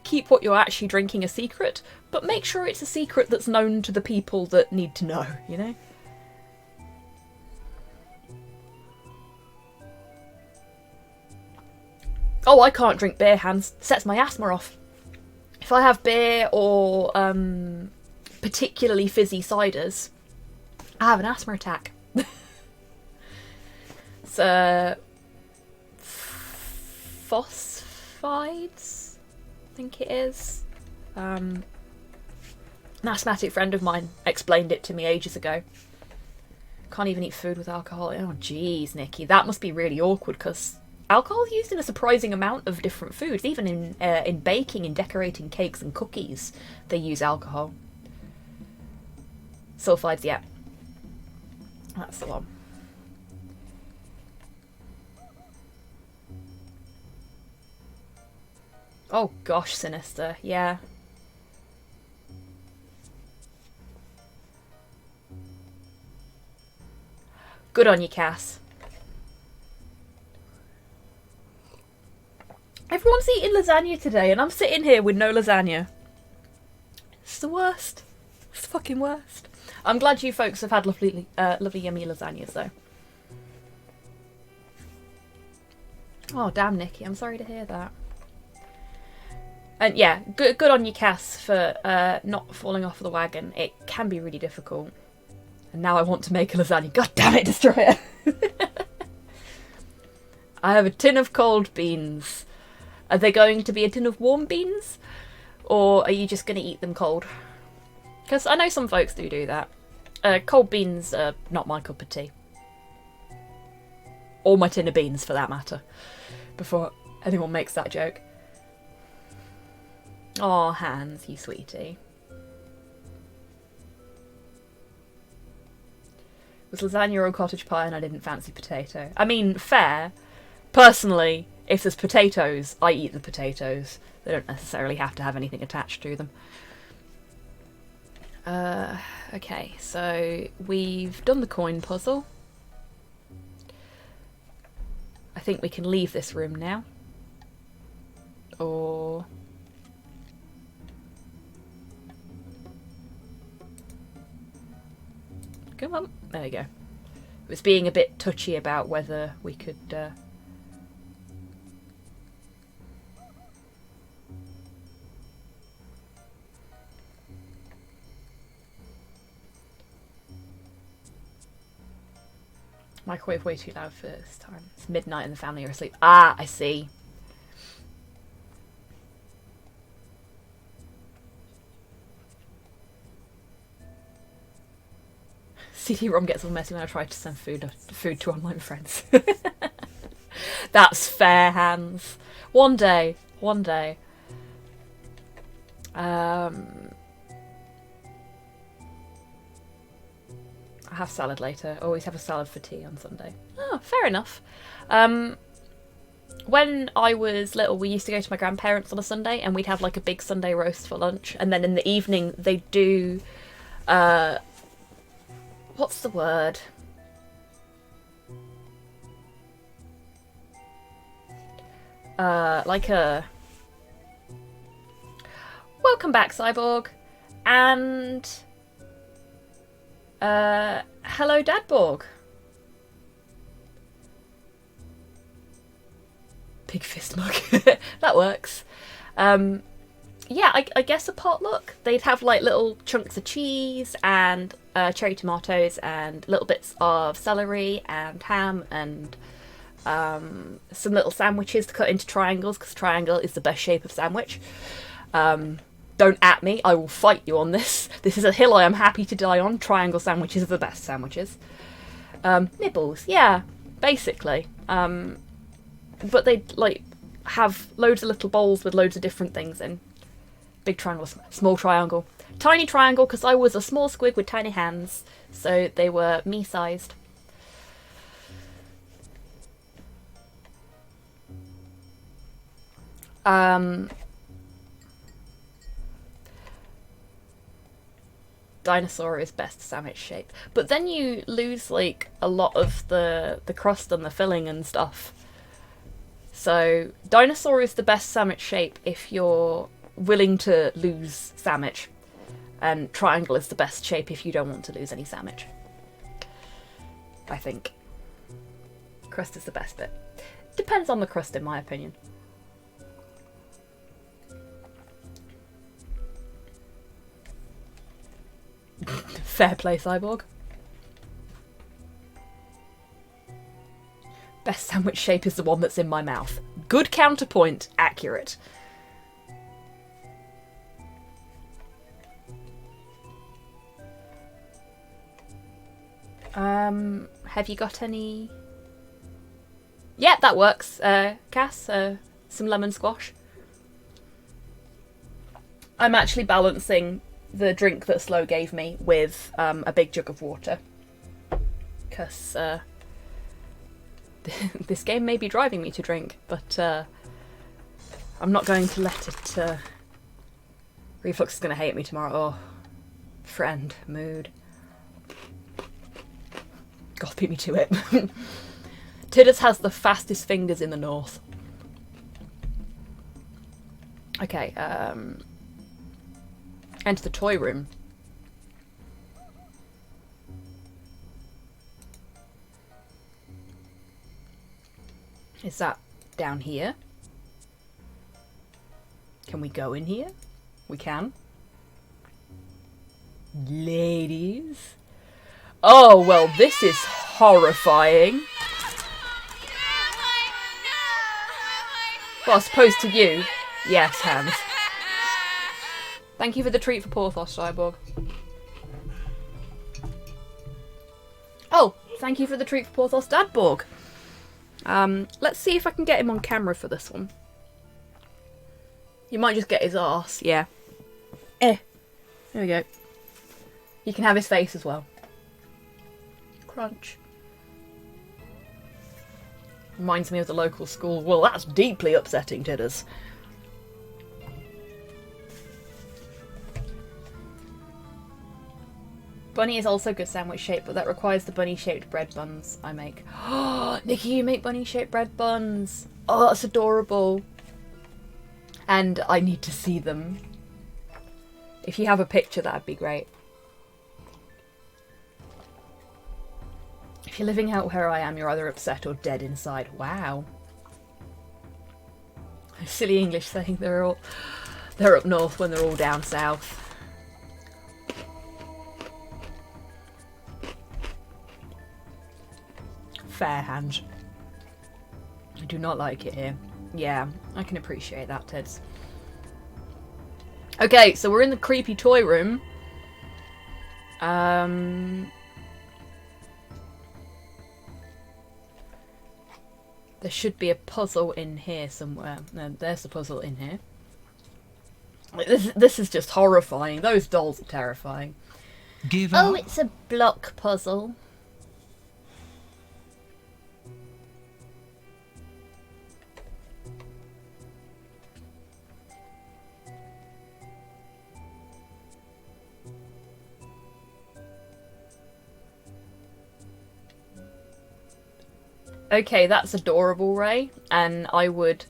keep what you're actually drinking a secret, but make sure it's a secret that's known to the people that need to know, you know? Oh, I can't drink beer, Hans. Sets my asthma off. If I have beer or particularly fizzy ciders, I have an asthma attack. It's phosphides, I think it is. An asthmatic friend of mine explained it to me ages ago. Can't even eat food with alcohol. Oh, jeez, Nikki, that must be really awkward because alcohol is used in a surprising amount of different foods. Even in baking and decorating cakes and cookies, they use alcohol. Sulfides, yeah. That's the one. Oh gosh, Sinister, yeah. Good on you, Cass. Everyone's eating lasagna today, and I'm sitting here with no lasagna. It's the worst. It's the fucking worst. I'm glad you folks have had lovely, yummy lasagnas, though. Oh, damn, Nikki. I'm sorry to hear that. And yeah, good on you, Cass, for not falling off the wagon. It can be really difficult. And now I want to make a lasagna. God damn it, Destroyer! I have a tin of cold beans. Are they going to be a tin of warm beans? Or are you just going to eat them cold? Because I know some folks do that. Cold beans are not my cup of tea. Or my tin of beans, for that matter. Before anyone makes that joke. Aw, Hans, you sweetie. It was lasagna or cottage pie and I didn't fancy potato. I mean, fair. Personally, if there's potatoes, I eat the potatoes. They don't necessarily have to have anything attached to them. Okay, so we've done the coin puzzle. I think we can leave this room now. Or... come on. There we go. It was being a bit touchy about whether we could... microwave way too loud for this time. It's midnight and the family are asleep. Ah, I see. CD-ROM gets all messy when I try to send food to online friends. That's fair, Hans. One day. One day. I have salad later. Always have a salad for tea on Sunday. Oh, fair enough. When I was little, we used to go to my grandparents on a Sunday and we'd have like a big Sunday roast for lunch. And then in the evening, they'd do... what's the word? Like a... welcome back, Cyborg. And... hello, Dadborg. Big fist mug. That works. yeah, I guess a potluck. They'd have like little chunks of cheese and cherry tomatoes and little bits of celery and ham and some little sandwiches to cut into triangles, because triangle is the best shape of sandwich. Don't at me, I will fight you on this. This is a hill I am happy to die on. Triangle sandwiches are the best sandwiches. Nibbles, yeah, basically. But they'd like have loads of little bowls with loads of different things in. Big triangle, small triangle. Tiny triangle, because I was a small squig with tiny hands, so they were me-sized. Dinosaur is best sandwich shape. But then you lose like a lot of the crust and the filling and stuff. So dinosaur is the best sandwich shape if you're willing to lose sandwich. And triangle is the best shape if you don't want to lose any sandwich. I think. Crust is the best bit. Depends on the crust in my opinion. Fair play, Cyborg. Best sandwich shape is the one that's in my mouth. Good counterpoint, accurate. Have you got any... Yeah, that works. Cass, some lemon squash. I'm actually balancing the drink that Slow gave me with a big jug of water. Because this game may be driving me to drink, but I'm not going to let it... Reflux is going to hate me tomorrow. Oh, friend, mood. God, beat me to it. Tidders has the fastest fingers in the north. Okay, enter the toy room. Is that down here? Can we go in here? We can. Ladies. Oh, well, this is horrifying. Well, I suppose to you, yes, Hans. Thank you for the treat for Porthos, Cyborg. Oh, thank you for the treat for Porthos, Dadborg. Let's see if I can get him on camera for this one. You might just get his arse, yeah. There we go. You can have his face as well. Crunch. Reminds me of the local school. Well, that's deeply upsetting, Tidders. Bunny is also good sandwich shape, but that requires the bunny-shaped bread buns I make. Oh, Nikki, you make bunny-shaped bread buns. Oh, that's adorable. And I need to see them. If you have a picture, that'd be great. If you're living out where I am, you're either upset or dead inside. Wow. Silly English saying they're up north when they're all down south. Fair hand. I do not like it here. Yeah, I can appreciate that, Tids. Okay, so we're in the creepy toy room. There should be a puzzle in here somewhere. No, there's a puzzle in here. This is just horrifying. Those dolls are terrifying. Give up. Oh, it's a block puzzle. Okay, that's adorable, Ray, and I would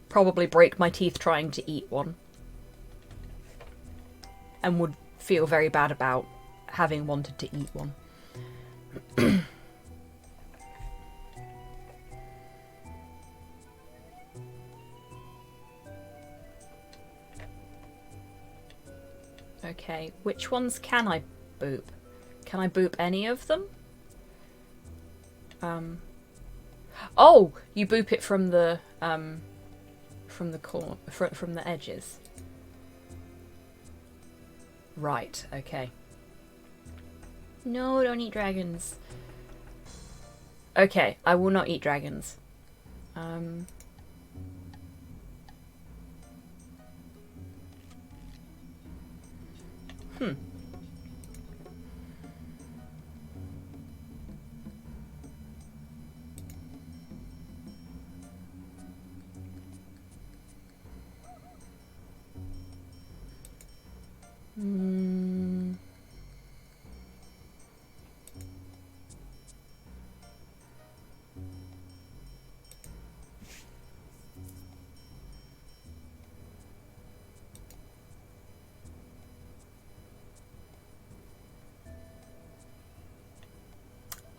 probably break my teeth trying to eat one. And would feel very bad about having wanted to eat one. Okay, which ones can I boop? Can I boop any of them? Oh, you boop it from the corner, from the edges. Right. Okay. No, don't eat dragons. Okay, I will not eat dragons.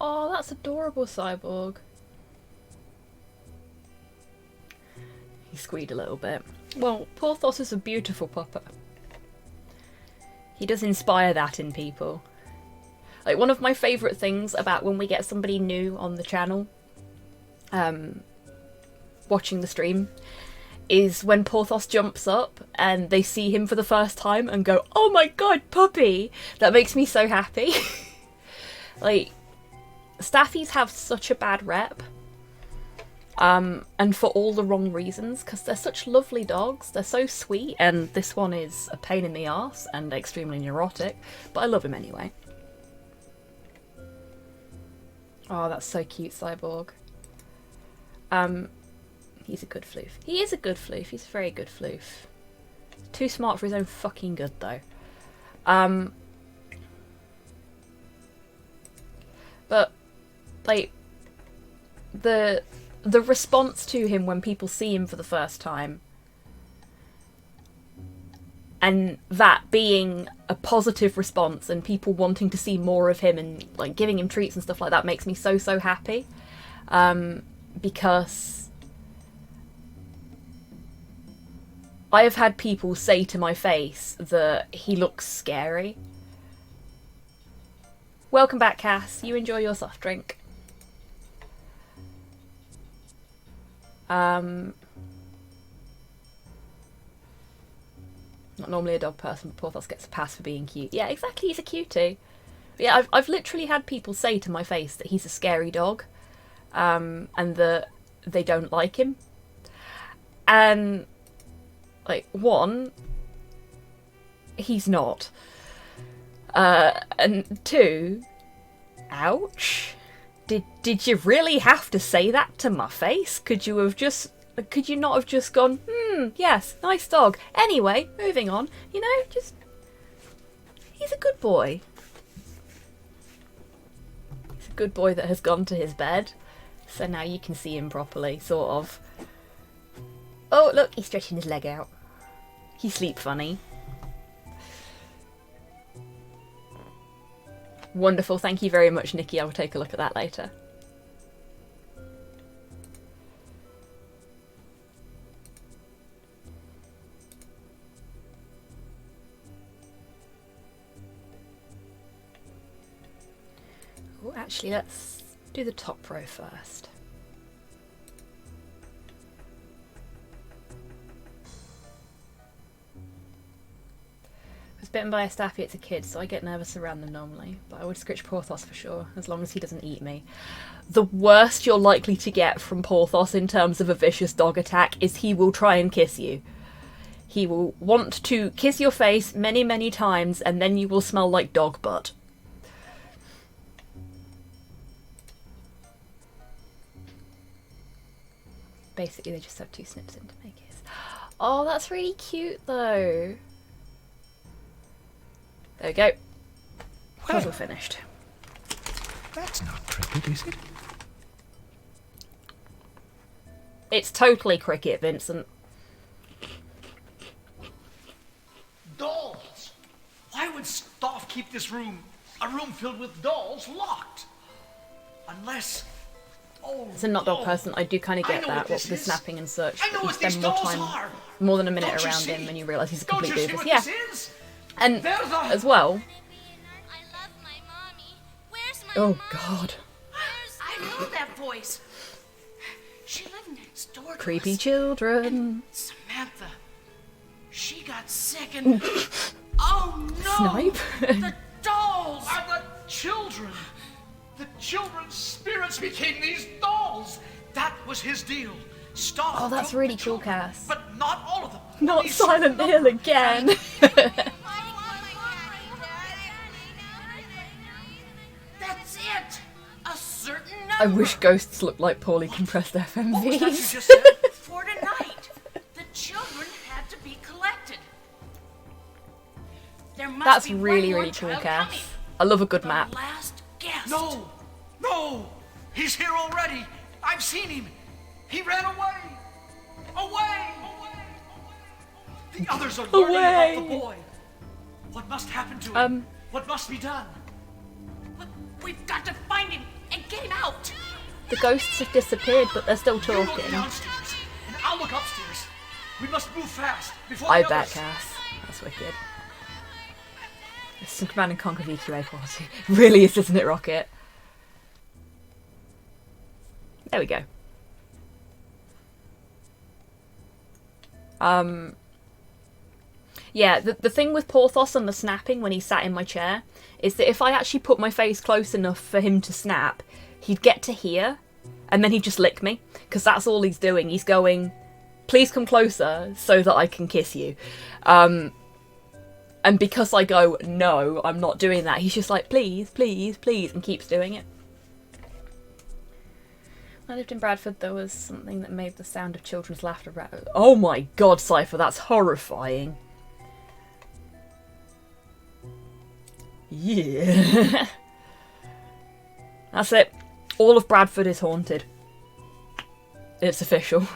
Oh, that's adorable, Cyborg. He squeaked a little bit. Well, Porthos is a beautiful puppet. He does inspire that in people. Like, one of my favourite things about when we get somebody new on the channel, watching the stream, is when Porthos jumps up and they see him for the first time and go, "Oh my god, puppy!" That makes me so happy. Like, Staffies have such a bad rep, and for all the wrong reasons, because they're such lovely dogs. They're so sweet, and this one is a pain in the arse and extremely neurotic, but I love him anyway. Oh, that's so cute, Cyborg. He's a good floof. He is a good floof. He's a very good floof. Too smart for his own fucking good, though. But, like, the response to him when people see him for the first time, and that being a positive response and people wanting to see more of him and, like, giving him treats and stuff like that makes me so, so happy. Because I have had people say to my face that he looks scary. Welcome back, Cass. You enjoy your soft drink. Not normally a dog person, but Porthos gets a pass for being cute. Yeah, exactly, he's a cutie. Yeah, I've literally had people say to my face that he's a scary dog, and that they don't like him. And, like, one, he's not. And two, ouch. Did you really have to say that to my face? Could you not have just gone, yes, nice dog. Anyway, moving on. You know, just, he's a good boy. He's a good boy that has gone to his bed. So now you can see him properly, sort of. Oh, look, he's stretching his leg out. He sleep funny. Wonderful, thank you very much, Nikki. I will take a look at that later. Oh, actually, let's do the top row first. I was bitten by a staffy as a kid, so I get nervous around them normally, but I would scritch Porthos for sure, as long as he doesn't eat me. The worst you're likely to get from Porthos in terms of a vicious dog attack is he will try and kiss you. He will want to kiss your face many, many times, and then you will smell like dog butt. Basically, they just have 2 snips in to make his. Oh, that's really cute, though. There we go. Puzzle finished. That's not cricket, is it? It's totally cricket, Vincent. Dolls! Why would Stoff keep this room, a room filled with dolls, locked? Unless... Oh, As a not dog person, I do kind of get that, what with the snapping and such. You spend more time, more than a minute around him, and you realise he's a complete doofus. Yeah. And as well... Oh, God. I know that voice. She lived next door to Creepy us. children. Samantha, she got sick and... Oh, no! Snipe? The dolls! Are the children. The children's spirits became these dolls. That was his deal. Stop. Oh, that's really cool, Cass. But not all of them. Not Only Silent certain Hill number. again. That's it! A certain number! I wish ghosts looked like poorly compressed What was that you FMVs. just said? For tonight, the children had to be collected. There must That's be one really, more really cool, child Cass. coming. I love a good The map. last guest. No. No. He's here already. I've seen him. He ran away. Away. The others are learning Away. about the boy. What must happen to him? What must be done? But we've got to find him and get him out. The ghosts have disappeared, but they're still You look talking. downstairs, and I'll look upstairs. We must move fast before I the bet, others... Cass. That's wicked. It's some Command and Conquer VQA quality. Really is, isn't it, Rocket? There we go. Yeah, the thing with Porthos and the snapping when he sat in my chair is that if I actually put my face close enough for him to snap, he'd get to here, and then he'd just lick me, because that's all he's doing. He's going, please come closer so that I can kiss you. And because I go, no, I'm not doing that, he's just like, please, please, please, and keeps doing it. When I lived in Bradford, there was something that made the sound of children's laughter. Oh my god, Cypher, that's horrifying. Yeah. That's it. All of Bradford is haunted. It's official.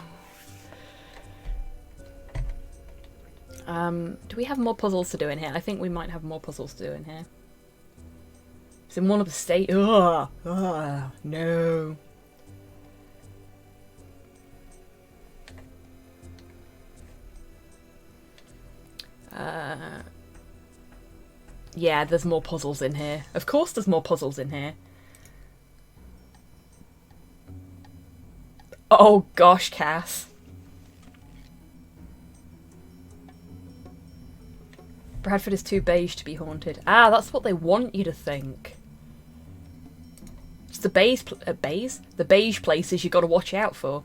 Do we have more puzzles to do in here? I think we might have more puzzles to do in here. It's in one of the state. Ugh. Ugh. No. Yeah, there's more puzzles in here. Of course there's more puzzles in here. Oh gosh, Cass. Bradford is too beige to be haunted. Ah, that's what they want you to think. It's the beige, the beige places you got to watch out for.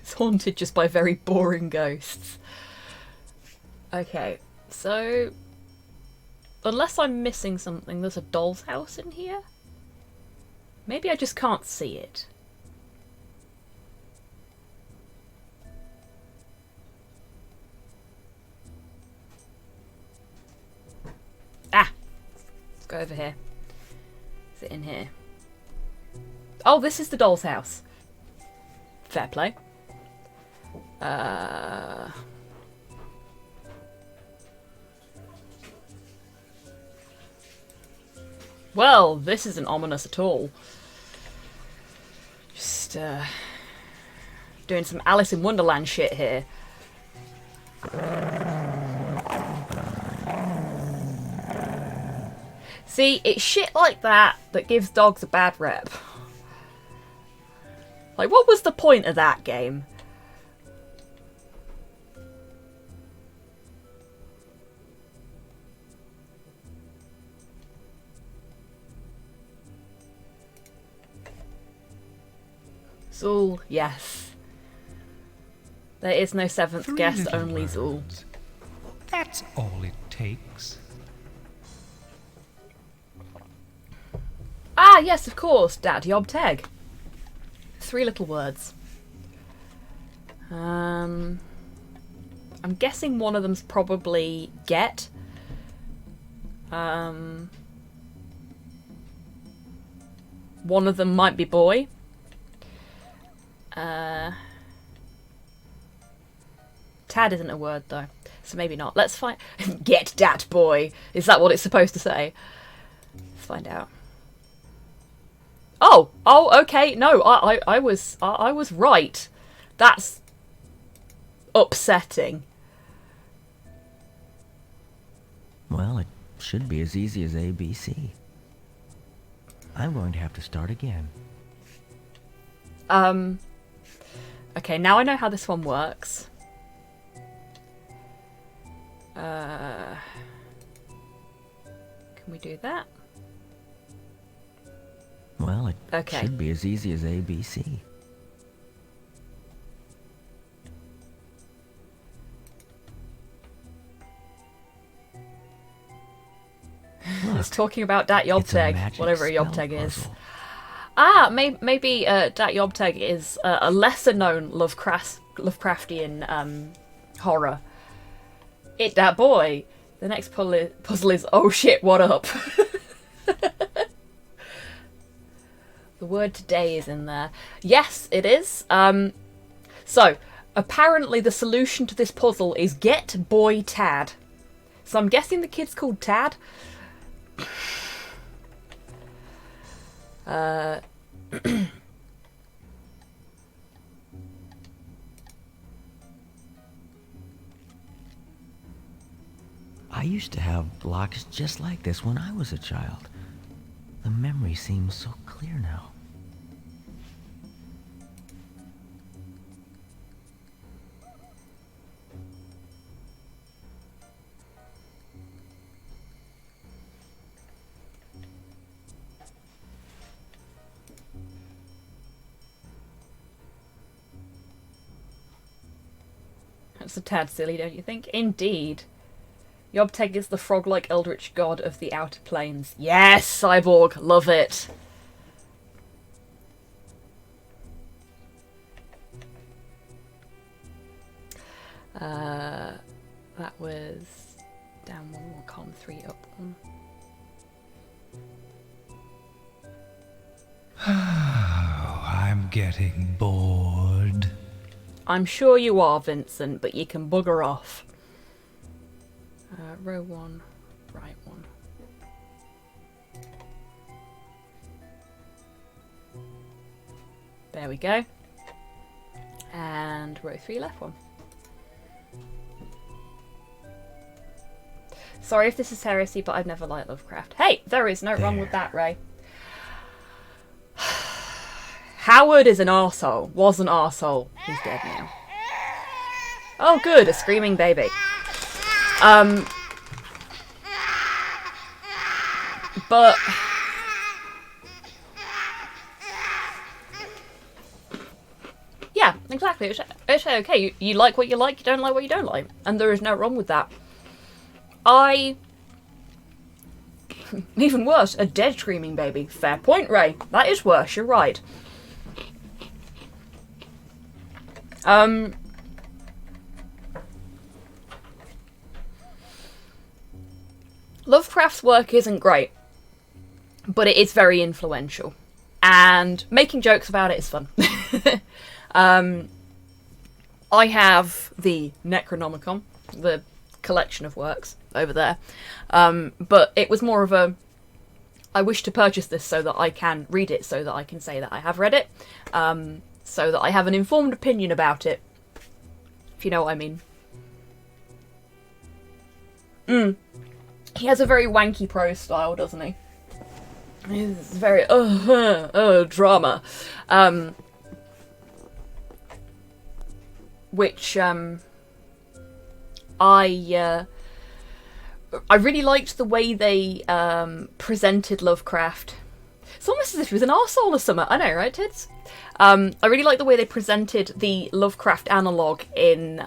It's haunted just by very boring ghosts. Okay, so unless I'm missing something, there's a doll's house in here? Maybe I just can't see it. Ah! Let's go over here. Is it in here? Oh, this is the doll's house. Fair play. Well, this isn't ominous at all. Just, doing some Alice in Wonderland shit here. See, it's shit like that that gives dogs a bad rep. Like, what was the point of that game? Zool, yes. There is no seventh 3 guest, little only Zool. words. That's all it takes. Ah, yes, of course, Dad Yob Teg. 3 little words. I'm guessing one of them's probably get. One of them might be boy. Tad isn't a word though, so maybe not. Let's find. Get dat boy. Is that what it's supposed to say? Let's find out. Oh, okay. No, I was right. That's upsetting. Well, it should be as easy as ABC. I'm going to have to start again. Okay, now I know how this one works. Can we do that? Well, it Okay. should be as easy as ABC. It's talking about Dat It's a Yobteg, magic whatever a spell Yobteg is. puzzle. Ah, maybe Dat Yobteg is a lesser-known Lovecraftian horror. It that boy. The next puzzle is oh shit, what up? The word today is in there. Yes, it is. So apparently the solution to this puzzle is get boy Tad. So I'm guessing the kid's called Tad. I used to have blocks just like this when I was a child. The memory seems so clear now. That's a tad silly, don't you think? Indeed. Yobteg is the frog-like eldritch god of the outer planes. Yes, Cyborg! Love it! That was down one more, column 3, up one. Oh, I'm getting bored. I'm sure you are, Vincent, but you can bugger off. Row 1, right 1. There we go. And row 3, left 1. Sorry if this is heresy, but I've never liked Lovecraft. Hey, there is no wrong with that, Ray. Howard is an arsehole. Was an arsehole. He's dead now. Oh good, a screaming baby. But yeah, exactly. It's okay. You like what you like, you don't like what you don't like. And there is no wrong with that. Even worse, a dead screaming baby. Fair point, Ray. That is worse, you're right. Lovecraft's work isn't great, but it is very influential. And making jokes about it is fun. I have the Necronomicon, the collection of works over there, but it was more of a I wish to purchase this so that I can read it, so that I can say that I have read it, so that I have an informed opinion about it, if you know what I mean. He has a very wanky prose style, doesn't he? It's very drama, which I really liked the way they presented Lovecraft. It's almost as if he was an arsehole or something. I know, right, Tids? I really like the way they presented the Lovecraft analogue in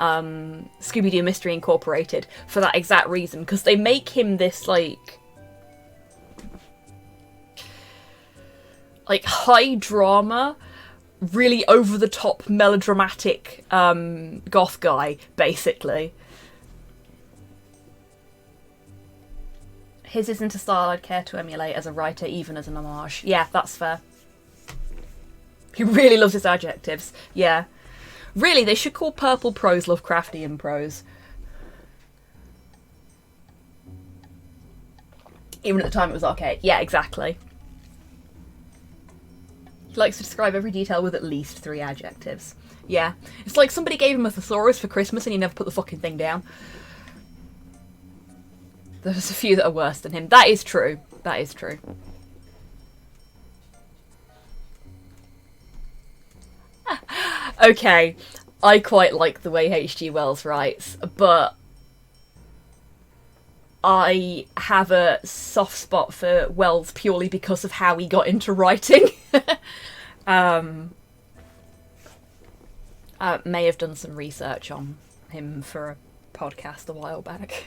Scooby-Doo Mystery Incorporated for that exact reason, because they make him this like high drama, really over the top melodramatic goth guy, basically. His isn't a style I'd care to emulate as a writer, even as an homage. Yeah, that's fair. He really loves his adjectives. Yeah. Really, they should call purple prose Lovecraftian prose. Even at the time it was archaic. Yeah, exactly. He likes to describe every detail with at least 3 adjectives. Yeah. It's like somebody gave him a thesaurus for Christmas and he never put the fucking thing down. There's a few that are worse than him. That is true. That is true. Okay. I quite like the way H.G. Wells writes, but I have a soft spot for Wells purely because of how he got into writing. May have done some research on him for a podcast a while back.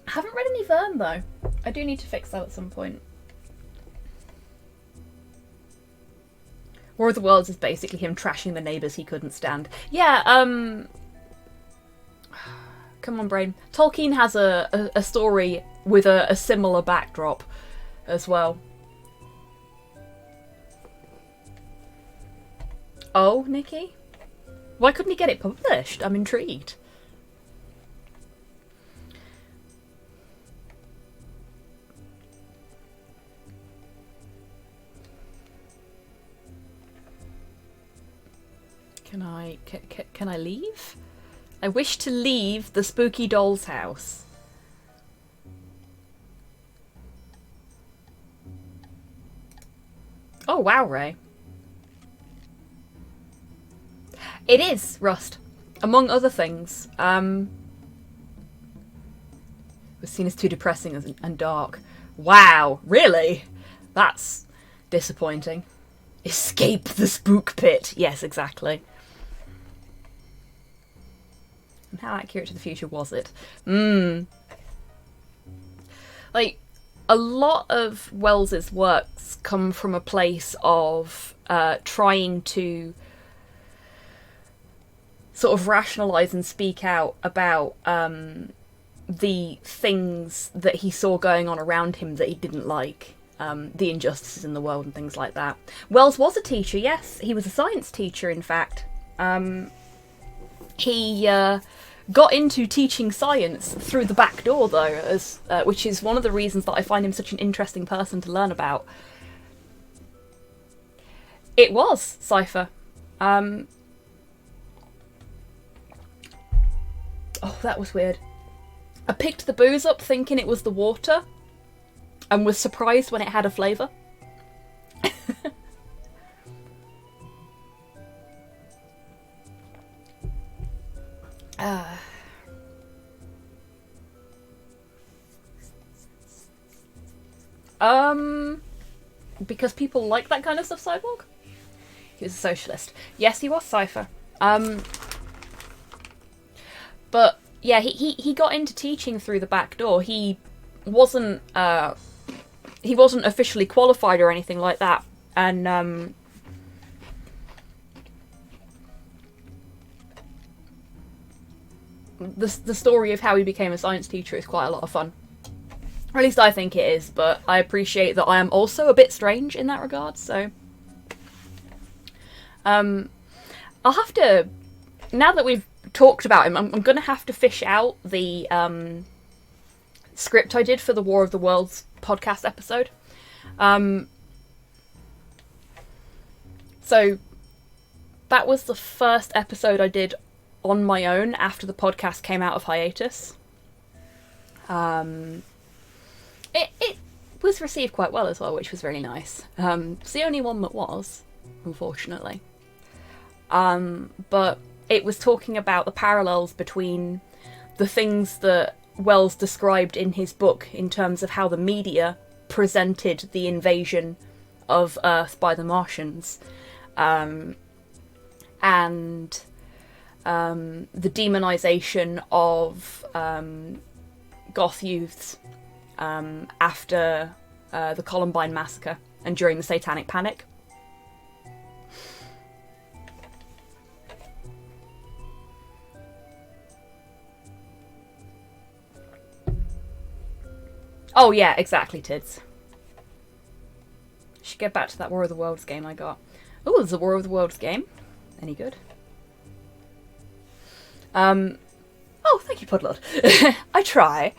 I haven't read any Verne though. I do need to fix that at some point. War of the Worlds is basically him trashing the neighbours he couldn't stand. Yeah, come on, brain. Tolkien has a story with a similar backdrop as well. Oh, Nikki? Why couldn't he get it published? I'm intrigued. Can I leave? I wish to leave the spooky doll's house. Oh wow, Ray. It is Rust, among other things. Was seen as too depressing and dark. Wow, really? That's disappointing. Escape the spook pit. Yes, exactly. And how accurate to the future was it? Like, a lot of Wells's works come from a place of trying to sort of rationalise and speak out about the things that he saw going on around him that he didn't like. The injustices in the world and things like that. Wells was a teacher, yes. He was a science teacher, in fact. He got into teaching science through the back door, though, which is one of the reasons that I find him such an interesting person to learn about. It was Cypher. Oh, that was weird. I picked the booze up thinking it was the water, and was surprised when it had a flavour. Because people like that kind of stuff, Cyborg? He was a socialist. Yes, he was Cypher. But yeah, he got into teaching through the back door. He wasn't officially qualified or anything like that, and the story of how he became a science teacher is quite a lot of fun. Or at least I think it is, but I appreciate that I am also a bit strange in that regard, so I'll have to, now that we've talked about him, I'm going to have to fish out the script I did for the War of the Worlds podcast episode. So that was the first episode I did on my own after the podcast came out of hiatus. It was received quite well as well, which was really nice. It's the only one that was, unfortunately. But it was talking about the parallels between the things that Wells described in his book in terms of how the media presented the invasion of Earth by the Martians, and the demonization of goth youths after the Columbine massacre and during the Satanic Panic. Oh yeah, exactly, Tids. Should get back to that War of the Worlds game I got. Oh, there's a War of the Worlds game. Any good? Oh, thank you, Pudlord. I try.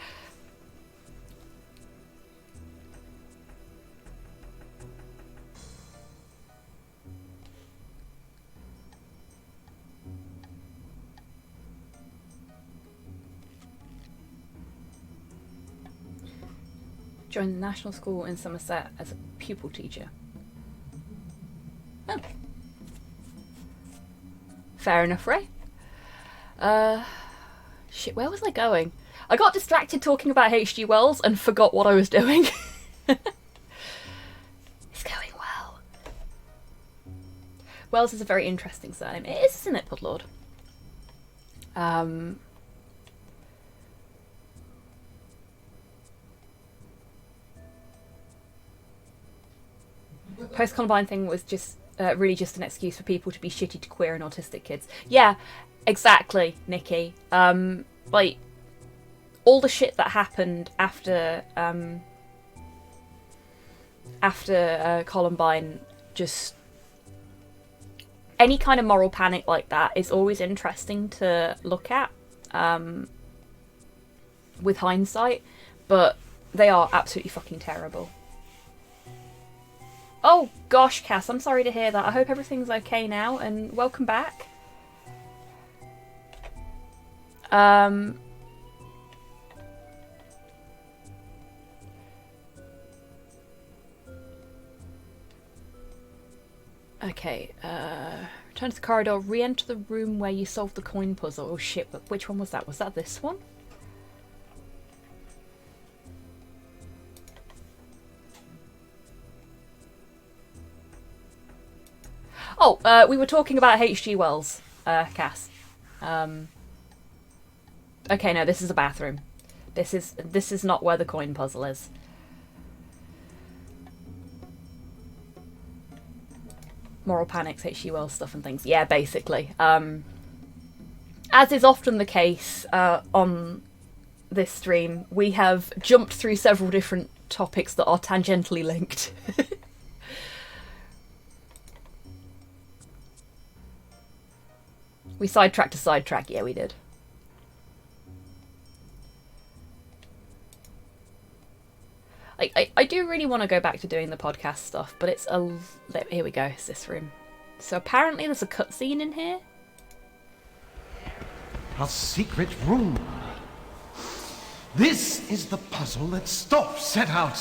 Joined the National School in Somerset as a pupil teacher. Oh. Fair enough, Ray. Shit, where was I going? I got distracted talking about H.G. Wells and forgot what I was doing. It's going well. Wells is a very interesting surname. It is, isn't it, Pudlord? Post-Columbine thing was just really just an excuse for people to be shitty to queer and autistic kids. Yeah, exactly, Nikki. Like, all the shit that happened after Columbine, just any kind of moral panic like that is always interesting to look at with hindsight, but they are absolutely fucking terrible. Oh gosh, Cass, I'm sorry to hear that. I hope everything's okay now, and welcome back. Okay, return to the corridor, re-enter the room where you solved the coin puzzle. Oh shit, but which one was that? Was that this one? Oh, we were talking about H.G. Wells, Cass. Okay, no, this is a bathroom. This is not where the coin puzzle is. Moral panics, H.G. Wells stuff and things. Yeah, basically. As is often the case on this stream, we have jumped through several different topics that are tangentially linked. We sidetracked to sidetrack, yeah, we did. I do really want to go back to doing the podcast stuff, but it's a... Here we go, it's this room. So apparently there's a cutscene in here. A secret room. This is the puzzle that Stoff set out.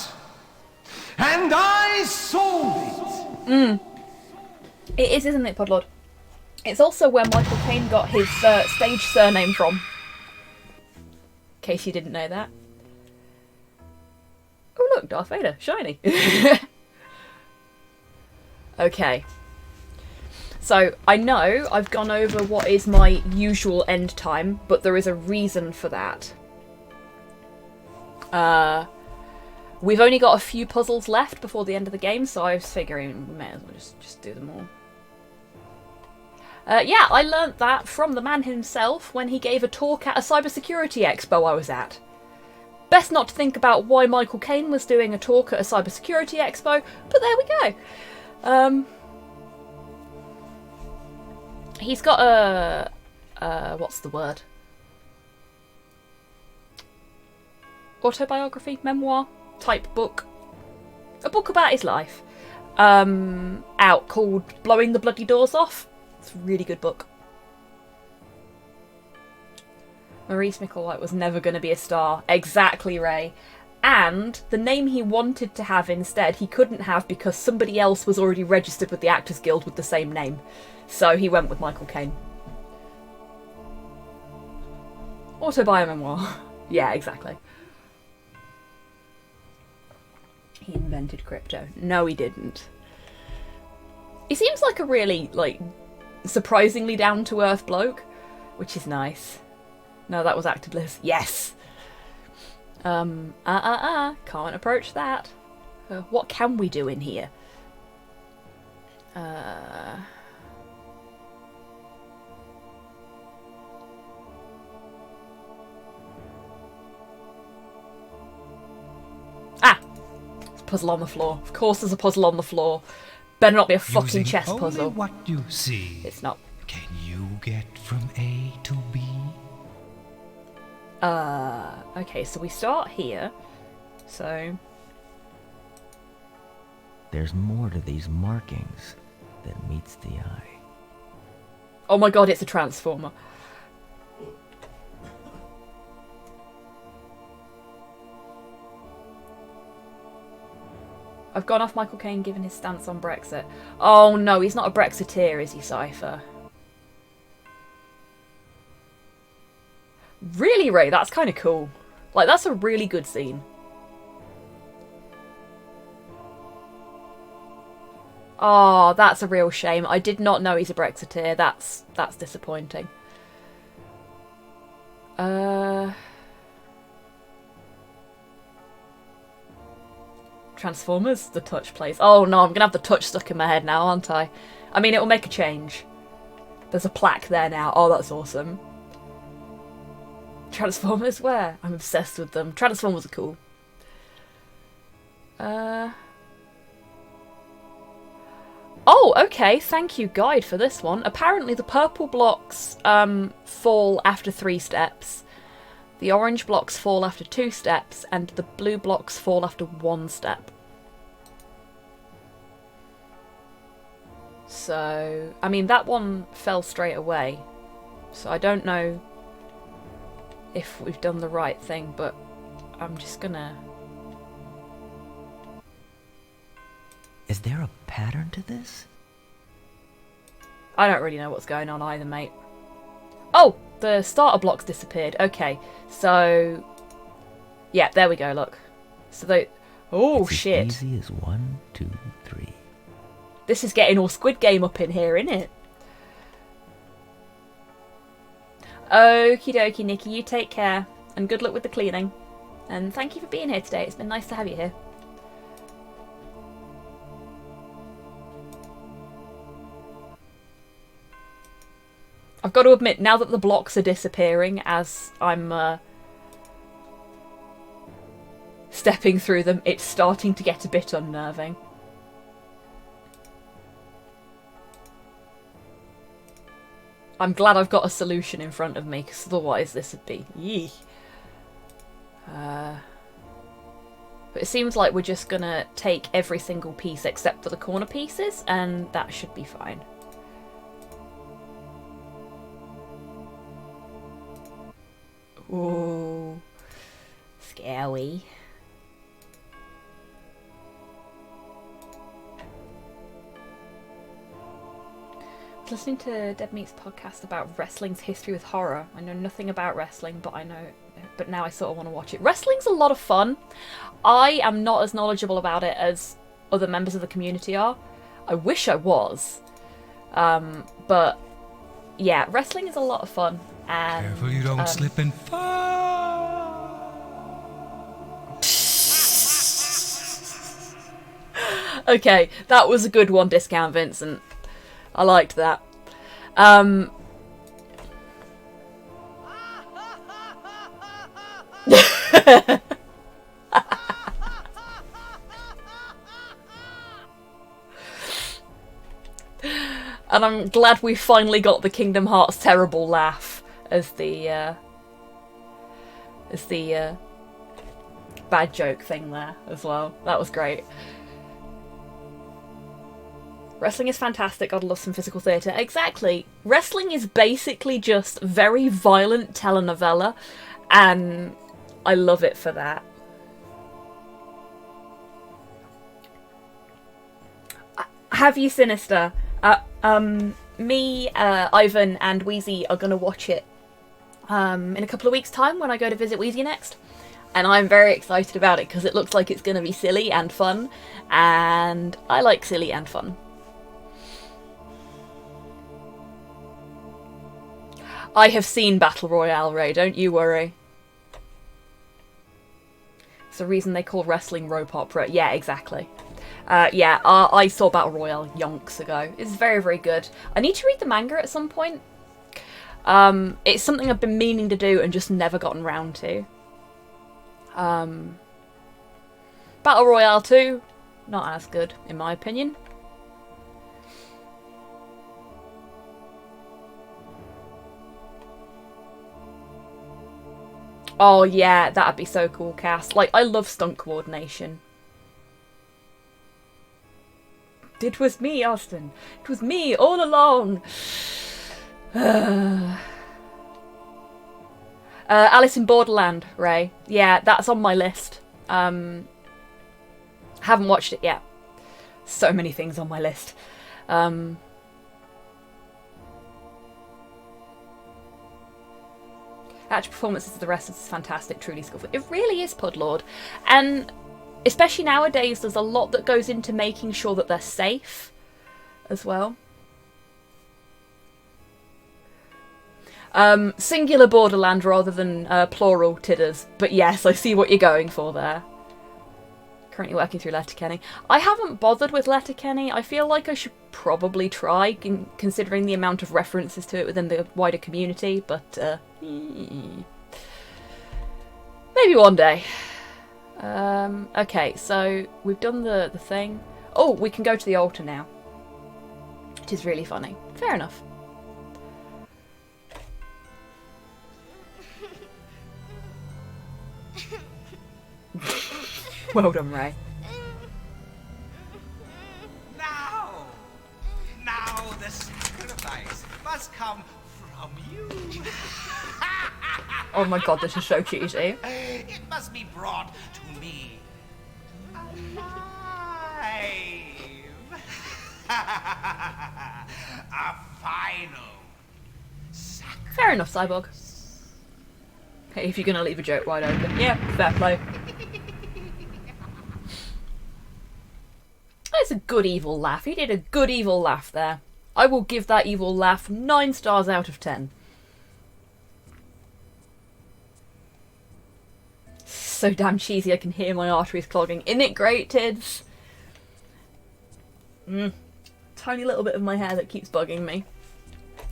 And I solved it! It is, isn't it, Podlord? It's also where Michael Caine got his stage surname from. In case you didn't know that. Oh look, Darth Vader, shiny. Okay. So, I know I've gone over what is my usual end time, but there is a reason for that. We've only got a few puzzles left before the end of the game, so I was figuring we may as well just do them all. Yeah, I learnt that from the man himself when he gave a talk at a cybersecurity expo I was at. Best not to think about why Michael Caine was doing a talk at a cybersecurity expo, but there we go. He's got a... what's the word? Autobiography? Memoir? Type book. A book about his life. Out called Blowing the Bloody Doors Off. It's a really good book. Maurice Micklewhite was never going to be a star. Exactly, Ray. And the name he wanted to have instead, he couldn't have because somebody else was already registered with the Actors Guild with the same name. So he went with Michael Caine. Autobiomemoir. Yeah, exactly. He invented crypto. No, he didn't. He seems like a really, surprisingly down-to-earth bloke, which is nice. No, that was acted Liz. Yes! Can't approach that. What can we do in here? There's a puzzle on the floor. Of course there's a puzzle on the floor. Better not be a fucking Using chess only puzzle. what you see. It's not. Can you get from A to B? Okay, so we start here. So... There's more to these markings than meets the eye. Oh my god, it's a transformer. I've gone off Michael Caine given his stance on Brexit. Oh no, he's not a Brexiteer, is he, Cypher? Really, Ray? That's kind of cool. Like, that's a really good scene. Oh, that's a real shame. I did not know he's a Brexiteer. That's disappointing. Transformers, the touch place. Oh no, I'm gonna have the touch stuck in my head now, aren't I? I mean, it'll make a change. There's a plaque there now. Oh, that's awesome. Transformers, where? I'm obsessed with them. Transformers are cool. Oh, okay. Thank you, guide, for this one. Apparently, the purple blocks fall after 3 steps. The orange blocks fall after 2 steps, and the blue blocks fall after 1 step. So, I mean, that one fell straight away. So I don't know if we've done the right thing, but I'm just gonna... Is there a pattern to this? I don't really know what's going on either, mate. Oh! The starter blocks disappeared. Okay, so... Yeah, there we go, look. So they... Oh, it's shit. As easy as 1, 2, 3. This is getting all Squid Game up in here, isn't it? Okie dokie, Nikki, you take care. And good luck with the cleaning. And thank you for being here today. It's been nice to have you here. I've got to admit, now that the blocks are disappearing as I'm stepping through them, it's starting to get a bit unnerving. I'm glad I've got a solution in front of me, because otherwise this would be... Yee. But it seems like we're just going to take every single piece except for the corner pieces, and that should be fine. Ooh, scary. I was listening to Dead Meat's podcast about wrestling's history with horror. I know nothing about wrestling, but now I sort of want to watch it. Wrestling's a lot of fun. I am not as knowledgeable about it as other members of the community are. I wish I was. But yeah, wrestling is a lot of fun. And, careful you don't slip and fall. Okay, that was a good one, Discount Vincent. I liked that. And I'm glad we finally got the Kingdom Hearts terrible laugh as the bad joke thing there as well. That was great. Wrestling is fantastic. God loves some physical theatre. Exactly. Wrestling is basically just very violent telenovela, and I love it for that. Have you, Sinister? Me, Ivan, and Wheezy are going to watch it in a couple of weeks' time when I go to visit Wheezy next. And I'm very excited about it because it looks like it's going to be silly and fun. And I like silly and fun. I have seen Battle Royale, Ray, don't you worry. It's the reason they call wrestling rope opera. Yeah, exactly. I saw Battle Royale yonks ago. It's very, very good. I need to read the manga at some point. It's something I've been meaning to do and just never gotten round to. Battle Royale 2, not as good, in my opinion. Oh yeah, that'd be so cool, Cass. Like, I love stunt coordination. It was me, Austin. It was me all along. Alice in Borderland, Ray. Yeah, that's on my list. Haven't watched it yet. So many things on my list. Actual performances of the rest is fantastic, truly skillful. It really is, Pudlord. And especially nowadays, there's a lot that goes into making sure that they're safe as well. Singular Borderland rather than plural Tidders. But yes, I see what you're going for there. Currently working through Letterkenny. I haven't bothered with Letterkenny. I feel like I should probably try, considering the amount of references to it within the wider community, but maybe one day. Okay, so we've done the thing. Oh, we can go to the altar now. It is really funny. Fair enough. Well done, Ray. Now the sacrifice must come from you. Oh my god, this is so cheesy. It must be brought to me alive. A final sacrifice. Fair enough, Cyborg. Hey, if you're gonna leave a joke wide open. Yeah, fair play. That's a good evil laugh. He did a good evil laugh there. I will give that evil laugh 9 stars out of 10. So damn cheesy I can hear my arteries clogging. Isn't it great, Tids? Tiny little bit of my hair that keeps bugging me.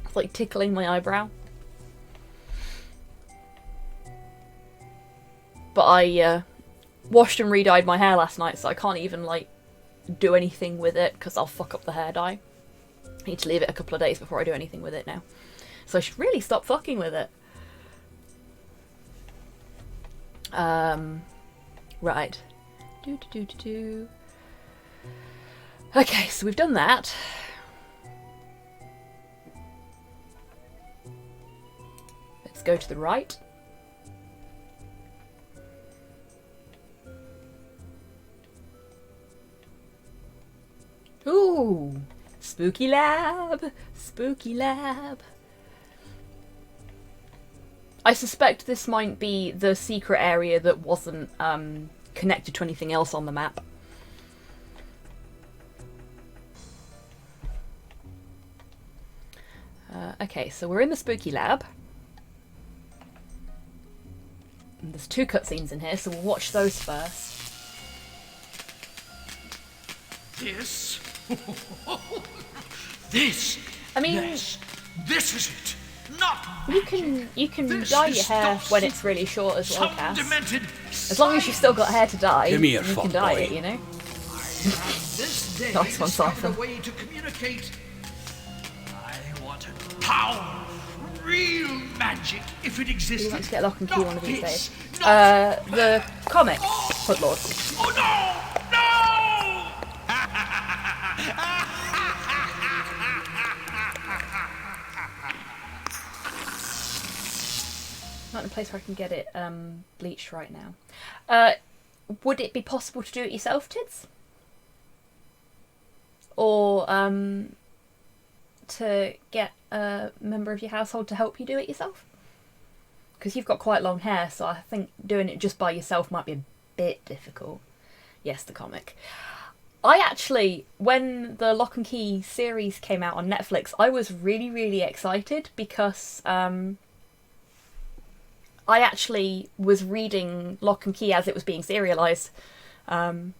It's like tickling my eyebrow. But I washed and re-dyed my hair last night, so I can't even like do anything with it because I'll fuck up the hair dye. I need to leave it a couple of days before I do anything with it now. So I should really stop fucking with it. Right. Okay, so we've done that. Let's go to the right. Ooh, spooky lab, spooky lab. I suspect this might be the secret area that wasn't connected to anything else on the map. Okay, so we're in the spooky lab. And there's 2 cutscenes in here, so we'll watch those first. This? This? I mean, yes. This is it. Not you can dye your hair when it's really short as well, Cass. As long as you've still got hair to dye, Give me a you fuck can dye boy. it, you know. This day Nice one, Siphon. a way to communicate. I want power, real magic, if it existed. We want to get lock and key one of these this, days. The comic, Footload. Oh no! No! Not in a place where I can get it bleached right now. Would it be possible to do it yourself, Tids? Or to get a member of your household to help you do it yourself? Because you've got quite long hair, so I think doing it just by yourself might be a bit difficult. Yes, the comic. I actually, when the Lock and Key series came out on Netflix, I was really, really excited because I actually was reading Lock and Key as it was being serialised. Oh,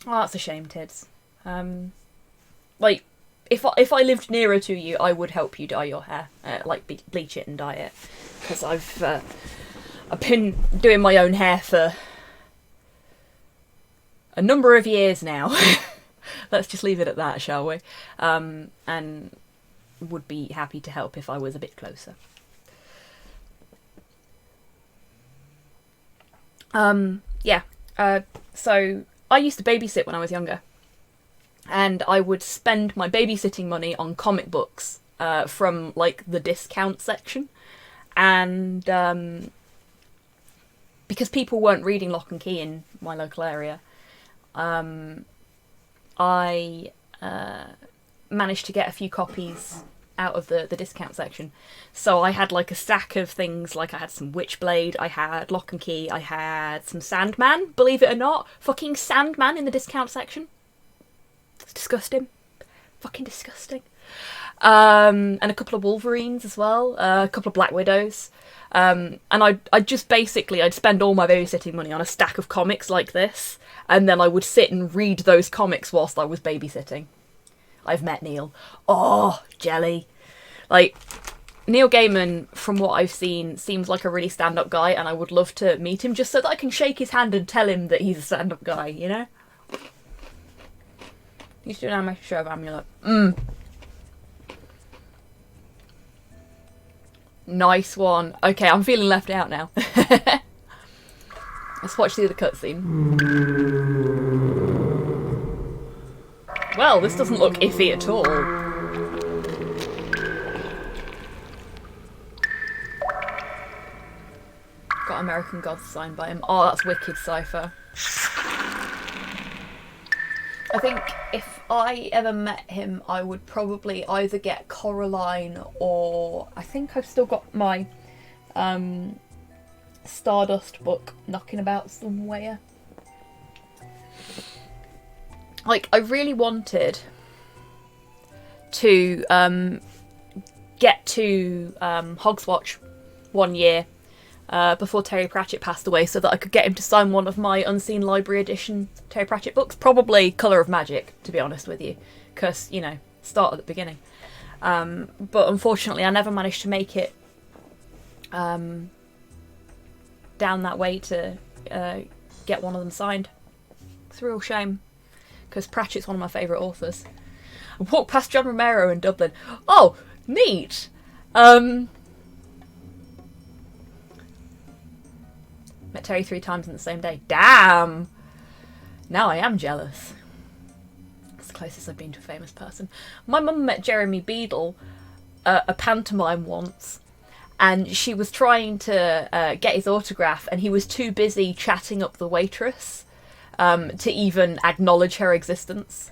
that's a shame, Tids. Like, if I lived nearer to you, I would help you dye your hair, like bleach it and dye it, because I've been doing my own hair for a number of years now. Let's just leave it at that, shall we? And would be happy to help if I was a bit closer. Yeah. So I used to babysit when I was younger, and I would spend my babysitting money on comic books from like the discount section, and because people weren't reading Lock and Key in my local area, I managed to get a few copies out of the discount section. So I had like a stack of things, like I had some Witchblade, I had Lock and Key, I had some Sandman, believe it or not. Fucking Sandman in the discount section. It's disgusting. Fucking disgusting. And a couple of Wolverines as well, a couple of Black Widows. And I'd just basically, I'd spend all my babysitting money on a stack of comics like this, and then I would sit and read those comics whilst I was babysitting. I've met Neil. Oh, jelly. Like, Neil Gaiman, from what I've seen, seems like a really stand-up guy, and I would love to meet him just so that I can shake his hand and tell him that he's a stand-up guy, you know? He's doing a show of Amulet. Nice one. Okay, I'm feeling left out now. Let's watch the other cutscene. Well, this doesn't look iffy at all. Got American Gods signed by him. Oh, that's wicked cipher. I think if I ever met him, I would probably either get Coraline, or I think I've still got my Stardust book knocking about somewhere. Like, I really wanted to get to Hogswatch one year before Terry Pratchett passed away, so that I could get him to sign one of my Unseen Library Edition Terry Pratchett books. Probably Colour of Magic, to be honest with you, because, you know, start at the beginning. But unfortunately, I never managed to make it down that way to get one of them signed. It's a real shame, because Pratchett's one of my favourite authors. I walked past John Romero in Dublin. Oh, neat! Met Terry 3 times in the same day. Damn! Now I am jealous. It's the closest I've been to a famous person. My mum met Jeremy Beadle at a pantomime once, and she was trying to get his autograph, and he was too busy chatting up the waitress to even acknowledge her existence.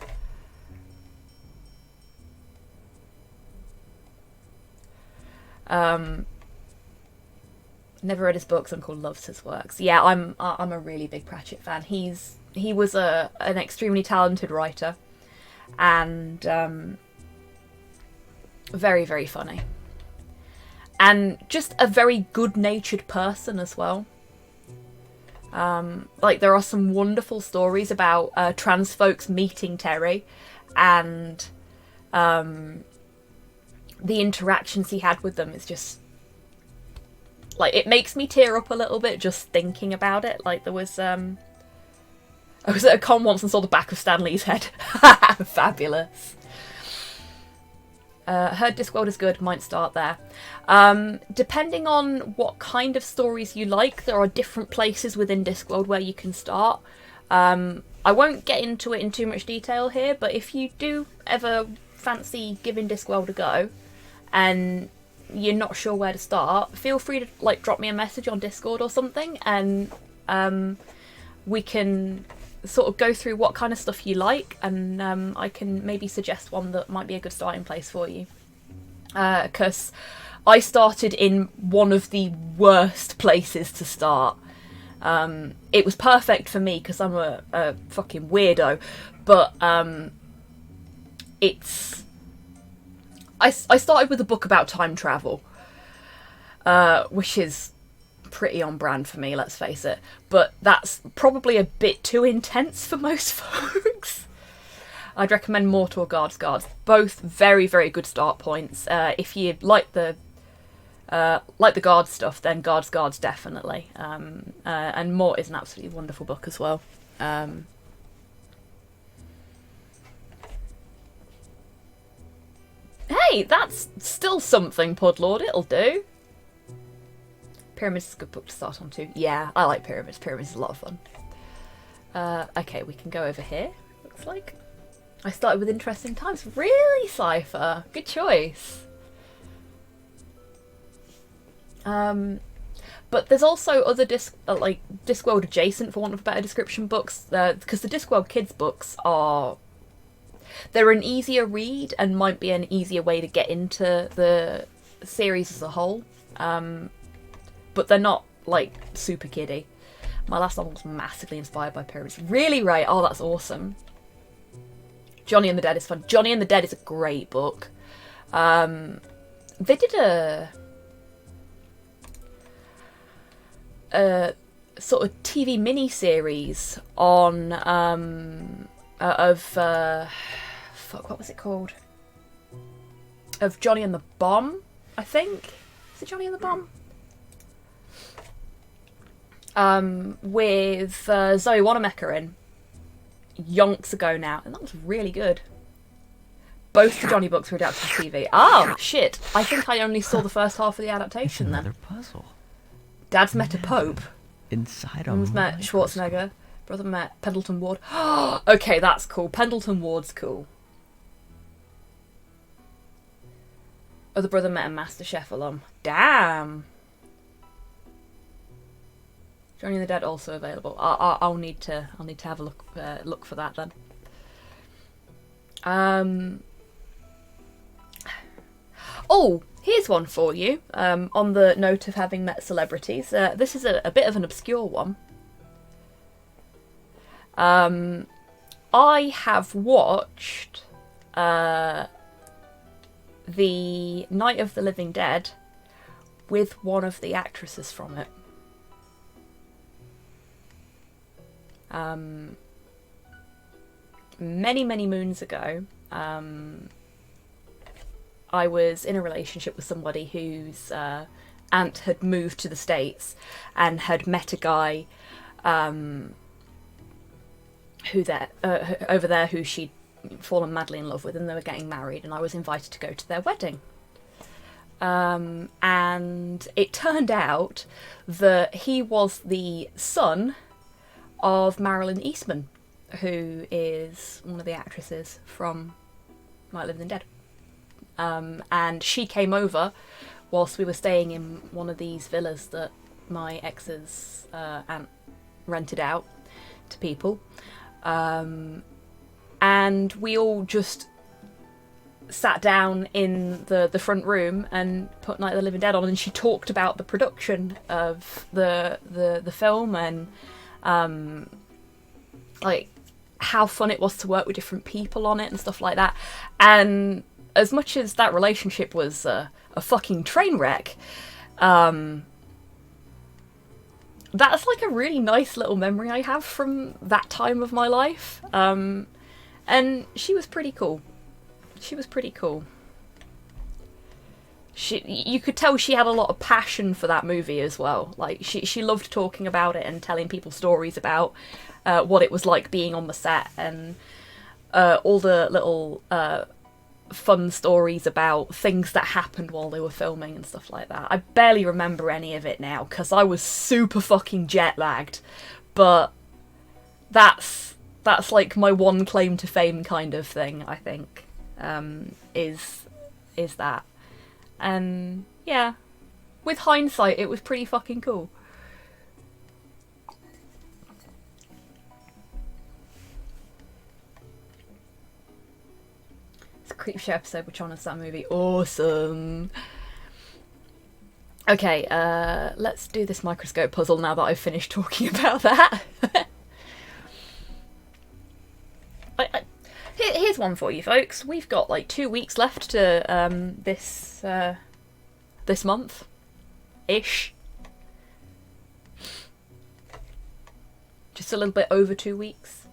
Never read his books. Uncle loves his works. Yeah, I'm a really big Pratchett fan. He was an extremely talented writer, and very, very funny, and just a very good-natured person as well. Like, there are some wonderful stories about trans folks meeting Terry, and the interactions he had with them is just, like, it makes me tear up a little bit just thinking about it. Like, there was I was at a con once and saw the back of Stan Lee's head. Fabulous. Heard Discworld is good, might start there. Depending on what kind of stories you like, there are different places within Discworld where you can start. I won't get into it in too much detail here, but if you do ever fancy giving Discworld a go, and you're not sure where to start, feel free to, like, drop me a message on Discord or something, and we can sort of go through what kind of stuff you like, and I can maybe suggest one that might be a good starting place for you. Because I started in one of the worst places to start. It was perfect for me because I'm a fucking weirdo, but it's... I started with a book about time travel, which is pretty on brand for me, let's face it. But that's probably a bit too intense for most folks. I'd recommend Mortal Guards. Both very, very good start points. If you like the Guard stuff, then Guards definitely. And Mort is an absolutely wonderful book as well. Hey, that's still something, Podlord. It'll do. Pyramids is a good book to start on too. Yeah, I like Pyramids. Pyramids is a lot of fun. Okay, we can go over here, looks like. I started with Interesting Times. Really, Cypher? Good choice. But there's also other like Discworld adjacent, for want of a better description, books. Because the Discworld kids books they're an easier read and might be an easier way to get into the series as a whole. But they're not like super kiddie. My last novel was massively inspired by Pyramids. Really, right? Oh, that's awesome. Johnny and the Dead is fun. Johnny and the Dead is a great book. They did a sort of TV mini-series on fuck, what was it called? Of Johnny and the Bomb, I think. Is it Johnny and the Bomb? With Zoe Wanamaker in. Yonks ago now, and that was really good. Both the Johnny books were adapted to TV. Oh, shit. I think I only saw the first half of the adaptation then. Another puzzle. Dad's met a pope. Inside a Mum's met Schwarzenegger. Brother met Pendleton Ward. Okay, that's cool. Pendleton Ward's cool. Other brother met a MasterChef alum. Damn. Johnny and the Dead also available. I'll need to have a look for that then. Oh, here's one for you. On the note of having met celebrities, this is a bit of an obscure one. I have watched the Night of the Living Dead with one of the actresses from it. Many moons ago, I was in a relationship with somebody whose aunt had moved to the States and had met a guy over there who she'd fallen madly in love with, and they were getting married, and I was invited to go to their wedding. And it turned out that he was the son of Marilyn Eastman, who is one of the actresses from Night of the Living Dead. And she came over whilst we were staying in one of these villas that my ex's aunt rented out to people. And we all just sat down in the front room and put Night of the Living Dead on, and she talked about the production of the film and like how fun it was to work with different people on it and stuff like that. And as much as that relationship was a fucking train wreck, that's like a really nice little memory I have from that time of my life. And she was pretty cool. You could tell she had a lot of passion for that movie as well. Like she loved talking about it and telling people stories about what it was like being on the set, and all the little fun stories about things that happened while they were filming and stuff like that. I barely remember any of it now because I was super fucking jet lagged, but that's like my one claim to fame kind of thing, I think, is that. And yeah, with hindsight, it was pretty fucking cool. It's a Creepshow episode which honours that movie. Awesome. Okay, let's do this microscope puzzle now that I've finished talking about that. Here's one for you folks. We've got like 2 weeks left to this month ish. Just a little bit over 2 weeks.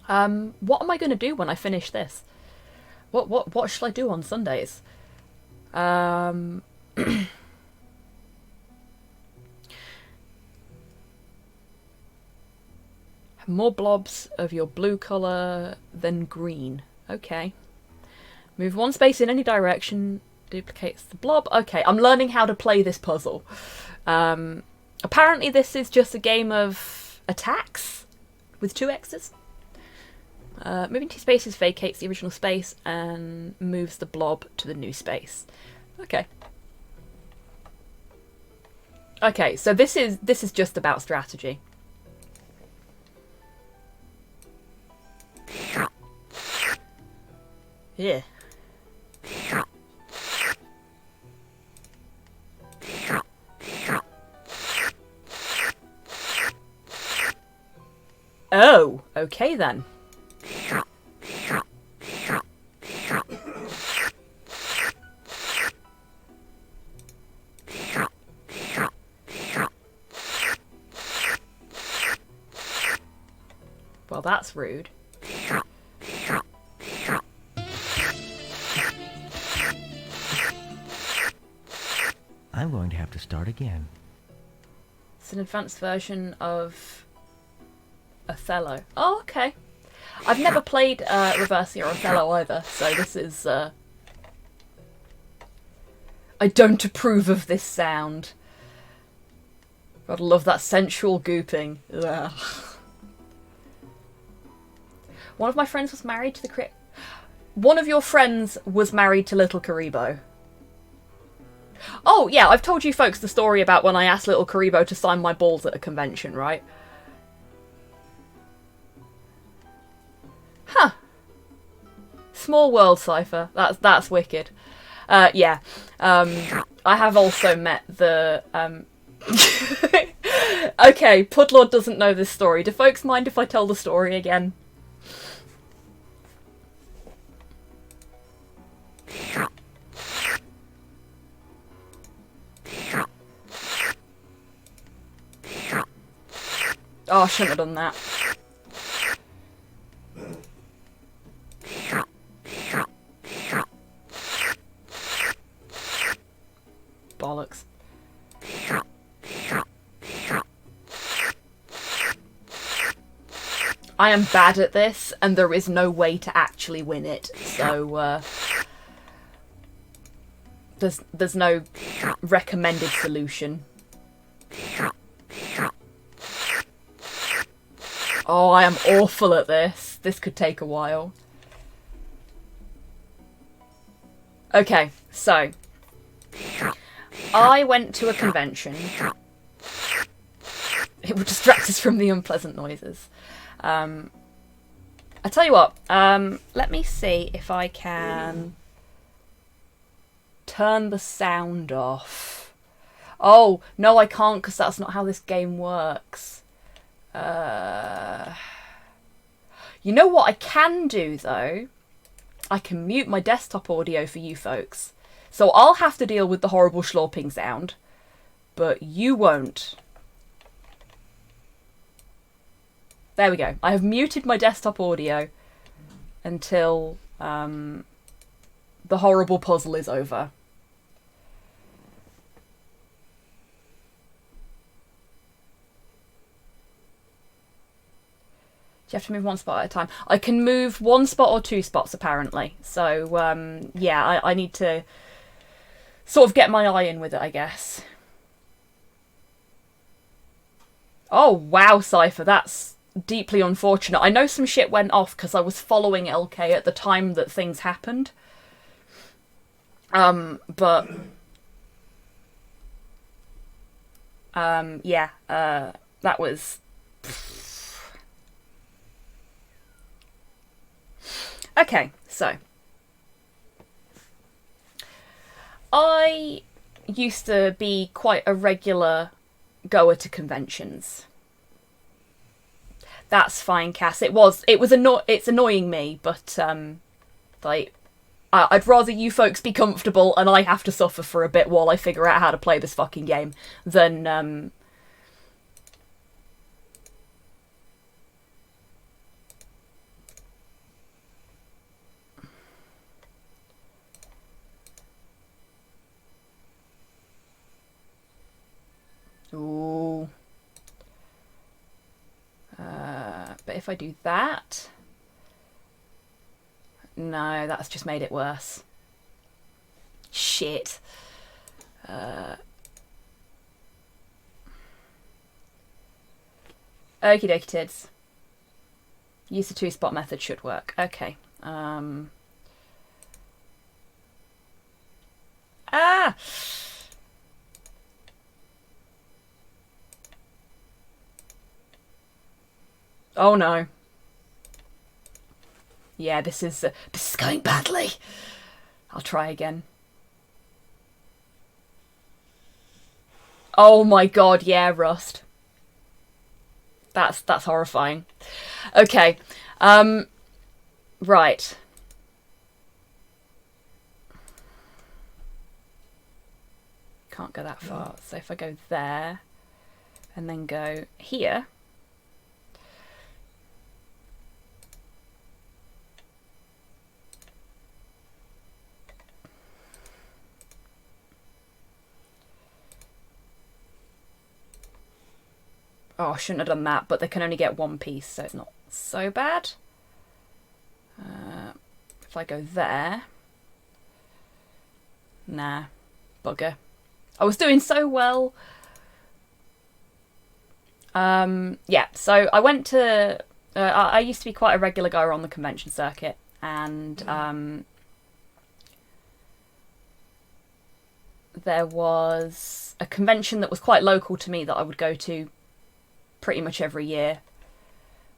What am I going to do when I finish this? What shall I do on Sundays? More blobs of your blue colour than green. Okay. Move one space in any direction duplicates the blob. Okay, I'm learning how to play this puzzle. Apparently this is just a game of attacks with 2 X's. Moving 2 spaces vacates the original space and moves the blob to the new space. Okay. Okay, so this is just about strategy. Yeah. Oh, okay then. Well, that's rude. I'm going to have to start again. It's an advanced version of Othello. Oh, okay. I've never played Reversia or Othello either, so this is... I don't approve of this sound. God, I love that sensual gooping. Ugh. One of my friends was married to the One of your friends was married to Little Karibo. Oh, yeah, I've told you folks the story about when I asked Little Karibo to sign my balls at a convention, right? Huh. Small world, Cypher. That's wicked. Yeah. I have also met the... Okay, Pudlord doesn't know this story. Do folks mind if I tell the story again? Oh, I shouldn't have done that. Bollocks. I am bad at this, and there is no way to actually win it, so there's no recommended solution. Oh, I am awful at this. This could take a while. Okay, so I went to a convention. It would distract us from the unpleasant noises. I tell you what, let me see if I can turn the sound off. Oh, no I can't, because that's not how this game works. You know what I can do, though? I can mute my desktop audio for you folks. So I'll have to deal with the horrible schlorping sound, but you won't. There we go. I have muted my desktop audio until the horrible puzzle is over. Do you have to move one spot at a time? I can move 1 spot or 2 spots, apparently. So, yeah, I need to sort of get my eye in with it, I guess. Oh, wow, Cypher, that's deeply unfortunate. I know some shit went off because I was following LK at the time that things happened. But... yeah, that was... Okay, so I used to be quite a regular goer to conventions. That's fine, Cass. It's annoying me, but like I'd rather you folks be comfortable and I have to suffer for a bit while I figure out how to play this fucking game than Ooh. But if I do that... No, that's just made it worse. Shit. Okie dokie tids. Use the 2-spot method should work. Okay. Ah! Oh no. Yeah, this is going badly. I'll try again. Oh my god, yeah, rust. That's horrifying. Okay. Right. Can't go that far. So if I go there and then go here. Oh, I shouldn't have done that, but they can only get one piece, so it's not so bad. If I go there... Nah, bugger. I was doing so well. Yeah, so I went to... I used to be quite a regular guy on the convention circuit, and there was a convention that was quite local to me that I would go to pretty much every year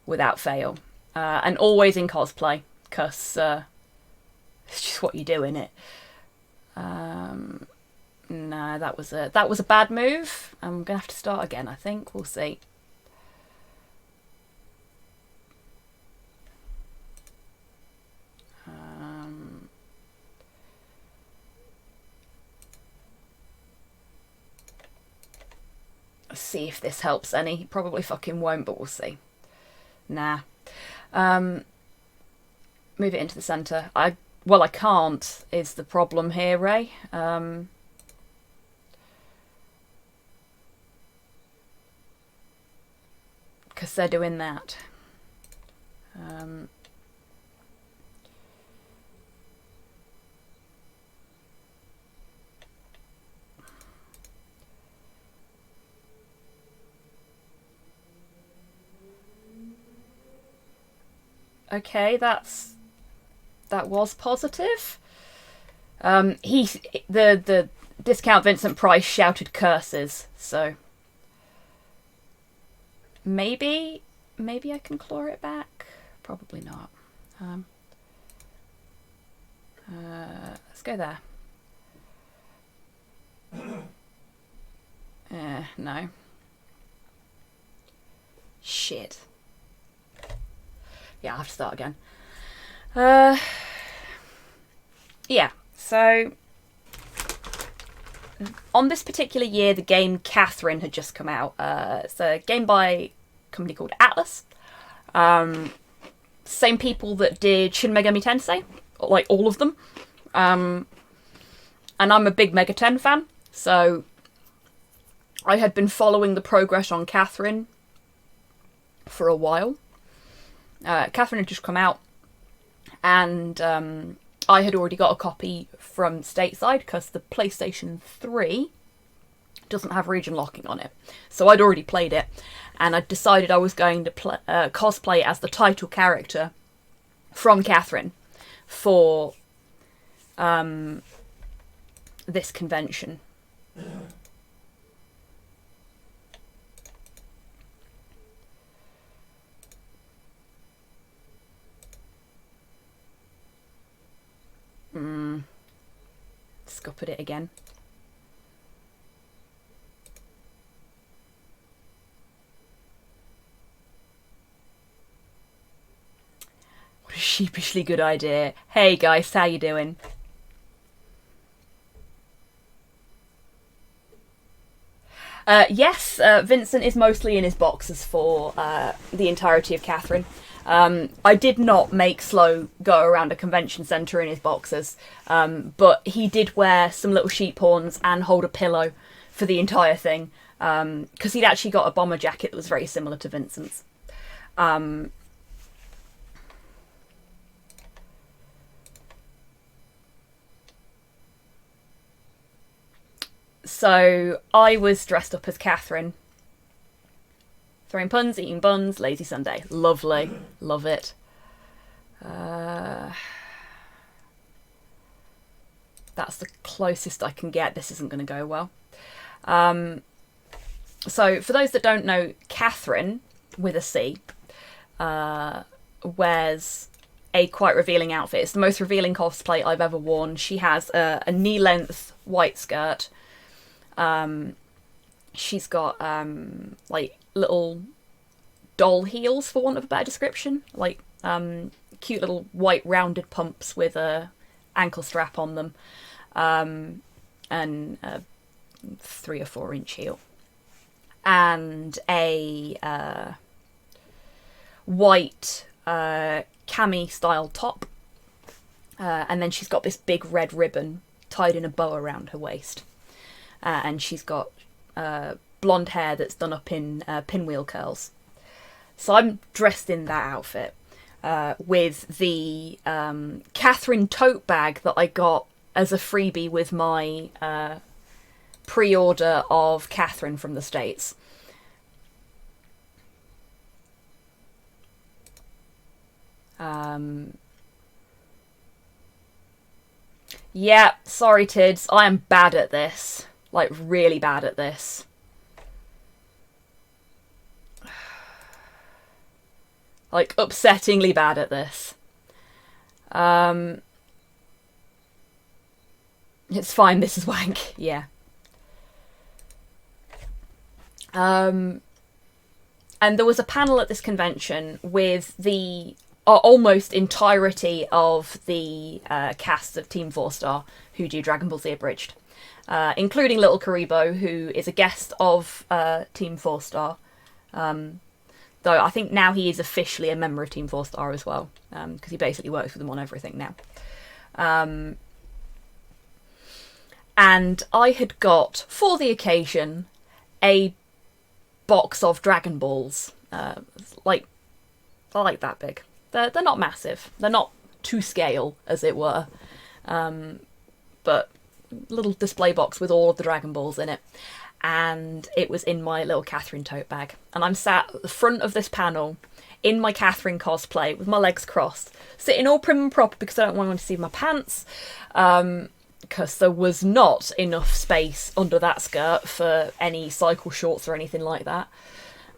without fail, and always in cosplay, because it's just what you do, innit? No, that was a bad move. I'm gonna have to start again, I think. We'll see. Let's see if this helps any. Probably fucking won't, but we'll see. Nah. Move it into the centre. Well, I can't, is the problem here, Ray. Because they're doing that. Okay, that was positive. The discount Vincent Price shouted curses, so maybe I can claw it back. Probably not. Let's go there. No. Shit. Yeah, I'll have to start again. Yeah, so on this particular year, the game Catherine had just come out. It's a game by a company called Atlas. Same people that did Shin Megami Tensei, like all of them. And I'm a big Mega 10 fan, so I had been following the progress on Catherine for a while. Catherine had just come out, and I had already got a copy from stateside because the PlayStation 3 doesn't have region locking on it. So I'd already played it, and I decided I was going to cosplay as the title character from Catherine for this convention. Scuppered it again. What a sheepishly good idea. Hey guys, how you doing? Yes, Vincent is mostly in his boxers for the entirety of Catherine. I did not make Slow go around a convention centre in his boxers, but he did wear some little sheep horns and hold a pillow for the entire thing, because he'd actually got a bomber jacket that was very similar to Vincent's. So I was dressed up as Catherine. Throwing puns, eating buns, lazy Sunday. Lovely. Love it. That's the closest I can get. This isn't going to go well. So for those that don't know, Catherine, with a C, wears a quite revealing outfit. It's the most revealing cosplay I've ever worn. She has a knee-length white skirt. She's got like little doll heels, for want of a better description, like cute little white rounded pumps with a ankle strap on them, and a 3 or 4 inch heel, and a white cami style top, and then she's got this big red ribbon tied in a bow around her waist, and she's got blonde hair that's done up in pinwheel curls. So I'm dressed in that outfit, with the Catherine tote bag that I got as a freebie with my pre-order of Catherine from the States. Yeah, sorry Tids, I am bad at this. Like, really bad at this. Like, upsettingly bad at this. It's fine, this is wank, yeah. And there was a panel at this convention with the almost entirety of the cast of Team 4-Star who do Dragon Ball Z Abridged, including Little Karibo, who is a guest of Team 4-Star. Though I think now he is officially a member of Team 4-Star as well, because he basically works with them on everything now. And I had got, for the occasion, a box of Dragon Balls. Like that big. They're not massive. They're not to scale, as it were. But little display box with all of the Dragon Balls in it. And it was in my little Catherine tote bag. And I'm sat at the front of this panel in my Catherine cosplay with my legs crossed, sitting all prim and proper because I don't want to see my pants, because there was not enough space under that skirt for any cycle shorts or anything like that.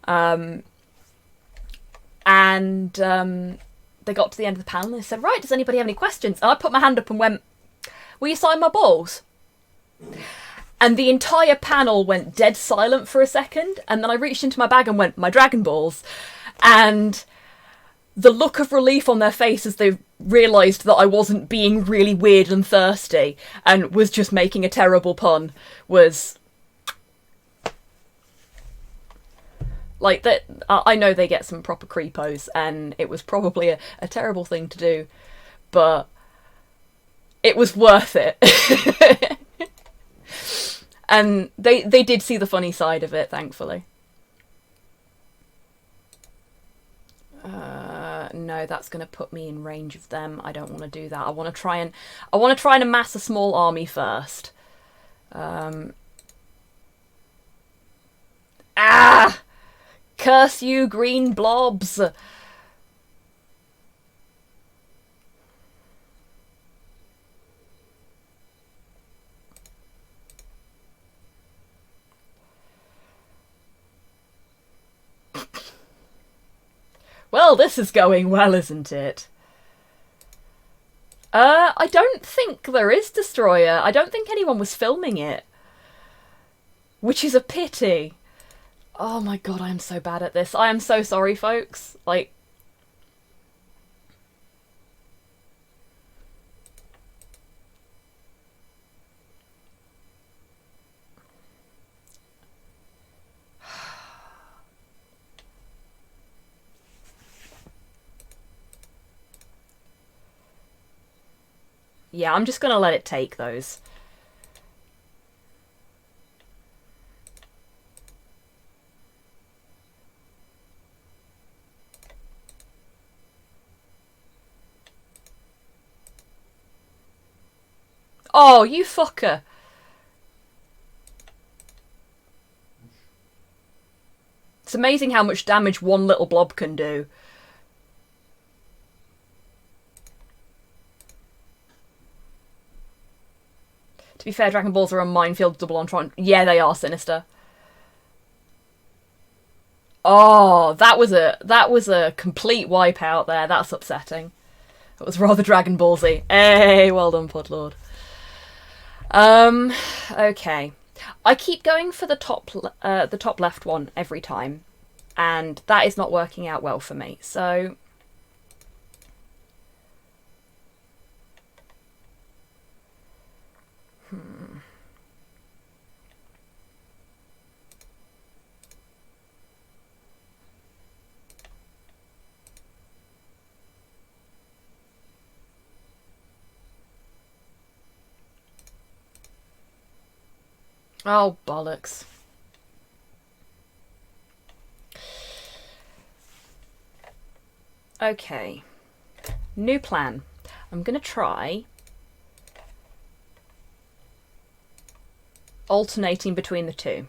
They got to the end of the panel and they said, right, does anybody have any questions? And I put my hand up and went, will you sign my balls? And the entire panel went dead silent for a second, and then I reached into my bag and went, my Dragon Balls. And the look of relief on their face as they realised that I wasn't being really weird and thirsty and was just making a terrible pun was... Like, that. I know they get some proper creepos, and it was probably a terrible thing to do, but it was worth it. And they did see the funny side of it, thankfully. No, that's going to put me in range of them. I don't want to do that. I want to try and amass a small army first. Curse you, green blobs! Well, this is going well, isn't it? I don't think there is Destroyer. I don't think anyone was filming it. Which is a pity. Oh my god, I am so bad at this. I am so sorry, folks. Like... Yeah, I'm just gonna let it take those. Oh, you fucker. It's amazing how much damage one little blob can do. To be fair, Dragon Balls are a minefield double entendre. Yeah, they are, Sinister. Oh, that was a complete wipeout there. That's upsetting. It was rather Dragon Ballsy. Hey, well done, Podlord. Okay. I keep going for the top left one every time, and that is not working out well for me. So oh, bollocks. Okay. New plan. I'm going to try alternating between the two.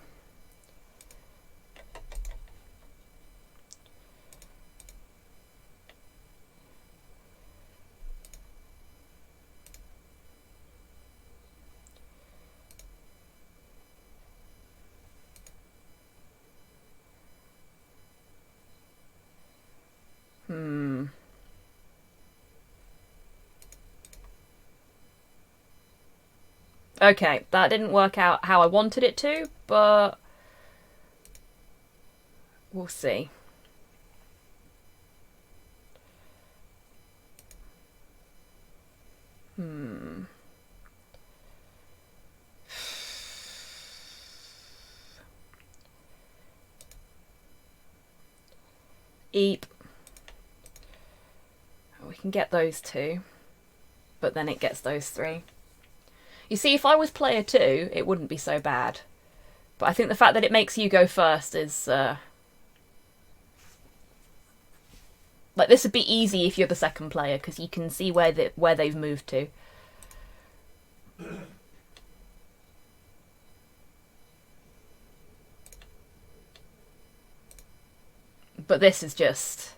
Okay, that didn't work out how I wanted it to, but we'll see. Eep. We can get those two, but then it gets those three. You see, if I was player 2, it wouldn't be so bad. But I think the fact that it makes you go first is... like, this would be easy if you're the second player, because you can see where they've moved to. But this is just...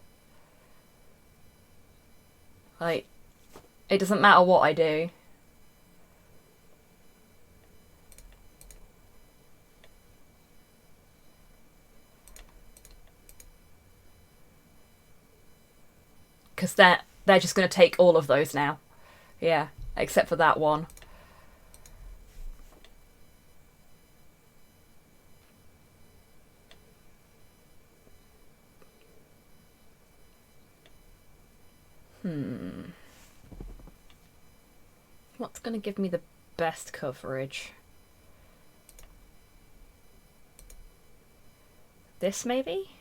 like, it doesn't matter what I do. Because they're just going to take all of those now. Yeah, except for that one. What's going to give me the best coverage? This, maybe?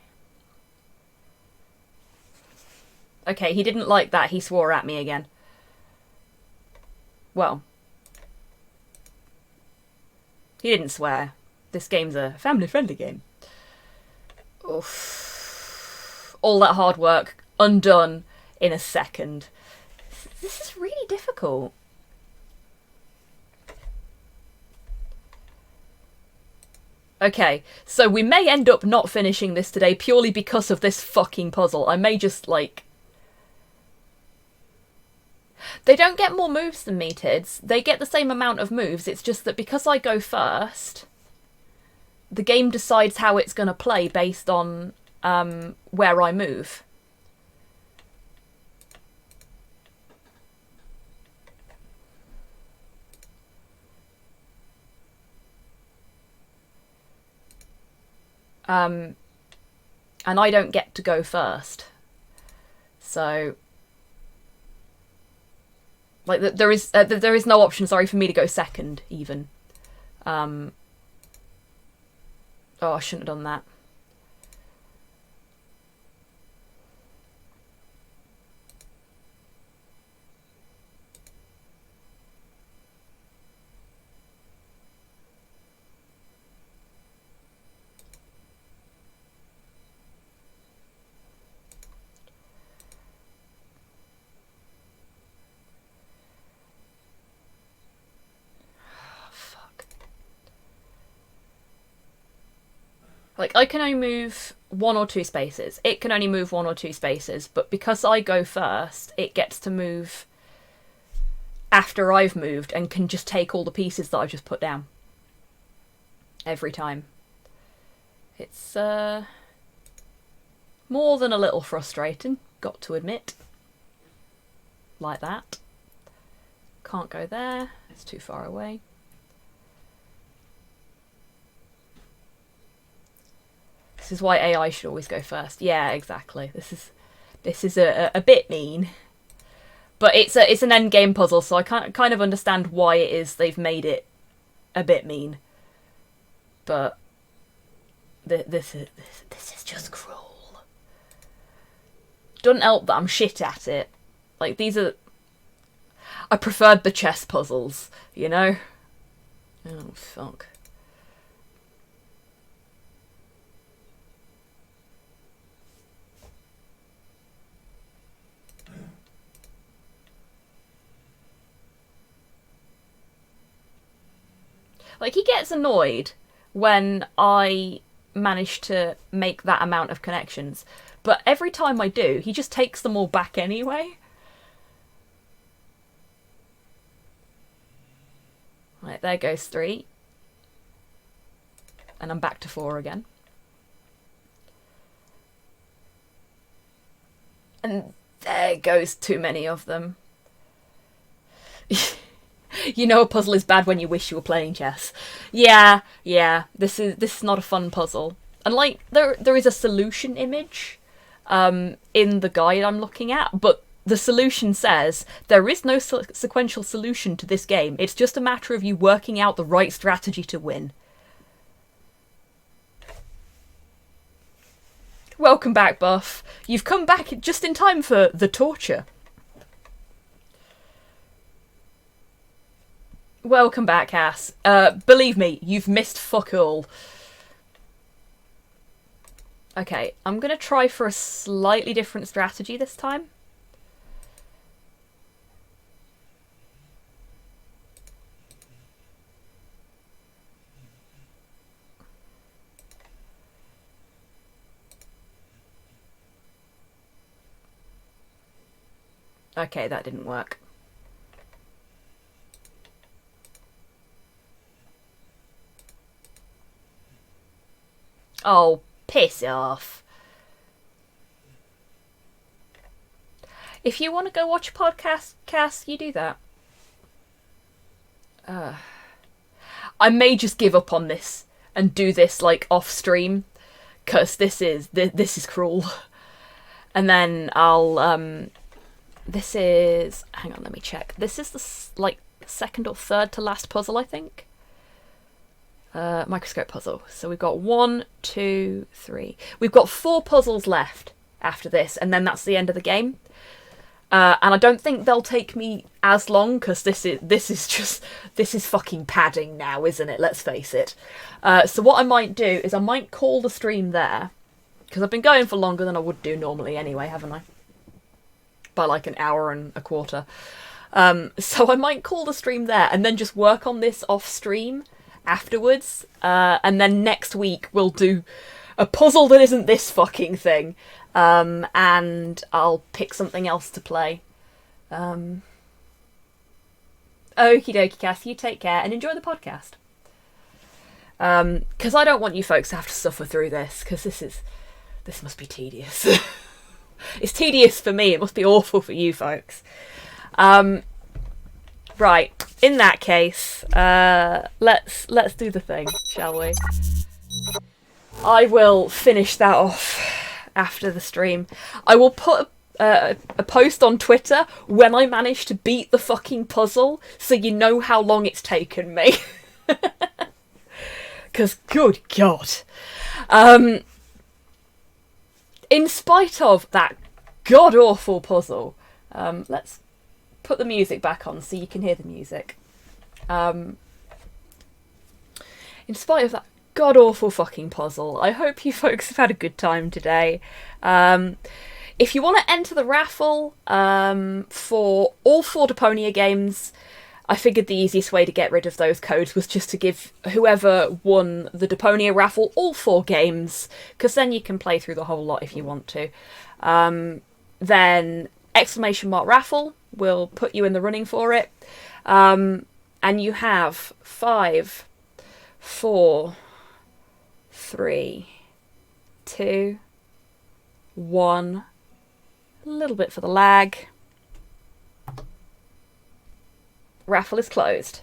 Okay, he didn't like that. He swore at me again. Well, he didn't swear. This game's a family-friendly game. Oof. All that hard work undone in a second. This is really difficult. Okay, so we may end up not finishing this today purely because of this fucking puzzle. I may just, like... They don't get more moves than me, Tids. They get the same amount of moves. It's just that because I go first, the game decides how it's going to play based on where I move. And I don't get to go first. So... like, there is no option, sorry, for me to go second, even. Oh, I shouldn't have done that. Like, I can only move 1 or 2 spaces. It can only move 1 or 2 spaces, but because I go first, it gets to move after I've moved and can just take all the pieces that I've just put down. Every time. It's more than a little frustrating, got to admit. Like that. Can't go there, it's too far away. This is why AI should always go first. Yeah, exactly. This is a bit mean. But it's an end game puzzle, so I kind of understand why it is they've made it a bit mean. But this is just cruel. Doesn't help that I'm shit at it. Like, these are... I preferred the chess puzzles, you know? Oh, fuck. Like, he gets annoyed when I manage to make that amount of connections, but every time I do, he just takes them all back anyway. Right, there goes 3. And I'm back to 4 again. And there goes too many of them. You know a puzzle is bad when you wish you were playing chess. Yeah, this is not a fun puzzle. And like, there is a solution image in the guide I'm looking at, but the solution says there is no sequential solution to this game. It's just a matter of you working out the right strategy to win. Welcome back, Buff. You've come back just in time for the torture. Welcome back, Cass. Believe me, you've missed fuck all. Okay, I'm gonna try for a slightly different strategy this time. Okay, that didn't work. Oh, piss off. If you want to go watch a podcast, Cass, you do that. I may just give up on this and do this like off stream, because this is cruel. And then I'll this is, hang on, let me check. This is the like second or third to last puzzle, I think. Microscope puzzle. So we've got 1, 2, 3. We've got 4 puzzles left after this, and then that's the end of the game. And I don't think they'll take me as long, because this is fucking padding now, isn't it? Let's face it. So what I might do is I might call the stream there, because I've been going for longer than I would do normally anyway, haven't I? By like an hour and a quarter. So I might call the stream there and then just work on this off stream afterwards, and then next week we'll do a puzzle that isn't this fucking thing, and I'll pick something else to play. Okie dokie, Cass, you take care and enjoy the podcast, because I don't want you folks to have to suffer through this, because this must be tedious. It's tedious for me, it must be awful for you folks. Right, in that case, let's do the thing, shall we? I will finish that off after the stream. I will put a post on Twitter when I manage to beat the fucking puzzle, so you know how long it's taken me. Because, good God. In spite of that god-awful puzzle, let's put the music back on so you can hear the music. In spite of that god-awful fucking puzzle, I hope you folks have had a good time today. If you want to enter the raffle for all 4 Deponia games, I figured the easiest way to get rid of those codes was just to give whoever won the Deponia raffle all 4 games, because then you can play through the whole lot if you want to. Then !raffle will put you in the running for it. And you have 5, 4, 3, 2, 1. A little bit for the lag. Raffle is closed.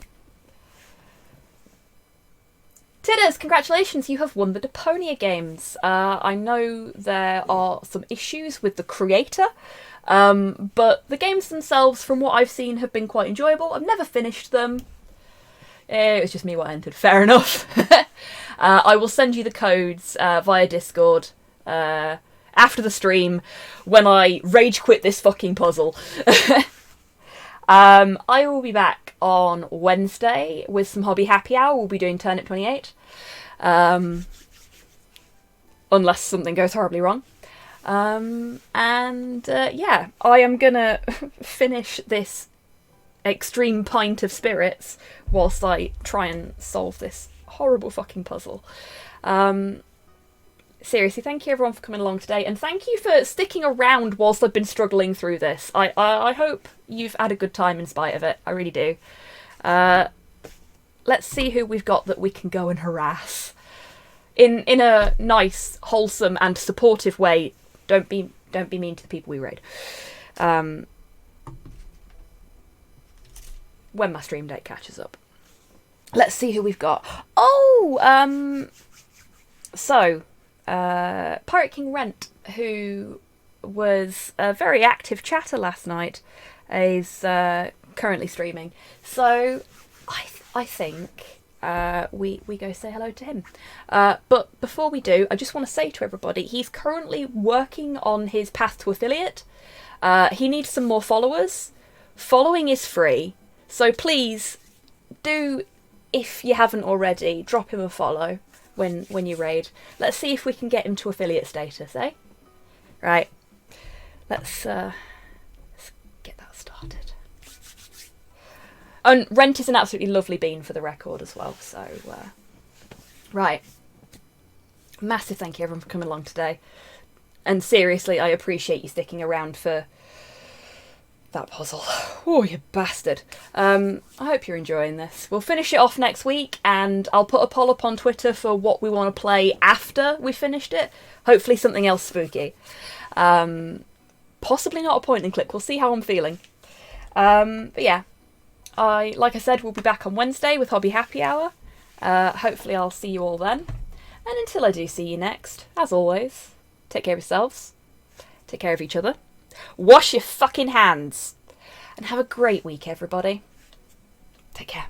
Tidders, congratulations, you have won the Deponia games. I know there are some issues with the creator, but the games themselves, from what I've seen, have been quite enjoyable. I've never finished them. It was just me what entered. Fair enough. I will send you the codes via Discord after the stream when I rage quit this fucking puzzle. I will be back on Wednesday with some Hobby Happy Hour. We'll be doing Turnip 28. Unless something goes horribly wrong. Yeah, I am gonna finish this extreme pint of spirits whilst I try and solve this horrible fucking puzzle. Seriously, thank you everyone for coming along today, and thank you for sticking around whilst I've been struggling through this. I hope you've had a good time in spite of it. I really do. Let's see who we've got that we can go and harass. In a nice, wholesome and supportive way. Don't be mean to the people we raid. When my stream date catches up. Let's see who we've got. Pirate King Rent, who was a very active chatter last night, is currently streaming. So I think we go say hello to him. But before we do, I just want to say to everybody, he's currently working on his path to affiliate. He needs some more followers. Following is free, so please do, if you haven't already, drop him a follow when you raid. Let's see if we can get him to affiliate status, eh? Right. Let's get that started. And Rent is an absolutely lovely bean for the record as well, so right. Massive thank you everyone for coming along today. And seriously, I appreciate you sticking around for that puzzle. Oh, you bastard. I hope you're enjoying this. We'll finish it off next week, and I'll put a poll up on Twitter for what we want to play after we finished it. Hopefully something else spooky. Possibly not a point and click. We'll see how I'm feeling. But yeah, like I said, we'll be back on Wednesday with Hobby Happy Hour. Hopefully I'll see you all then. And until I do see you next, as always, take care of yourselves. Take care of each other. Wash your fucking hands. And have a great week, everybody. Take care.